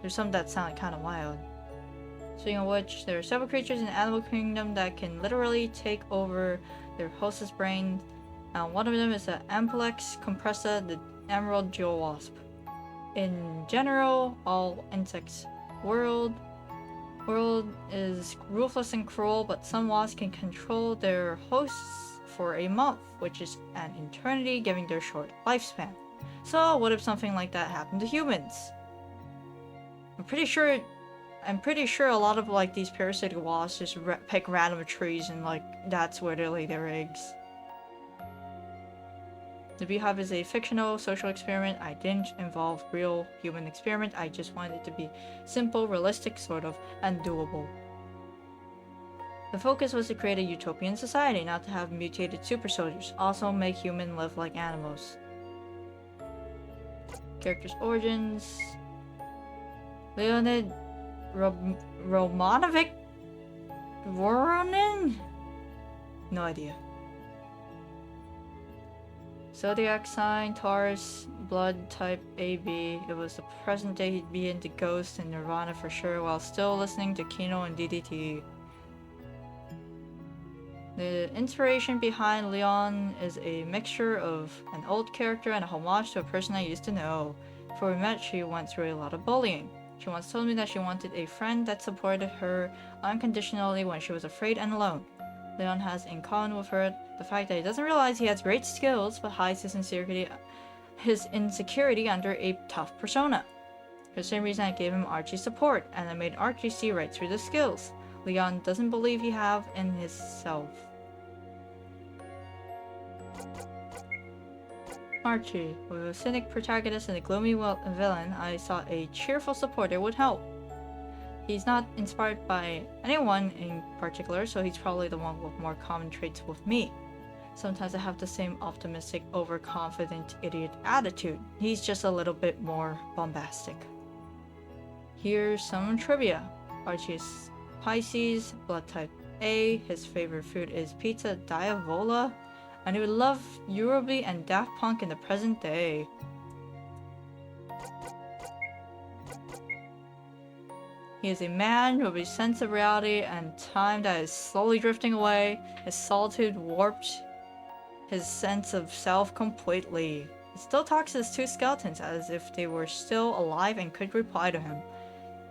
There's some that sound kind of wild. Speaking of which, there are several creatures in the animal kingdom that can literally take over their host's brain. One of them is the Ampulex compressa, the emerald jewel wasp. In general, all insects world is ruthless and cruel, but some wasps can control their hosts for a month, which is an eternity given their short lifespan. So what if something like that happened to humans? I'm pretty sure a lot of like these parasitic wasps just pick random trees and like that's where they lay their eggs. The beehive is a fictional social experiment. I didn't involve real human experiment. I just wanted it to be simple, realistic sort of, and doable. The focus was to create a utopian society, not to have mutated super soldiers. Also make humans live like animals. Characters' origins. Leonid Romanovic Voronin? No idea. Zodiac sign, Taurus, blood type AB. It was the present day he'd be into Ghost and Nirvana for sure, while still listening to Kino and DDT. The inspiration behind Leon is a mixture of an old character and a homage to a person I used to know. Before we met, she went through a lot of bullying. She once told me that she wanted a friend that supported her unconditionally when she was afraid and alone. Leon has in common with her the fact that he doesn't realize he has great skills but hides his insecurity under a tough persona. For the same reason I gave him Archie's support, and I made Archie see right through the skills Leon doesn't believe he have in himself. Archie, with a cynic protagonist and a gloomy villain, I thought a cheerful supporter would help. He's not inspired by anyone in particular, so he's probably the one with more common traits with me. Sometimes I have the same optimistic, overconfident idiot attitude. He's just a little bit more bombastic. Here's some trivia. Archie is Pisces, blood type A. His favorite food is pizza diavola, and he would love Eurobeat and Daft Punk in the present day. He is a man with a sense of reality and time that is slowly drifting away. His solitude warped his sense of self completely. He still talks to his two skeletons as if they were still alive and could reply to him.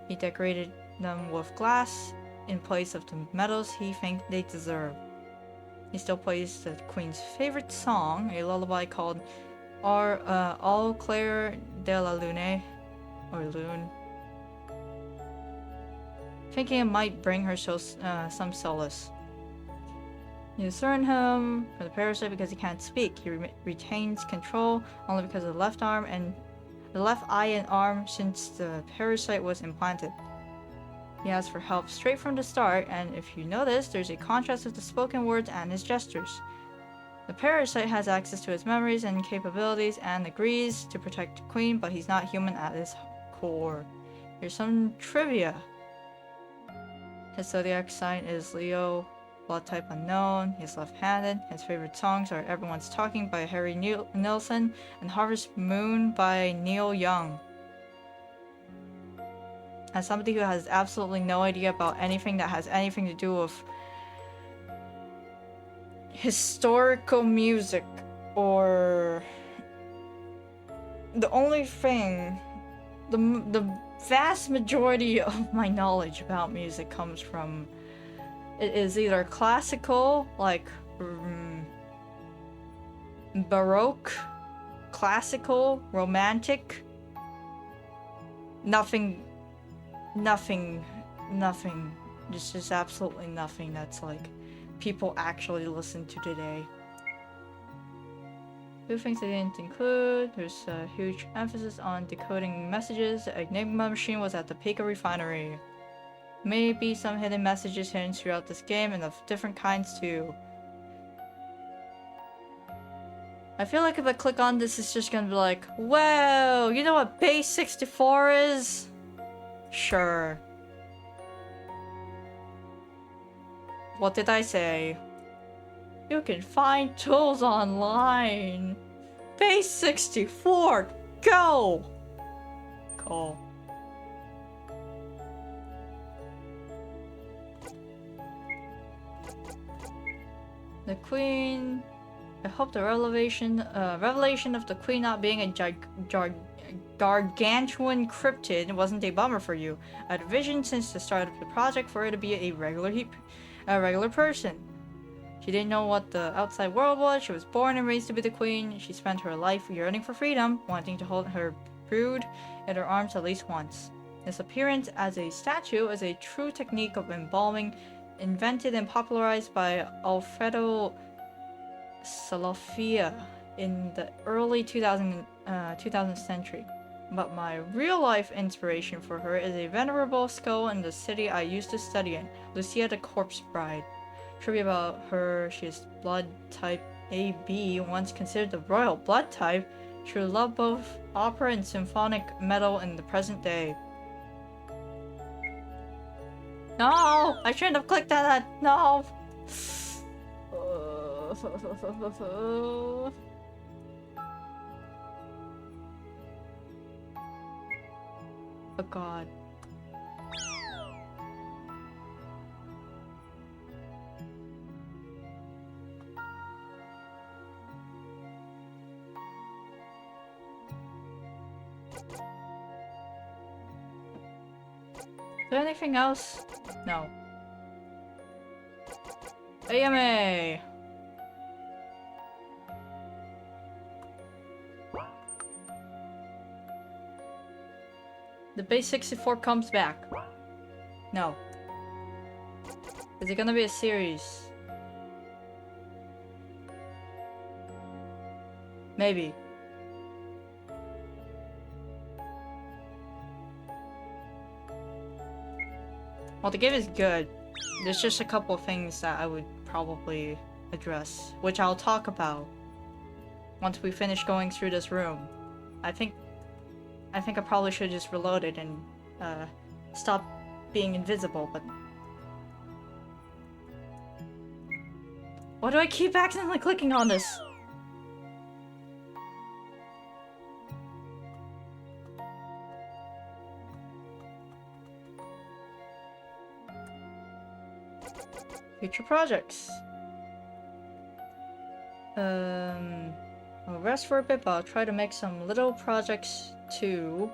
He decorated them with glass in place of the medals he thinks they deserve. He still plays the Queen's favorite song, a lullaby called Au clair de la lune, or Lune, thinking it might bring her some solace. You discern him for the parasite because he can't speak. He retains control only because of the left arm and the left eye and arm since the parasite was implanted. He asks for help straight from the start, and if you notice, there's a contrast with the spoken words and his gestures. The parasite has access to his memories and capabilities and agrees to protect the Queen, but he's not human at his core. Here's some trivia. His zodiac sign is Leo, blood type unknown, he's left-handed, his favorite songs are Everyone's Talking by Harry Nilsson and Harvest Moon by Neil Young. As somebody who has absolutely no idea about anything that has anything to do with historical music, or the only thing, the vast majority of my knowledge about music comes from, it is either classical, like Baroque, classical, romantic. Nothing. Just just absolutely nothing that's like people actually listen to today. Two things they didn't include. There's a huge emphasis on decoding messages. The Enigma machine was at the Pika refinery. Maybe some hidden messages hidden throughout this game and of different kinds too. I feel like if I click on this, it's just gonna be like, whoa, you know what base 64 is? Sure. What did I say? You can find tools online. Base 64, go! Cool. The Queen... I hope the revelation of the Queen not being a gargantuan cryptid wasn't a bummer for you. I had a vision since the start of the project for her to be a regular person. She didn't know what the outside world was. She was born and raised to be the Queen. She spent her life yearning for freedom, wanting to hold her brood in her arms at least once. This appearance as a statue is a true technique of embalming, invented and popularized by Alfredo Salafia in the early 2000th century. But my real-life inspiration for her is a venerable skull in the city I used to study in, Lucia the Corpse Bride. Trivia about her: she is blood type AB, once considered the royal blood type. She would love both opera and symphonic metal in the present day. No! I shouldn't have clicked on that! No! Oh god. Is there anything else? No. AMA! The base 64 comes back. No. Is it gonna be a series? Maybe. Well, the game is good. There's just a couple things that I would probably address, which I'll talk about once we finish going through this room. I think I probably should just reload it and stop being invisible, but... Why do I keep accidentally clicking on this? Future projects. I'll rest for a bit, but I'll try to make some little projects too,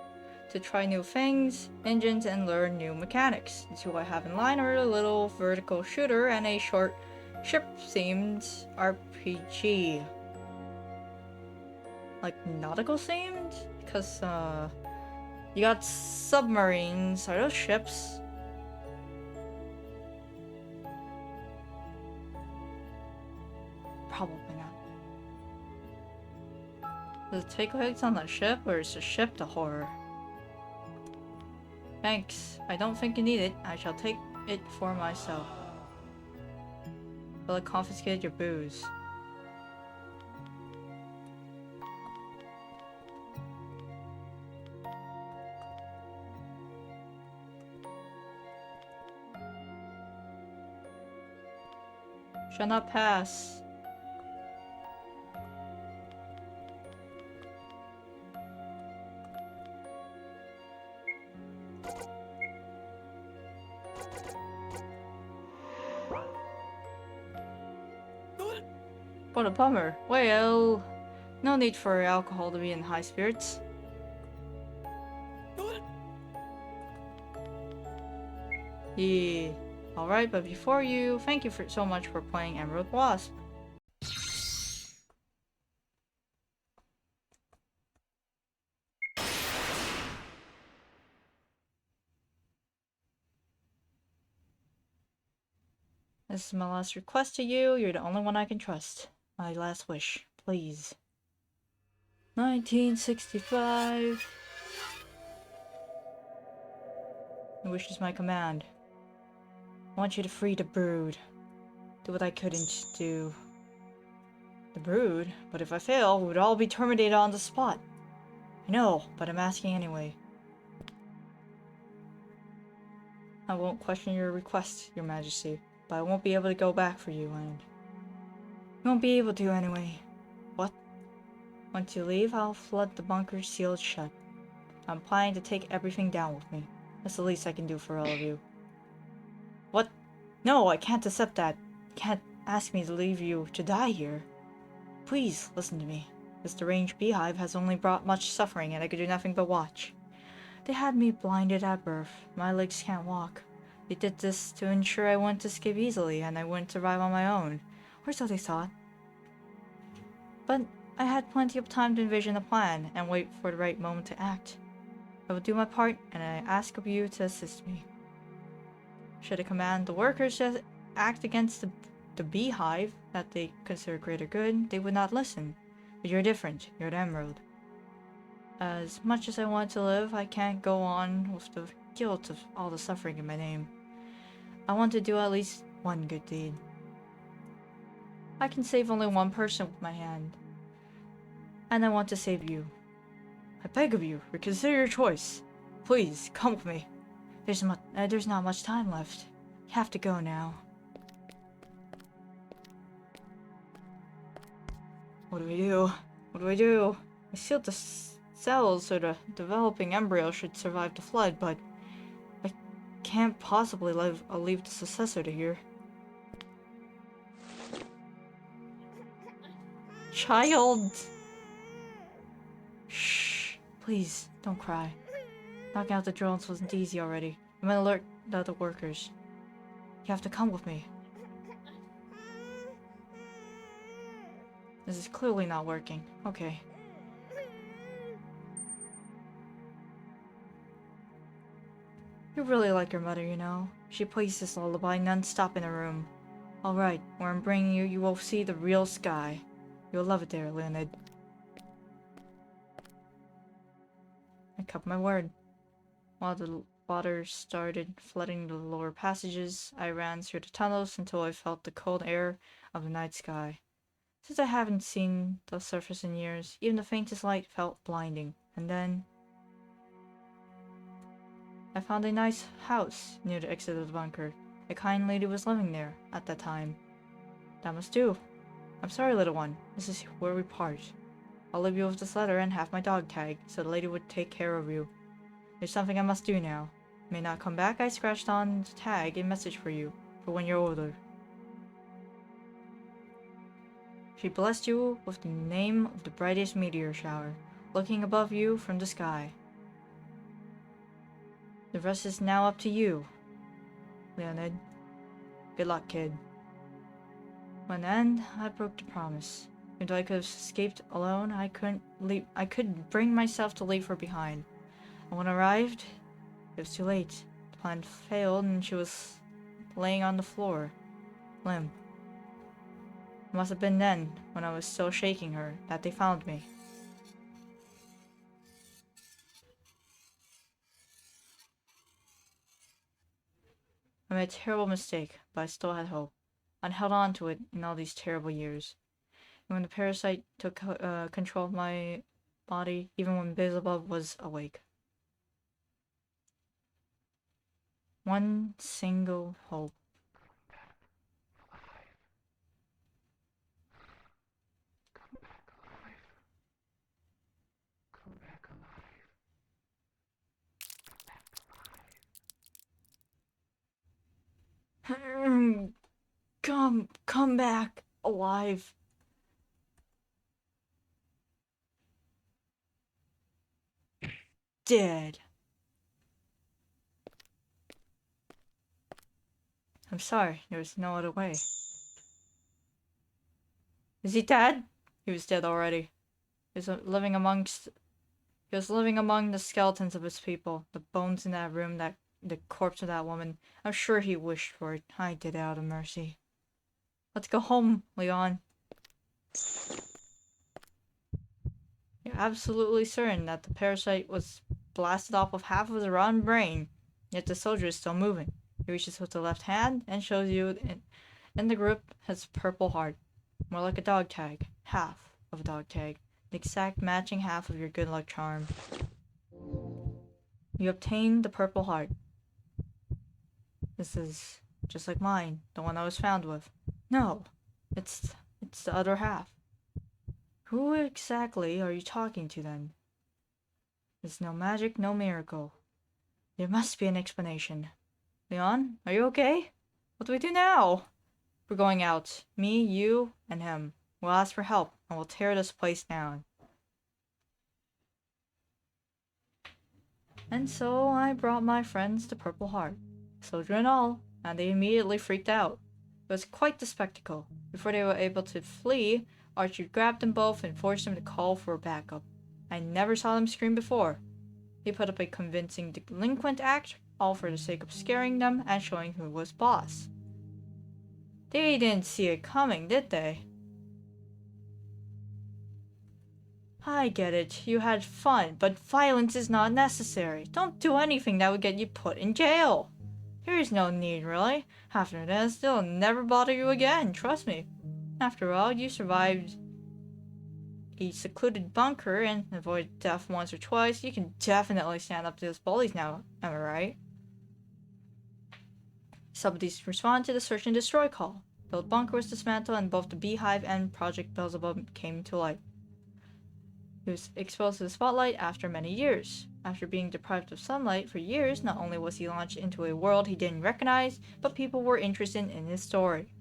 to try new things, engines, and learn new mechanics. The two I have in line are a little vertical shooter and a short ship-themed RPG. Like nautical themed? Because you got submarines. Are those ships? Probably not. Does it take place on the ship, or is the ship the horror? Thanks. I don't think you need it. I shall take it for myself. Will it confiscate your booze? Shall not pass. What a bummer. Well, no need for alcohol to be in high spirits. Yeah. Alright, but before you, thank you so much for playing Emerald Wasp. This is my last request to you. You're the only one I can trust. My last wish, please. 1965. Your wish is my command. I want you to free the brood. Do what I couldn't do. The brood? But if I fail, we would all be terminated on the spot. I know, but I'm asking anyway. I won't question your request, Your Majesty, but I won't be able to go back for you, and... You won't be able to anyway. What? Once you leave, I'll flood the bunker sealed shut. I'm planning to take everything down with me. That's the least I can do for all of you. What? No, I can't accept that. You can't ask me to leave you to die here. Please, listen to me. This deranged beehive has only brought much suffering, and I could do nothing but watch. They had me blinded at birth. My legs can't walk. They did this to ensure I wouldn't escape easily, and I wouldn't survive on my own. Or so they thought. But I had plenty of time to envision a plan, and wait for the right moment to act. I will do my part, and I ask of you to assist me. Should I command the workers to act against the beehive that they consider greater good, they would not listen. But you're different. You're the emerald. As much as I want to live, I can't go on with the guilt of all the suffering in my name. I want to do at least one good deed. I can save only one person with my hand. And I want to save you. I beg of you, reconsider your choice. Please, come with me. There's not much time left. You have to go now. What do we do? What do I do? I sealed the cells so the developing embryo should survive the flood, but I can't possibly leave the successor to here. Child! Shh. Please, don't cry. Knocking out the drones wasn't easy already. I'm gonna alert the other workers. You have to come with me. This is clearly not working. Okay. You really like your mother, you know. She plays this lullaby non-stop in her room. Alright, where I'm bringing you, you will see the real sky. You'll love it there, Leonid. I kept my word. While the water started flooding the lower passages, I ran through the tunnels until I felt the cold air of the night sky. Since I haven't seen the surface in years, even the faintest light felt blinding. And then... I found a nice house near the exit of the bunker. A kind lady was living there at that time. That must do. I'm sorry, little one. This is where we part. I'll leave you with this letter and have my dog tag, so the lady would take care of you. There's something I must do now. May not come back. I scratched on the tag a message for you, for when you're older. She blessed you with the name of the brightest meteor shower, looking above you from the sky. The rest is now up to you, Leonid. Good luck, kid. When the end, I broke the promise. Even though I could have escaped alone, I couldn't bring myself to leave her behind. And when I arrived, it was too late. The plan failed and she was laying on the floor, limp. It must have been then, when I was still shaking her, that they found me. I made a terrible mistake, but I still had hope. I'd held on to it in all these terrible years. And when the parasite took control of my body, even when Beelzebub was awake. One single hope. Come back alive. Dead. I'm sorry, there was no other way. Is he dead? He was dead already. He was living among the skeletons of his people, the bones in that room, the corpse of that woman. I'm sure he wished for it. I did it out of mercy. Let's go home, Leon. You're absolutely certain that the parasite was blasted off with half of the rotten brain, yet the soldier is still moving. He reaches with the left hand and shows you in the grip his purple heart. More like a dog tag. Half of a dog tag. The exact matching half of your good luck charm. You obtain the purple heart. This is just like mine, the one I was found with. No, it's the other half. Who exactly are you talking to then? It's no magic, no miracle. There must be an explanation. Leon, are you okay? What do we do now? We're going out. Me, you, and him. We'll ask for help, and we'll tear this place down. And so I brought my friends the Purple Heart, soldier and all, and they immediately freaked out. It was quite the spectacle. Before they were able to flee, Archie grabbed them both and forced them to call for backup. I never saw them scream before. He put up a convincing delinquent act, all for the sake of scaring them and showing who was boss. They didn't see it coming, did they? I get it. You had fun, but violence is not necessary. Don't do anything that would get you put in jail. There is no need, really. After this, they'll never bother you again, trust me. After all, you survived a secluded bunker and avoided death once or twice. You can definitely stand up to those bullies now, am I right? Somebody's responded to the search and destroy call. The old bunker was dismantled and both the Beehive and Project Beelzebub came to light. He was exposed to the spotlight after many years. After being deprived of sunlight for years, not only was he launched into a world he didn't recognize, but people were interested in his story.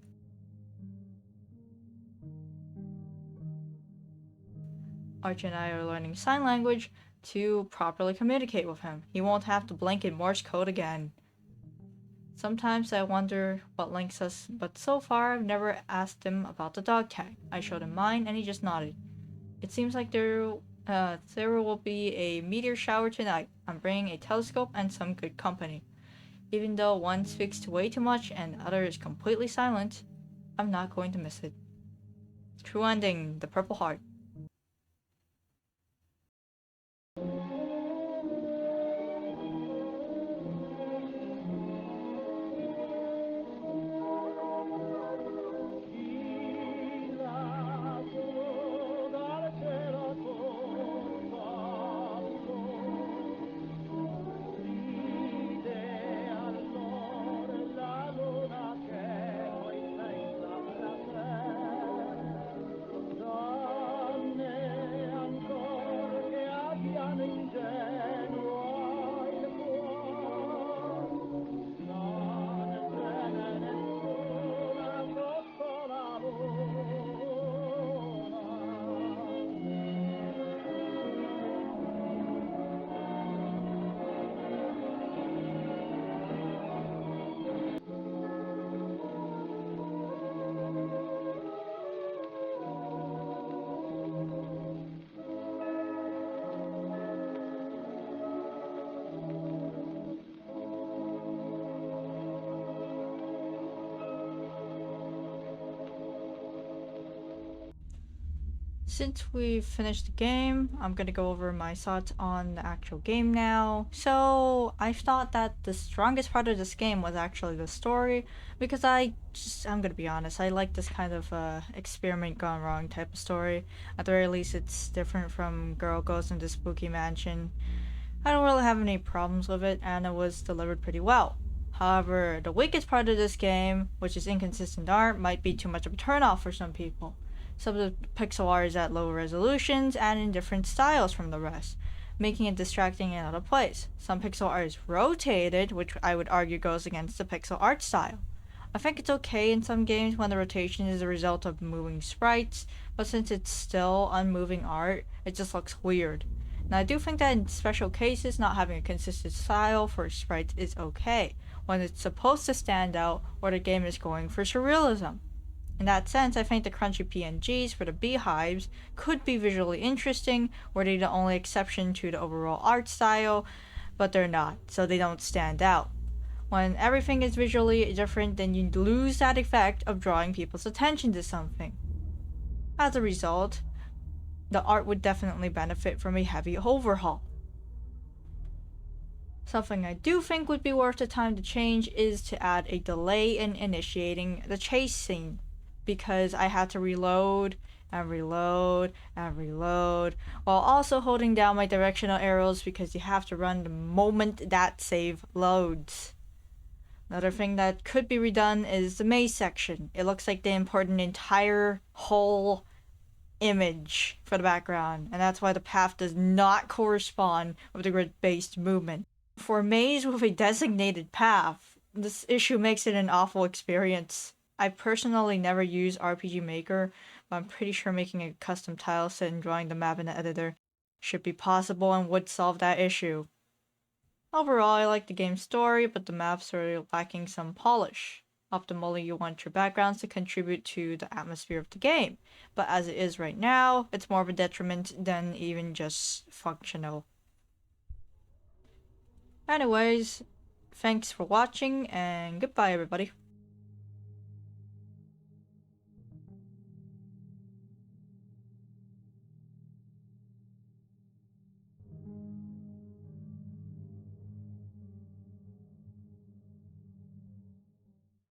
Archie and I are learning sign language to properly communicate with him. He won't have to blink in Morse code again. Sometimes I wonder what links us, but so far I've never asked him about the dog tag. I showed him mine and he just nodded. It seems like there will be a meteor shower tonight. I'm bringing a telescope and some good company. Even though one speaks way too much and the other is completely silent, I'm not going to miss it. True ending, the Purple Heart. Since we've finished the game, I'm gonna go over my thoughts on the actual game now. So, I thought that the strongest part of this game was actually the story, because I'm gonna be honest, I like this kind of experiment gone wrong type of story. At the very least, it's different from Girl Goes into Spooky Mansion. I don't really have any problems with it, and it was delivered pretty well. However, the weakest part of this game, which is inconsistent art, might be too much of a turnoff for some people. Some of the pixel art is at low resolutions and in different styles from the rest, making it distracting and out of place. Some pixel art is rotated, which I would argue goes against the pixel art style. I think it's okay in some games when the rotation is a result of moving sprites, but since it's still unmoving art, it just looks weird. Now I do think that in special cases, not having a consistent style for sprites is okay, when it's supposed to stand out or the game is going for surrealism. In that sense, I think the crunchy PNGs for the beehives could be visually interesting, were they the only exception to the overall art style, but they're not, so they don't stand out. When everything is visually different, then you lose that effect of drawing people's attention to something. As a result, the art would definitely benefit from a heavy overhaul. Something I do think would be worth the time to change is to add a delay in initiating the chase scene, because I had to reload and reload and reload while also holding down my directional arrows because you have to run the moment that save loads. Another thing that could be redone is the maze section. It looks like they imported an entire whole image for the background, and that's why the path does not correspond with the grid-based movement. For a maze with a designated path, this issue makes it an awful experience. I personally never use RPG Maker, but I'm pretty sure making a custom tile set and drawing the map in the editor should be possible and would solve that issue. Overall, I like the game's story, but the maps are lacking some polish. Optimally, you want your backgrounds to contribute to the atmosphere of the game, but as it is right now, it's more of a detriment than even just functional. Anyways, thanks for watching and goodbye everybody.